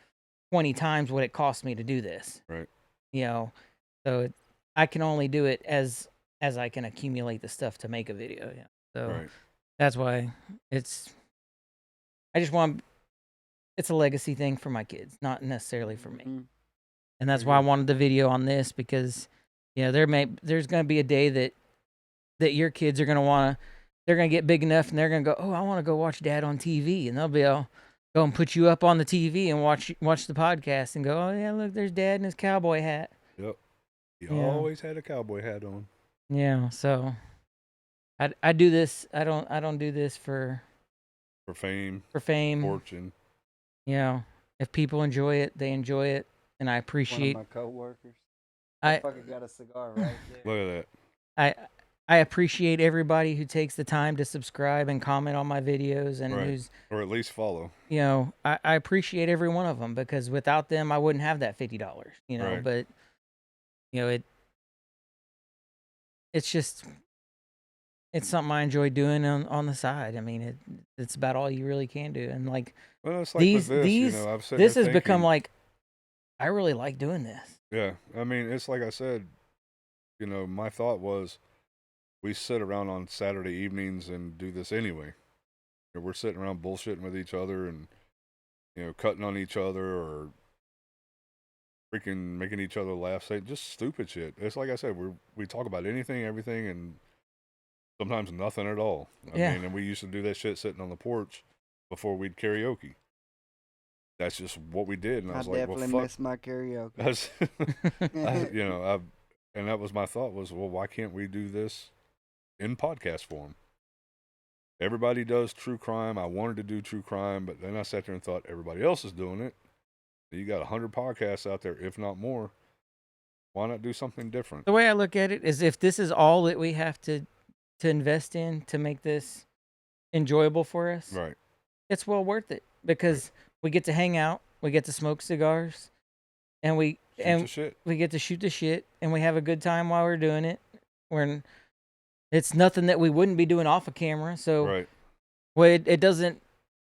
20 times what it cost me to do this. Right. You know, so I can only do it as I can accumulate the stuff to make a video. Yeah. So Right. that's why it's a legacy thing for my kids, not necessarily for me. Mhm. And that's why I wanted the video on this because, you know, there's going to be a day that your kids are going to they're going to get big enough and they're going to go, oh, I want to go watch Dad on TV. And they'll be able go and put you up on the TV and watch the podcast and go, oh yeah, look, there's Dad in his cowboy hat. Yep. You Yeah. always had a cowboy hat on. Yeah. So I do this. I don't do this for For fame, fame. fortune. You know, if people enjoy it, they enjoy it. And I One of appreciate, my coworkers. I Fucking got a cigar right there. Look at that. I appreciate everybody who takes the time to subscribe and comment on my videos and Right. who's, Or at least follow. you know, I appreciate every one of them because without them, I wouldn't have that $50, you know, Right. but, you know, it's just, it's something I enjoy doing on the side. I mean, it's about all you really can do. And like Well, it's like with this, I've sitting this here has become thinking, like, I really like doing this. yeah. I mean, it's like I said, my thought was we sit around on Saturday evenings and do this anyway. We're sitting around bullshitting with each other and, cutting on each other or freaking making each other laugh, saying just stupid shit. It's like I said, we talk about anything, everything, and sometimes nothing at all. I Yeah. mean, and we used to do that shit sitting on the porch before we'd karaoke. That's just what we did, and I I was like, well, definitely fuck. miss my karaoke. That's, and that was my thought was, well, why can't we do this in podcast form? Everybody does true crime. I wanted to do true crime, but then I sat there and thought everybody else is doing it. You got 100 podcasts out there, if not more. Why not do something different? The way I look at it is if this is all that we have to invest in to make this enjoyable for us, Right. it's well worth it because we get to hang out, we get to smoke cigars, and we Shoot the shit. we get to shoot the shit, and we have a good time while we're doing it. It's nothing that we wouldn't be doing off a camera. So, Right. well, it doesn't.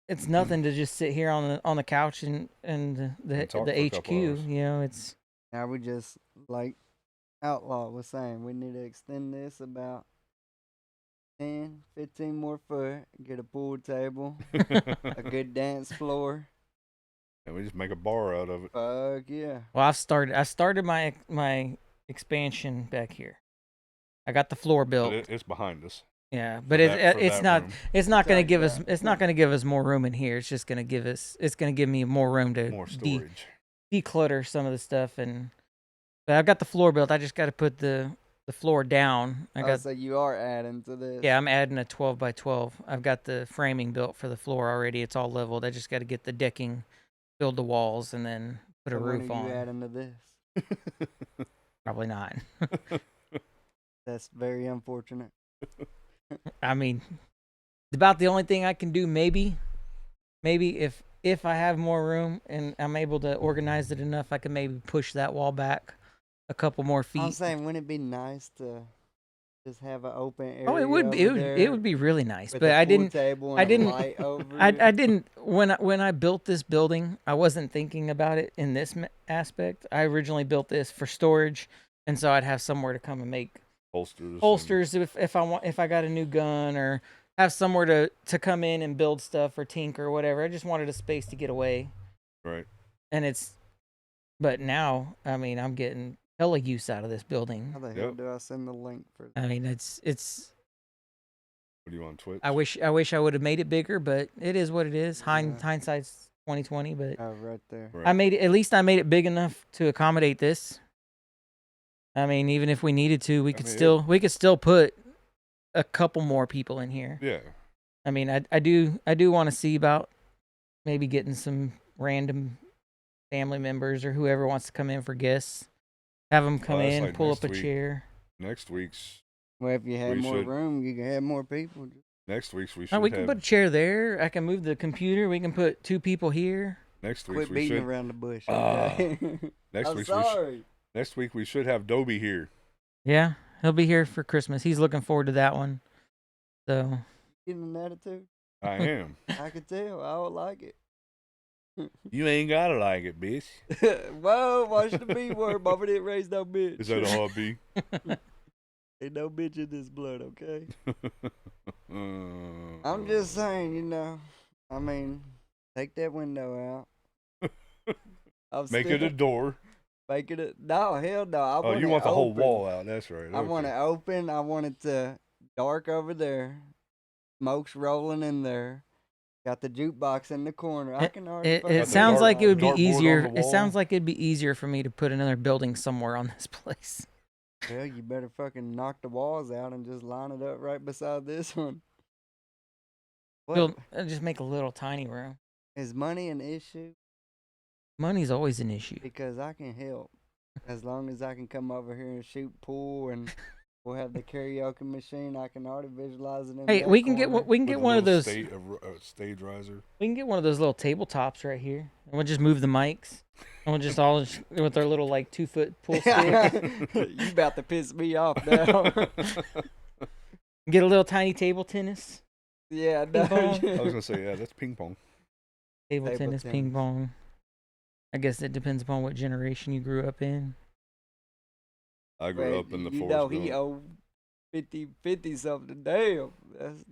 It's nothing to just sit here on the couch and the talk for a couple HQ. hours. You know, it's Now we just like Outlaw was saying, we need to extend this about 10, 15 more foot, get a pool table, a good dance floor. And we just make a bar out of it. Fuck yeah. well. I started my expansion back here. I got the floor built. But it's behind us. Yeah, but for that it's not room. it's not going to Talk give us about- it's not going to give us more room in here. It's just going to give me more room to More storage. declutter some of the stuff. But I've got the floor built. I just got to put the floor down. So you are adding to this. Yeah, I'm adding a 12 by 12. I've got the framing built for the floor already. It's all leveled. I just got to get the decking, build the walls, and then put So a roof when are on. you adding to this? Probably not. That's very unfortunate. I mean, about the only thing I can do. Maybe if I have more room and I'm able to organize it enough, I can maybe push that wall back a couple more feet. I'm saying, wouldn't it be nice to just have an open area? Oh, it would be. It would be really nice. with But a I pool didn't. table and I a didn't. light over I it. didn't. When I built this building, I wasn't thinking about it in this aspect. I originally built this for storage, and so I'd have somewhere to come and make Holsters. if I got a new gun or have somewhere to come in and build stuff or tinker or whatever. I just wanted a space to get away. Right. And but now, I mean, I'm getting hella use out of this building. How the hell Yep. do I send the link for I mean, it's. What are you on Twitch? I wish I would have made it bigger, but it is what it is. Yeah. Hindsight's 2020, but Oh, right there. Right. at least I made it big enough to accommodate this. I mean, even if we needed to, we could still put a couple more people in here. Yeah. I mean, I do want to see about maybe getting some random family members or whoever wants to come in for guests. Have them come Well, that's in, like pull next up a week. chair. Next week's Well, if you had We more should- room, you can have more people. we should Oh, we have can put a chair there. I can move the computer. We can put 2 people here. next week's Quit we beating should around the bush. Ah. Okay? next I'm week's sorry. next week we should have Dobie here. Yeah, he'll be here for Christmas. He's looking forward to that one. So Getting an attitude? I am. I could tell. I would like it. You ain't gotta like it, bitch. Whoa, watch the B word. Mama didn't raise no bitch. Is that a hobby? Ain't no bitch in this blood, okay? I'm I'm just saying, I mean, take that window out. I'm make it a door. Make it a... No, hell no. I Oh, want you it want the whole open. wall out? That's right. I want it okay. open. I want it to dark over there. Smoke's rolling in there. Got the jukebox in the corner. I can already. it fucking the sounds dark- like it would be dartboard on easier. the It wall. sounds like it'd be easier for me to put another building somewhere on this place. Well, you better fucking knock the walls out and just line it up right beside this one. What Just make a little tiny room. is money an issue? Money's always an issue. Because I can help as long as I can come over here and shoot pool and We'll have the karaoke machine. I can already visualize it in Hey, that we can get corner. we can With get a one of little those. stage riser. We can get one of those little tabletops right here, and we'll just move the mics, and we'll just all with our little like 2-foot pull stick. You about to piss me off now. Get a little tiny table tennis, Yeah, Ping pong. I was gonna say, yeah, that's ping pong. table Table tennis, ping tennis. pong. I guess it depends upon what generation you grew up in. I grew Wait, up in the you Forrest know he Gump. owed 50 something. Damn.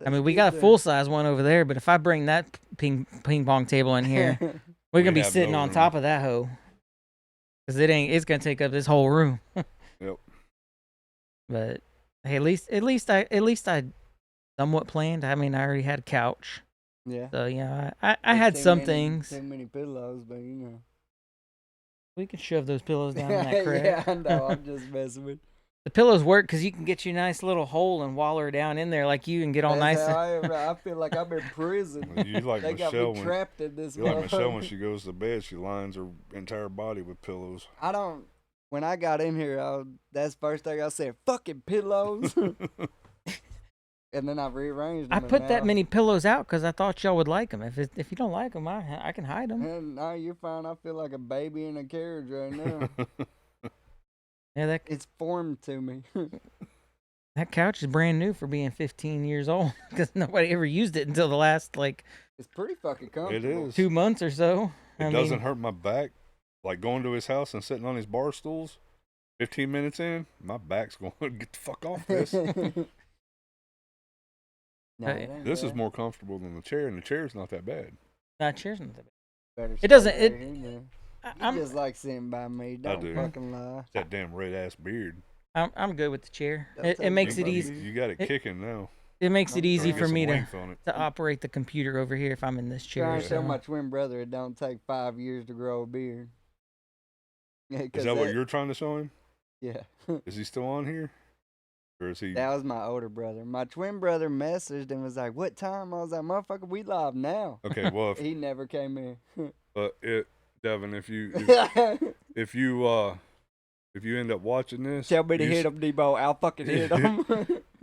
I mean, we good got a there. full size one over there, but if I bring that ping pong table in here, we're We gonna be have sitting no on room. top of that hoe, cause it's gonna take up this whole room. Yep. But hey, at least I somewhat planned. I mean, I already had a couch, Yeah. so yeah, I There's had too some many- things. Too many pillows, but you know. We can shove those pillows down in that crack. Yeah, I know. I'm just messing with. The pillows work because you can get you a nice little hole and waller down in there like you and get all That's nice. how I am. I feel like I'm in prison. You like They got Michelle me when trapped in this you like Michelle when motherfucker. she goes to bed. She lines her entire body with pillows. I don't. When I got in here, that's the first thing I said. Fucking pillows. And then I rearranged them. I put and that now- many pillows out because I thought y'all would like them. If you don't like them, I can hide them. And now you're fine. I feel like a baby in a carriage right now. Yeah, It's formed to me. that couch is brand new for being 15 years old because nobody ever used it until the last like It's pretty fucking comfortable. It is. 2 months or so. It I doesn't mean, hurt my back. Like going to his house and sitting on his bar stools. 15 minutes in, my back's going, get the fuck off this. No, Hey, it ain't This is bad. more comfortable than the chair, and the chair's not that bad. Not cheers. Not that bad. Better It stay doesn't- right it- here, man. You I'm just like sitting by me. Don't do. fucking lie. That damn red ass beard. I'm good with the chair. Don't It tell me makes about it me. easy. You got it It- kicking now. It makes it I'm easy trying for Get some me length on it. to operate the computer over here if I'm in this chair. Trying to tell so- my twin brother it don't take 5 years to grow a beard. Yeah, Is that what you're trying to show him? Yeah. Is he still on here? Or is he? That was my older brother. My twin brother messaged and was like, "What time?" I was like, "Motherfucker, we live now." Okay, well, He never came in. Devin, if you if you end up watching this, Tell me to you hit s- him, Debo. I'll fucking hit him.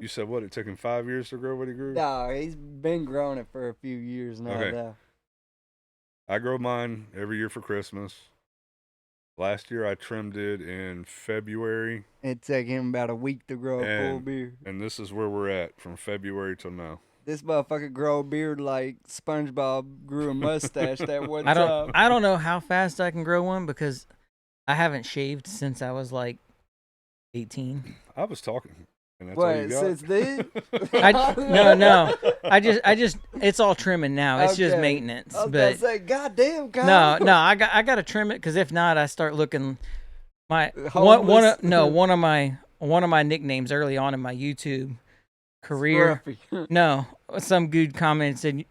You said what? It took him 5 years to grow what he grew. No, he's been growing it for a few years now. Okay. Though. I grow mine every year for Christmas. Last year I trimmed it in February, It took him about a week to grow a full And- beard. and this is where we're at from February till now. This motherfucker grow a beard like SpongeBob grew a mustache that one I time. don't know how fast I can grow one because I haven't shaved since I was like 18. I was talking, and that's all you What, got. since then? No. I just it's all trimming now. It's just Okay. maintenance. I was about But to say, goddamn, Kyle. no, I got to trim it because if not, I start looking my Homeless. one of my nicknames early on in my YouTube career. Scruffy. No, some good comment said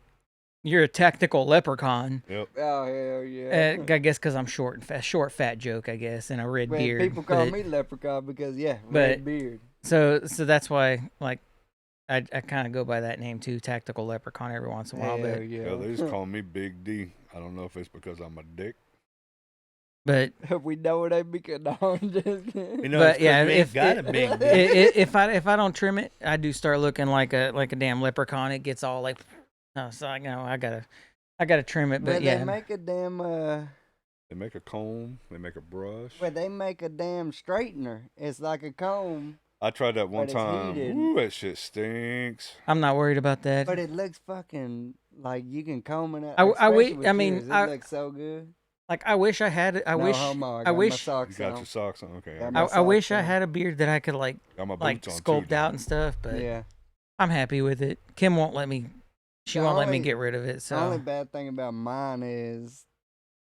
you're a tactical leprechaun. Yep. Oh, hell yeah. I guess because I'm short and fat, fat joke, I guess, and a red Man, beard. people call but- me leprechaun because, yeah, but- red beard. So that's why like I kind of go by that name too, tactical leprechaun every once in a while. Hell yeah. Yeah, they just call me Big D. I don't know if it's because I'm a dick. But We know it ain't because, no, I'm just kidding. You know, But, it's 'cause yeah, you ain't if got it- a big dick. if I don't trim it, I do start looking like a damn leprechaun. It gets all like, so I gotta trim it. But But yeah, they make a damn, They make a comb. They make a brush. they make a damn straightener. It's like a comb, I tried that one but it's time. heated. Ooh, that shit stinks. I'm not worried about that. but it looks fucking like you can comb it out. I wi- especially with I mean, yours. It I- looks so good. Like I wish I had it. I No wish homo, I I got my wish- You socks got on. your socks on. Okay. Got I my got, I wish socks I on. had a beard that I could like my boots like on too, sculpt out John. and stuff. But Yeah. I'm happy with it. Kim won't let me. She The won't let me only- get rid of it. The only So bad thing about mine is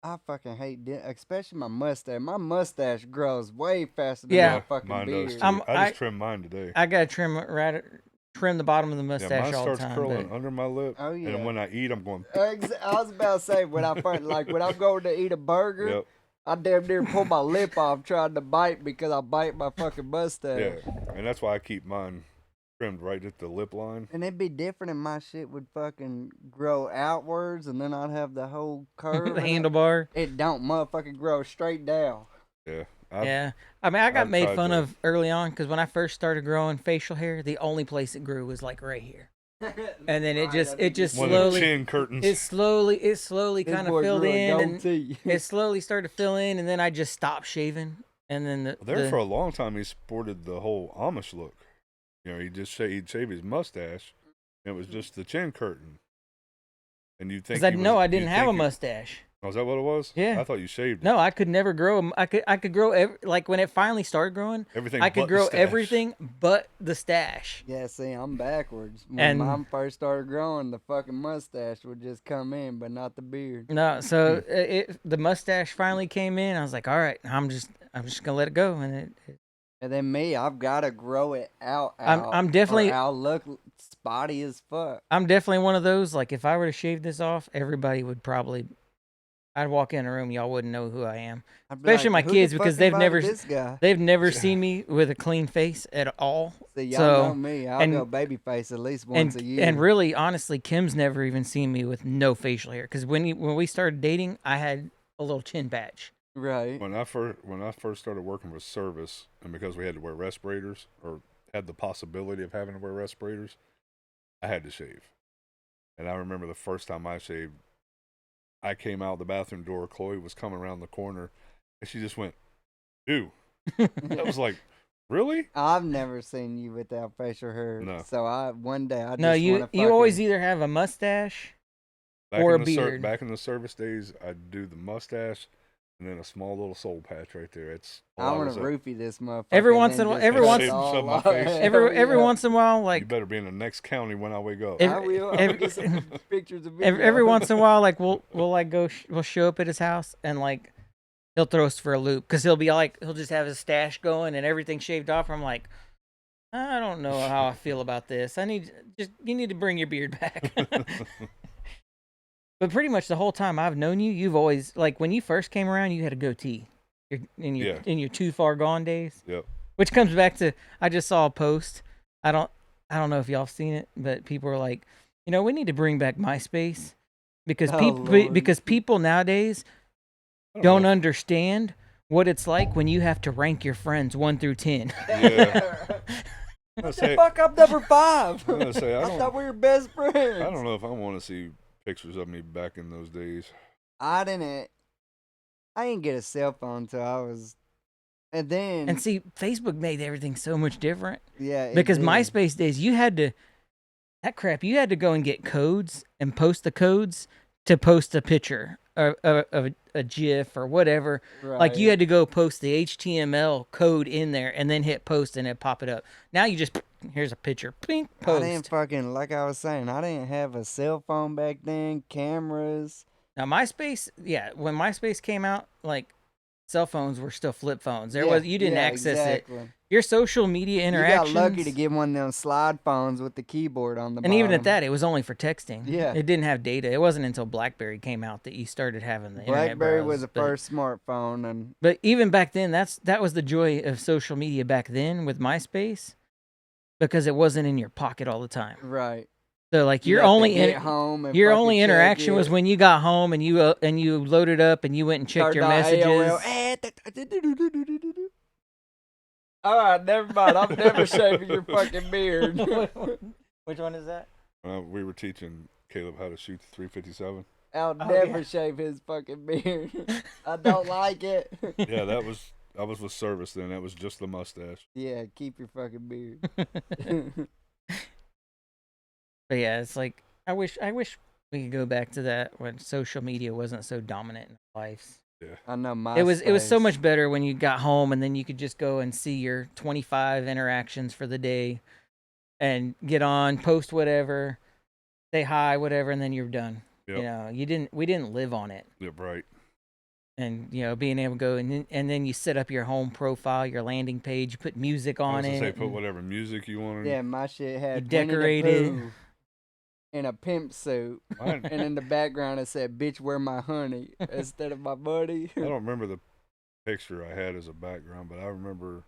I fucking hate, especially my mustache. My mustache grows way faster than Yeah. my fucking Mine beard. does too. I'm- I just I- trimmed mine today. I gotta trim the bottom of the Yeah, mustache mine all the starts time. curling But under my lip, Oh, yeah. and when I eat, I'm going. I was about to say when I first, like when I'm going to eat a burger, Yep. I damn near pull my lip off trying to bite because I bite my fucking mustache. Yeah, and that's why I keep mine trimmed right at the lip line. And it'd be different if my shit would fucking grow outwards and then I'd have the whole curve. the in it. handlebar. It don't motherfucking grow straight down. Yeah, Yeah, I mean, I got I've made tried fun to. of early on because when I first started growing facial hair, the only place it grew was like right here, and then it just One of the slowly, chin curtains. it slowly This kind of boy filled grew a in, and goatee. it slowly started to fill in, and then I just stopped shaving, and then There for a long time, he sported the whole Amish look. You know, he'd shave his mustache, and it was just the chin curtain. And you'd because think I he was. know I didn't You'd have a think mustache. oh, is that what it was? Yeah. I thought you shaved it. No, I could never grow. I could grow like when it finally started growing. Everything I could but the grow stash. everything but the stash. Yeah, see, I'm backwards. When And- mine first started growing, the fucking mustache would just come in, but not the beard. No, so the mustache finally came in. I was like, all right, I'm just gonna let it go, and And then me, I've got to grow it out. I'm or definitely I'll look spotty as fuck. I'm definitely one of those. Like if I were to shave this off, everybody would probably. I'd walk in a room, y'all wouldn't know who I am, I'd be especially like, my "Who the kids fuck because they've invited never this guy." they've never seen me with a clean face at all. See, y'all So know me. I'll and- go baby face at least once a year. and really, honestly, Kim's never even seen me with no facial hair because when we started dating, I had a little chin patch. right. When I first started working with service, and because we had to wear respirators or had the possibility of having to wear respirators, I had to shave. And I remember the first time I shaved, I came out the bathroom door. Chloe was coming around the corner, and she just went, "Ew." I was like, "Really?" I've never seen you without facial hair. No. So one day I No, just you want to you always either have a mustache or a beard. Back in the service days, I'd do the mustache and then a small little soul patch right there. It's all I I want was to up. roofie this motherfucker. Every and once then in a while- just every cut once- it Shave all some of my off. face. Every Yeah. once in a while, You like better be in the next county when I wake up. Every- I will. I'll every- get some pictures of every once in a while, like we'll like we'll show up at his house and like he'll throw us for a loop because he'll be like he'll just have his stash going and everything shaved off. I'm like, I don't know how I feel about this. You need to bring your beard back. But pretty much the whole time I've known you, you've always like when you first came around, you had a goatee. In your too far gone days. Yep. Which comes back to I just saw a post. I don't know if y'all have seen it, but people are like, we need to bring back MySpace because Lord. people nowadays I don't know. understand what it's like when you have to rank your friends 1 through 10. Yeah. I'm What gonna the say, fuck? I'm number 5. I'm gonna say, I thought we were best friends. I don't know if I want to see pictures of me back in those days. I didn't get a cell phone until I was, and then And see, Facebook made everything so much different yeah, it because did. MySpace days you had to go and get codes and post the codes to post a picture or a GIF or whatever. Like you Right. had to go post the HTML code in there and then hit post and it pop it up. Now you just here's a picture, pink I didn't post. fucking like I was saying. I didn't have a cell phone back then. Cameras. Now MySpace, yeah, when MySpace came out, like cell phones were still flip phones. Yeah, You didn't yeah, access it. exactly. Your social media interactions. You got lucky to get one of them slide phones with the keyboard on the And bottom. even at that, it was only for texting. Yeah. It didn't have data. It wasn't until BlackBerry came out that you started having the internet BlackBerry browse, was the but- first smartphone, and But even back then, that was the joy of social media back then with MySpace, because it wasn't in your pocket all the time. right. So like You your have to only get home and your fucking only check interaction was it. when you got home and you loaded up and you went and checked your messages. All right, never mind. I'm never shaving your fucking beard. Which one is that? We were teaching Caleb how to shoot the 357. I'll Oh, never yeah. shave his fucking beard. I don't like it. Yeah, I was with service then. That was just the mustache. Yeah, keep your fucking beard. But yeah, it's like I wish we could go back to that when social media wasn't so dominant in our lives. I know my. It was so much better when you got home and then you could just go and see your 25 interactions for the day and get on, post whatever, say hi, whatever, and then you're done. Yep. We didn't live on it. Yep, right. And being able to go and then you set up your home profile, your landing page, you put music I on was gonna it. say put and- whatever music you wanted. Yeah, my shit had decorated. Winnie the Pooh in a pimp suit, Mine- and in the background it said "Bitch, where my honey" instead of my buddy. I don't remember the picture I had as a background, but I remember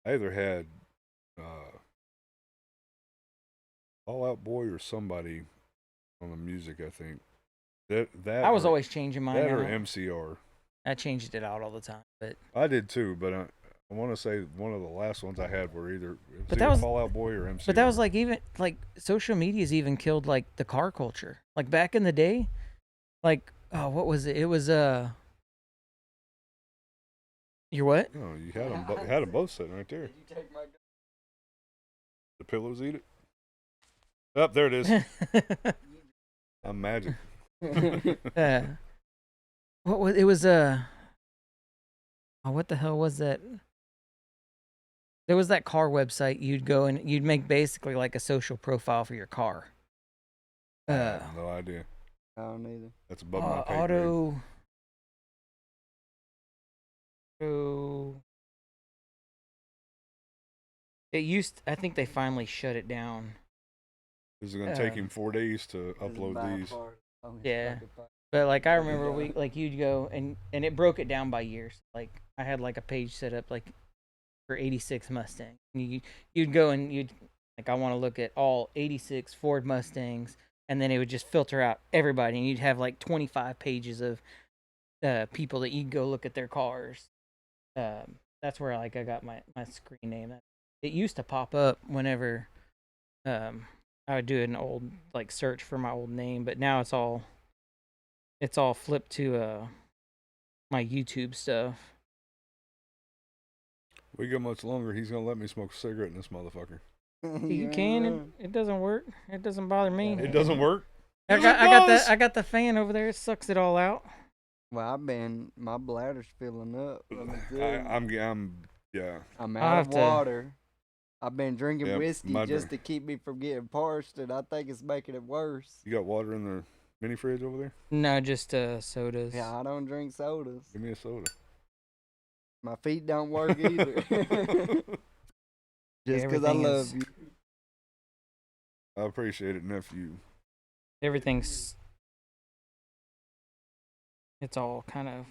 I either had All Out Boy or somebody on the music. I think that I was or, always changing mine that or out. MCR. I changed it out all the time, but I did too, but I want to say one of the last ones I had were either But that was- Fallout Boy or MC. but that was like even like social media's even killed like the car culture. Like back in the day, like oh, what was it? It was your what? No, you had them both sitting right there. Did you take my gun? The pillows eat it. Up there it is. I'm magic. What was it? Was oh, what the hell was that? There was that car website. You'd go and you'd make basically like a social profile for your car. I have no idea. I don't either. That's above my pay grade. auto. So it used. I think they finally shut it down. This is gonna take him 4 days to This is upload by these. far the longest Yeah. fucking part. But like I remember you'd go and it broke it down by years. Like I had like a page set up like for 86 Mustang. You'd go and you'd like I want to look at all 86 Ford Mustangs, and then it would just filter out everybody, and you'd have like 25 pages of people that you'd go look at their cars. That's where like I got my screen name. It used to pop up whenever I would do an old like search for my old name, but now it's all flipped to my YouTube stuff. We go much longer, he's gonna let me smoke a cigarette in this motherfucker. You can. It doesn't work. It doesn't bother me. It doesn't work. I got the fan over there. It sucks it all out. Well, my bladder's filling up. I'm yeah. I'm I'll out have of to- water. I've been drinking Yeah, whiskey my just to drink. keep me from getting parched, and I think it's making it worse. You got water in the mini fridge over there? No, just sodas. Yeah, I don't drink sodas. Give me a soda. My feet don't work either. Just because I Everything love is- you. I appreciate it, nephew. Everything's. It's all kind of.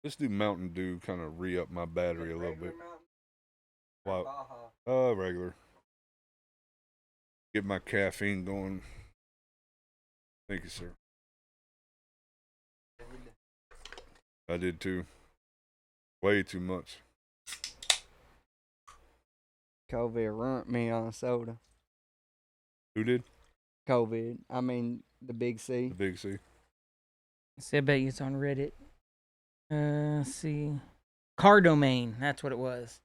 Let's do Mountain Dew, kind of re-up my battery a little bit. Wow. Regular. Get my caffeine going. Thank you, sir. I did too. Way too much. COVID ruined me on soda. Who did? COVID. I mean, the big C. The Big C. See, I bet you it's on Reddit. Let's see. Car Domain. That's what it was.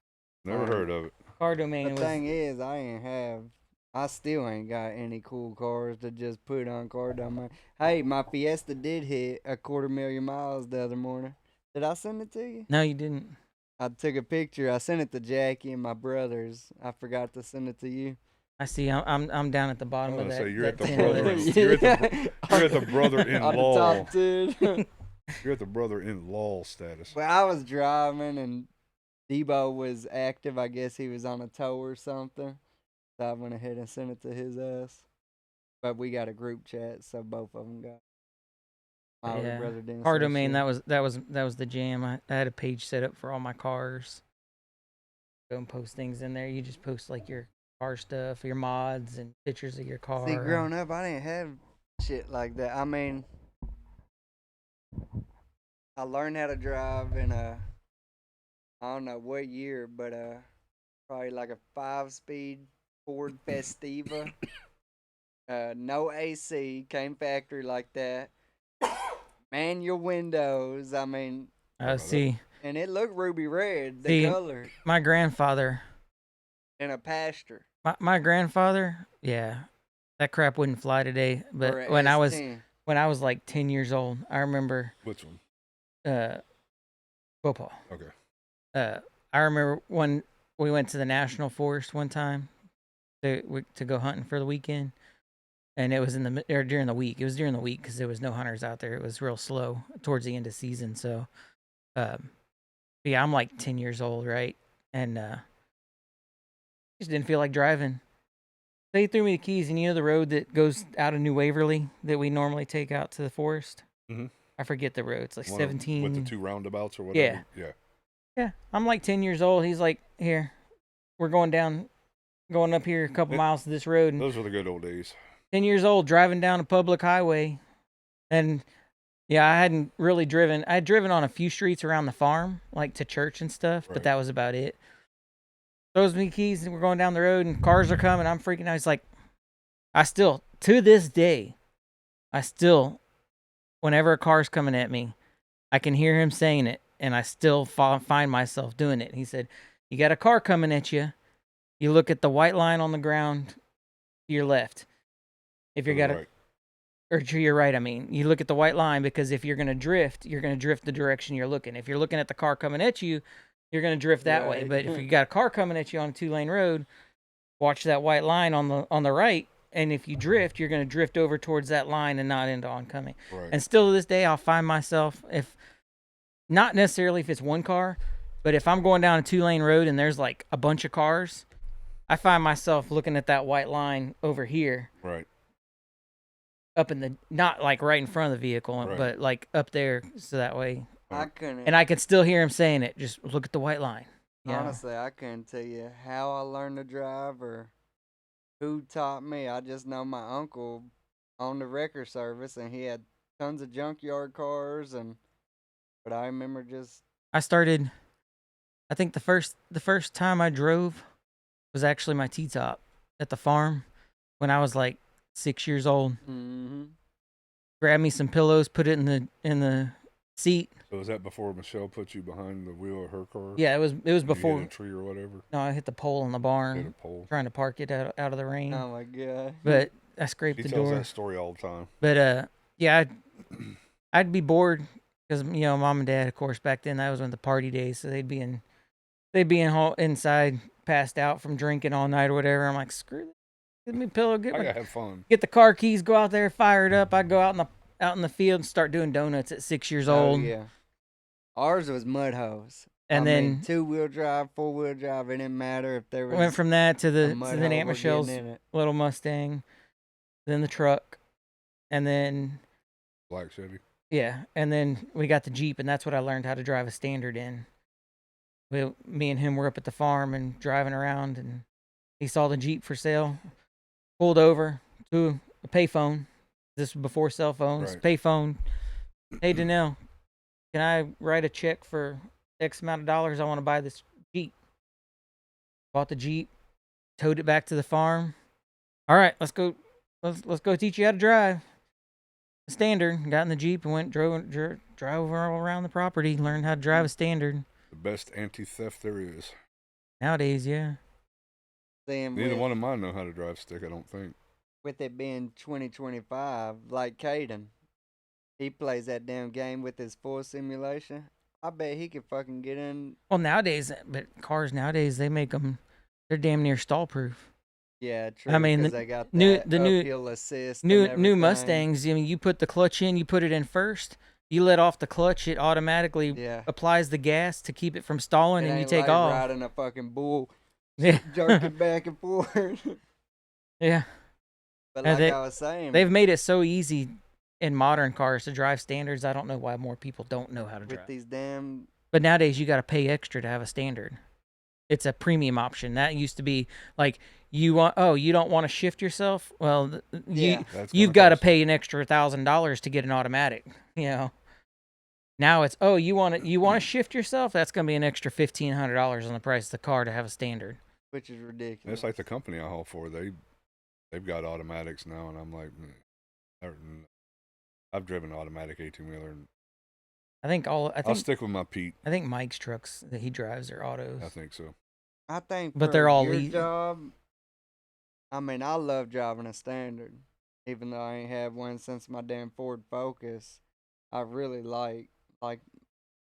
Never heard of it. Car Domain The was. thing is, I still ain't got any cool cars to just put on car domain. Hey, my Fiesta did hit 250,000 miles the other morning. Did I send it to you? No, you didn't. I took a picture. I sent it to Jackie and my brothers. I forgot to send it to you. I see. I'm down at the bottom I of was that. gonna say, you're that at the 10 brother- list. you're at the brother-in-law. On the top 10. You're at the brother-in-law status. Well, I was driving and Debo was active. I guess he was on a tow or something. So I went ahead and sent it to his ass. But we got a group chat, so both of them got. My older Yeah. brother didn't. Car say Domain. shit. That was the jam. I had a page set up for all my cars. Go and post things in there. You just post like your car stuff, your mods, and pictures of your car. See, growing up, I didn't have shit like that. I mean, I learned how to drive in I don't know what year, but probably like a 5-speed Ford Festiva. No AC, came factory like that. Manual windows. I mean, See, and it looked ruby red, the See, color, my grandfather. in a pasture. My grandfather. Yeah, that crap wouldn't fly today. or But a when S10. I was like 10 years old, I remember. Which one? Bhopal. Okay. I remember when we went to the national forest one time to go hunting for the weekend, and it was during the week. It was during the week because there was no hunters out there. It was real slow towards the end of season. So, yeah, I'm like 10 years old, right? And just didn't feel like driving. They threw me the keys, and you know the road that goes out of New Waverly that we normally take out to the forest. Mhm. I forget the road. It's like One of 'em 17. with the 2 roundabouts or whatever. Yeah. Yeah, I'm like 10 years old. He's like, here, we're going up here a couple Yeah. miles to this road. And Those were the good old days. 10 years old, driving down a public highway. And yeah, I hadn't really driven. I had driven on a few streets around the farm, like to church and stuff, but Right. that was about it. Throws me keys and we're going down the road and cars are coming. I'm freaking out. He's like, I still, to this day, whenever a car's coming at me, I can hear him saying it and I still find myself doing it. He said, you got a car coming at you. You look at the white line on the ground to your left. If you got Right. or to your right, I mean, you look at the white line because if you're going to drift the direction you're looking. If you're looking at the car coming at you, you're going to drift that way. Right. But if you got a car coming at you on a 2-lane road, watch that white line on the right. And if you drift, you're going to drift over towards that line and not into oncoming. Right. And still to this day, I'll find myself, if not necessarily if it's one car, but if I'm going down a 2-lane road and there's like a bunch of cars, I find myself looking at that white line over here, Right. up in the, not like right in front of the vehicle, Right. but like up there, so that way. I couldn't. And I can still hear him saying it. Just look at the white line. Yeah. Honestly, I couldn't tell you how I learned to drive or who taught me. I just know my uncle owned a wrecker service and he had tons of junkyard cars but I remember just I started, I think the first time I drove was actually my T-top at the farm when I was like 6 years old. Grabbed me some pillows, put it in the seat. So was that before Michelle put you behind the wheel of her car? Yeah, it was And you before. hit a tree or whatever. No, I hit the pole in the Hit barn a pole. trying to park it out of the rain. oh my god. But I scraped She the tells door. that story all the time. But yeah, I'd be bored because mom and dad, of course, back then that was when the party days, so they'd be inside, passed out from drinking all night or whatever. I'm like, screw it. Give me a pillow, I gotta have fun. get the car keys, go out there, fire it up. I'd go out in the field and start doing donuts at 6 years Oh old. yeah. Ours was mud hose. And I then mean, 2-wheel drive, 4-wheel drive, it didn't matter if there was went from that to a then mud Aunt hole, we're getting Michelle's in it. little Mustang, then the truck, and then Black Chevy. yeah, and then we got the Jeep, and that's what I learned how to drive a Standard in. Me and him were up at the farm and driving around, and he saw the Jeep for sale, pulled over to a payphone. This was before cell phones. Right. Payphone. Hey, Danelle, can I write a check for X amount of dollars? I want to buy this Jeep. Bought the Jeep, towed it back to the farm. All right, let's go. Let's go teach you how to drive. Standard. Got in the Jeep and drove all around the property. Learned how to drive a Standard. The best anti-theft there is. Nowadays, yeah. Then Neither with, one of mine know how to drive stick, I don't think. with it being 2025, like Caden, he plays that damn game with his full simulation. I bet he could fucking get in. Well, nowadays, but cars nowadays they make them. They're damn near stall proof. Yeah, true. I mean, 'cause the they got new- that the new- uphill assist. New and everything. Mustangs. I mean, you put the clutch in, you put it in first. You let off the clutch, it automatically Yeah. applies the gas to keep it from stalling, It and you ain't take like off. riding a fucking bull, Yeah, jerking back and forth. yeah. But Yeah, like I was saying, They've made it so easy in modern cars to drive Standards. I don't know why more people don't know how to with drive. these damn But nowadays, you got to pay extra to have a Standard. It's a premium option. That used to be like you don't want to shift yourself. Well, Yeah. That's you've gonna got to cost- pay an extra $1,000 to get an automatic. Now it's you want to shift yourself. That's gonna be an extra $1,500 on the price of the car to have a Standard. which is ridiculous. It's like the company I haul for. They've got automatics now, and I'm like, I've driven an automatic 18-wheeler, and I I'll think stick with my Pete. I think Mike's trucks that he drives are autos. I think so. I think, But for they're all your lead- job. I mean, I love driving a Standard, even though I ain't had one since my damn Ford Focus. I really like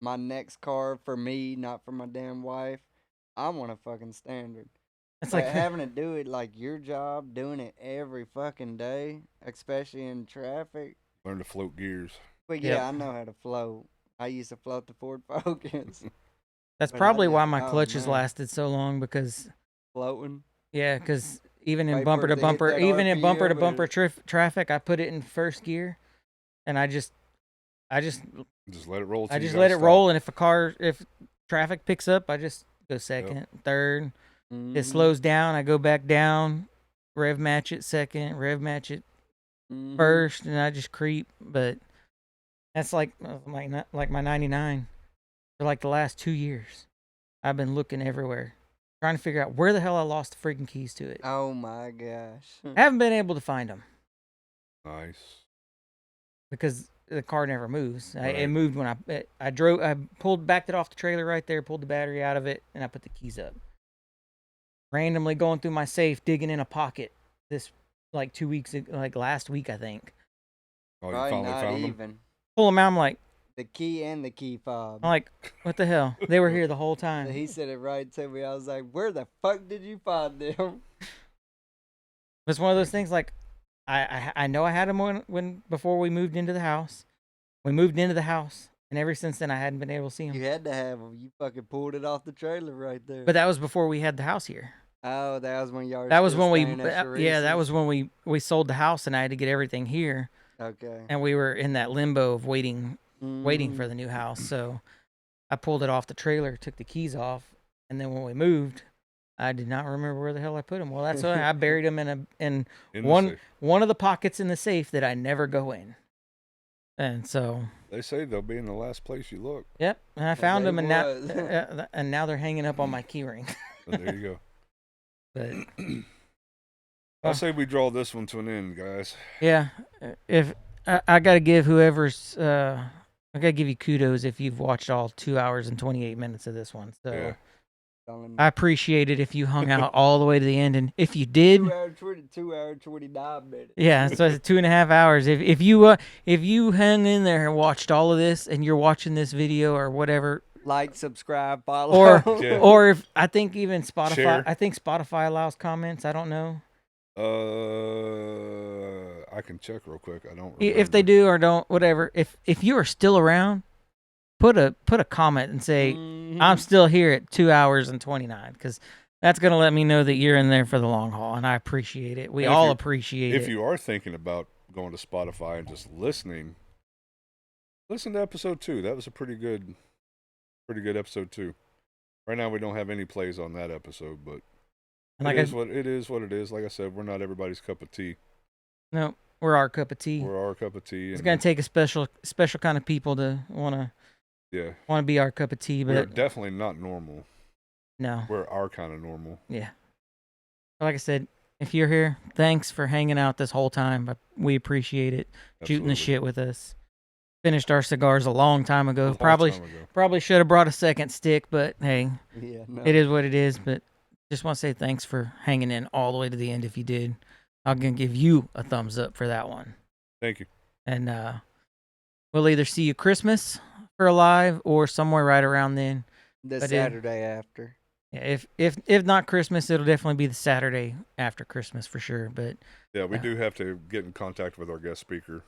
my next car for me, not for my damn wife. I want a fucking Standard. It's But like having to do it like your job, doing it every fucking day, especially in traffic. Learn to float gears. But Yep. yeah, I know how to float. I used to float the Ford Focus. that's but I probably why just- my oh, clutch has man. lasted so long because Floating. because even in Wait bumper for to it to hit bumper, that even in bumper to RPM bumper and- traffic, I put it in first gear, and I just Just let it roll. till I you just gotta let it stop. roll, and if traffic picks up, I just go second, third. It Mhm. slows down, I go back down, rev match it second, rev match it first, and I just creep. But that's like my 99 for like the last 2 years. I've been looking everywhere, trying to figure out where the hell I lost the freaking keys to it. Oh my gosh. I haven't been able to find them Nice. because the car never moves. It Right. moved when I backed it off the trailer right there, pulled the battery out of it, and I put the keys up. Randomly going through my safe, digging in a pocket this like 2 weeks, like last week I think. Oh, you Probably finally not found them? even. Pull them out. I'm like, The key and the key fob. what the hell? They were here the whole time. He said it right to me. I was like, where the fuck did you find them? It's one of those things like I know I had them when before we moved into the house. We moved into the house, and ever since then I hadn't been able to see them. You had to have them. You fucking pulled it off the trailer right there. But that was before we had the house here. Oh, that was when y'all were That was still when staying at that Sharice's? was when we sold the house, and I had to get everything here, Okay. and we were in that limbo of waiting for Mhm. the new house. So I pulled it off the trailer, took the keys off, and then when we moved, I did not remember where the hell I put them. Well, that's why I buried them in In the one safe. one of the pockets in the safe that I never go in. And so, They say they'll be in the last place you look. yep, and I found they them, and was. now they're hanging up on my key ring. So there you But go. I say we draw this one to an end, guys. yeah, if I got to give whoever's I got to give you kudos if you've watched all 2 hours and 28 minutes of this one. So Yeah. I appreciate it if you hung out all the way to the end, and if you did, 2 hour 29 minutes. yeah, so it's 2.5 hours. If you hung in there and watched all of this, and you're watching this video or whatever, Like, subscribe, follow. Yeah. or if I think even Spotify, Share. I think Spotify allows comments. I don't know I can check real quick. I don't. if they remember. do or don't. Whatever. If you are still around, put a comment and say Mhm. I'm still here at 2 hours and 29, because that's gonna let me know that you're in there for the long haul, and I appreciate it. We And if all you- appreciate If it. you are thinking about going to Spotify and just listening, listen to episode 2. That was a pretty good episode 2. Right now we don't have any plays on that episode, but And like it is what it is. Like I said, we're not everybody's cup of tea. no, we're our cup of tea. We're our cup of tea. It's And gonna take a special kind of people to wanna be our cup of tea, we're but definitely not normal. no, We're our kind of normal. yeah. Like I said, if you're here, thanks for hanging out this whole time. We appreciate it. Shooting the Absolutely. shit with us. Finished our cigars a long time A ago. long Probably time ago. probably should have brought a second stick, but hey, Yeah, no. it is what it is. But just want to say thanks for hanging in all the way to the end. If you did, I'm gonna give you a thumbs up for that one. Thank you. And we'll either see you Christmas for a live or somewhere right around then. The but Saturday after. Yeah, if not Christmas, it'll definitely be the Saturday after Christmas for sure. But Yeah, we Yeah. do have to get in contact with our guest speaker.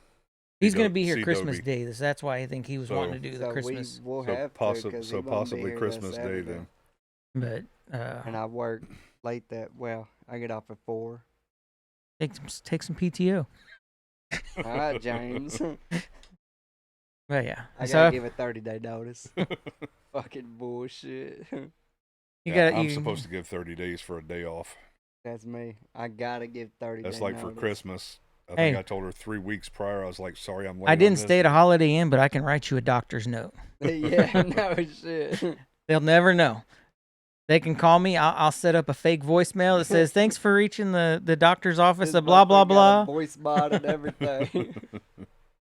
he's going to C-Dub- be here C-Dubby. Christmas Day. So that's why I think he was So- wanting to do the So Christmas. we'll So, have to, 'cause he won't be possibly here Christmas that Day Saturday. then. But And I work late I get off at 4. take some PTO. All right, James. But yeah, I so gotta give a 30-day notice. Fucking bullshit. I'm supposed to give 30 days for a day off. That's me. I gotta give 30 That's days like for notice. Christmas. I think Hey. I told her 3 weeks prior. I was like, sorry, I'm late. I on didn't this. stay at a Holiday Inn, but I can write you a doctor's note. Yeah, no shit. They'll never know. They can call me. I'll set up a fake voicemail that says, "Thanks for reaching the doctor's office." This Blah blah motherfucker got blah. a voice bot and everything.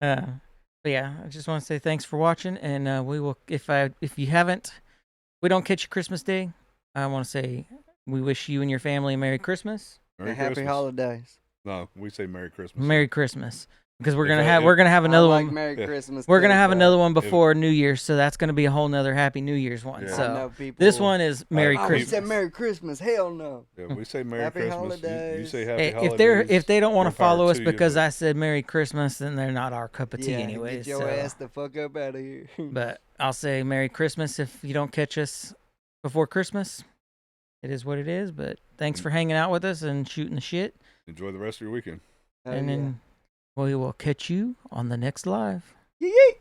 But yeah, I just want to say thanks for watching, and we will. If we don't catch you Christmas Day, I want to say we wish you and your family a Merry Christmas. Merry And happy Christmas. holidays. No, we say Merry Christmas. Merry Christmas, because we're If gonna I- have if- we're gonna have another I like one. Merry Yeah. Christmas. We're gonna too, have but another one before New Year's, so that's gonna be a whole nother Happy New Year's one. Yeah. I So know people. this one is Merry Oh, we Christmas. said Merry Christmas. Hell no. Yeah, we say Merry Happy Christmas. You holidays. say Happy Hey, holidays. if they don't want more to follow power us to you, because but- I said Merry Christmas, then they're not our cup of tea Yeah, anyway. get your So. ass the fuck up out of here. But I'll say Merry Christmas if you don't catch us before Christmas. It is what it is. But thanks for hanging out with us and shooting the shit. Enjoy the rest of your weekend. Hell and yeah. then we will catch you on the next live. Yeet.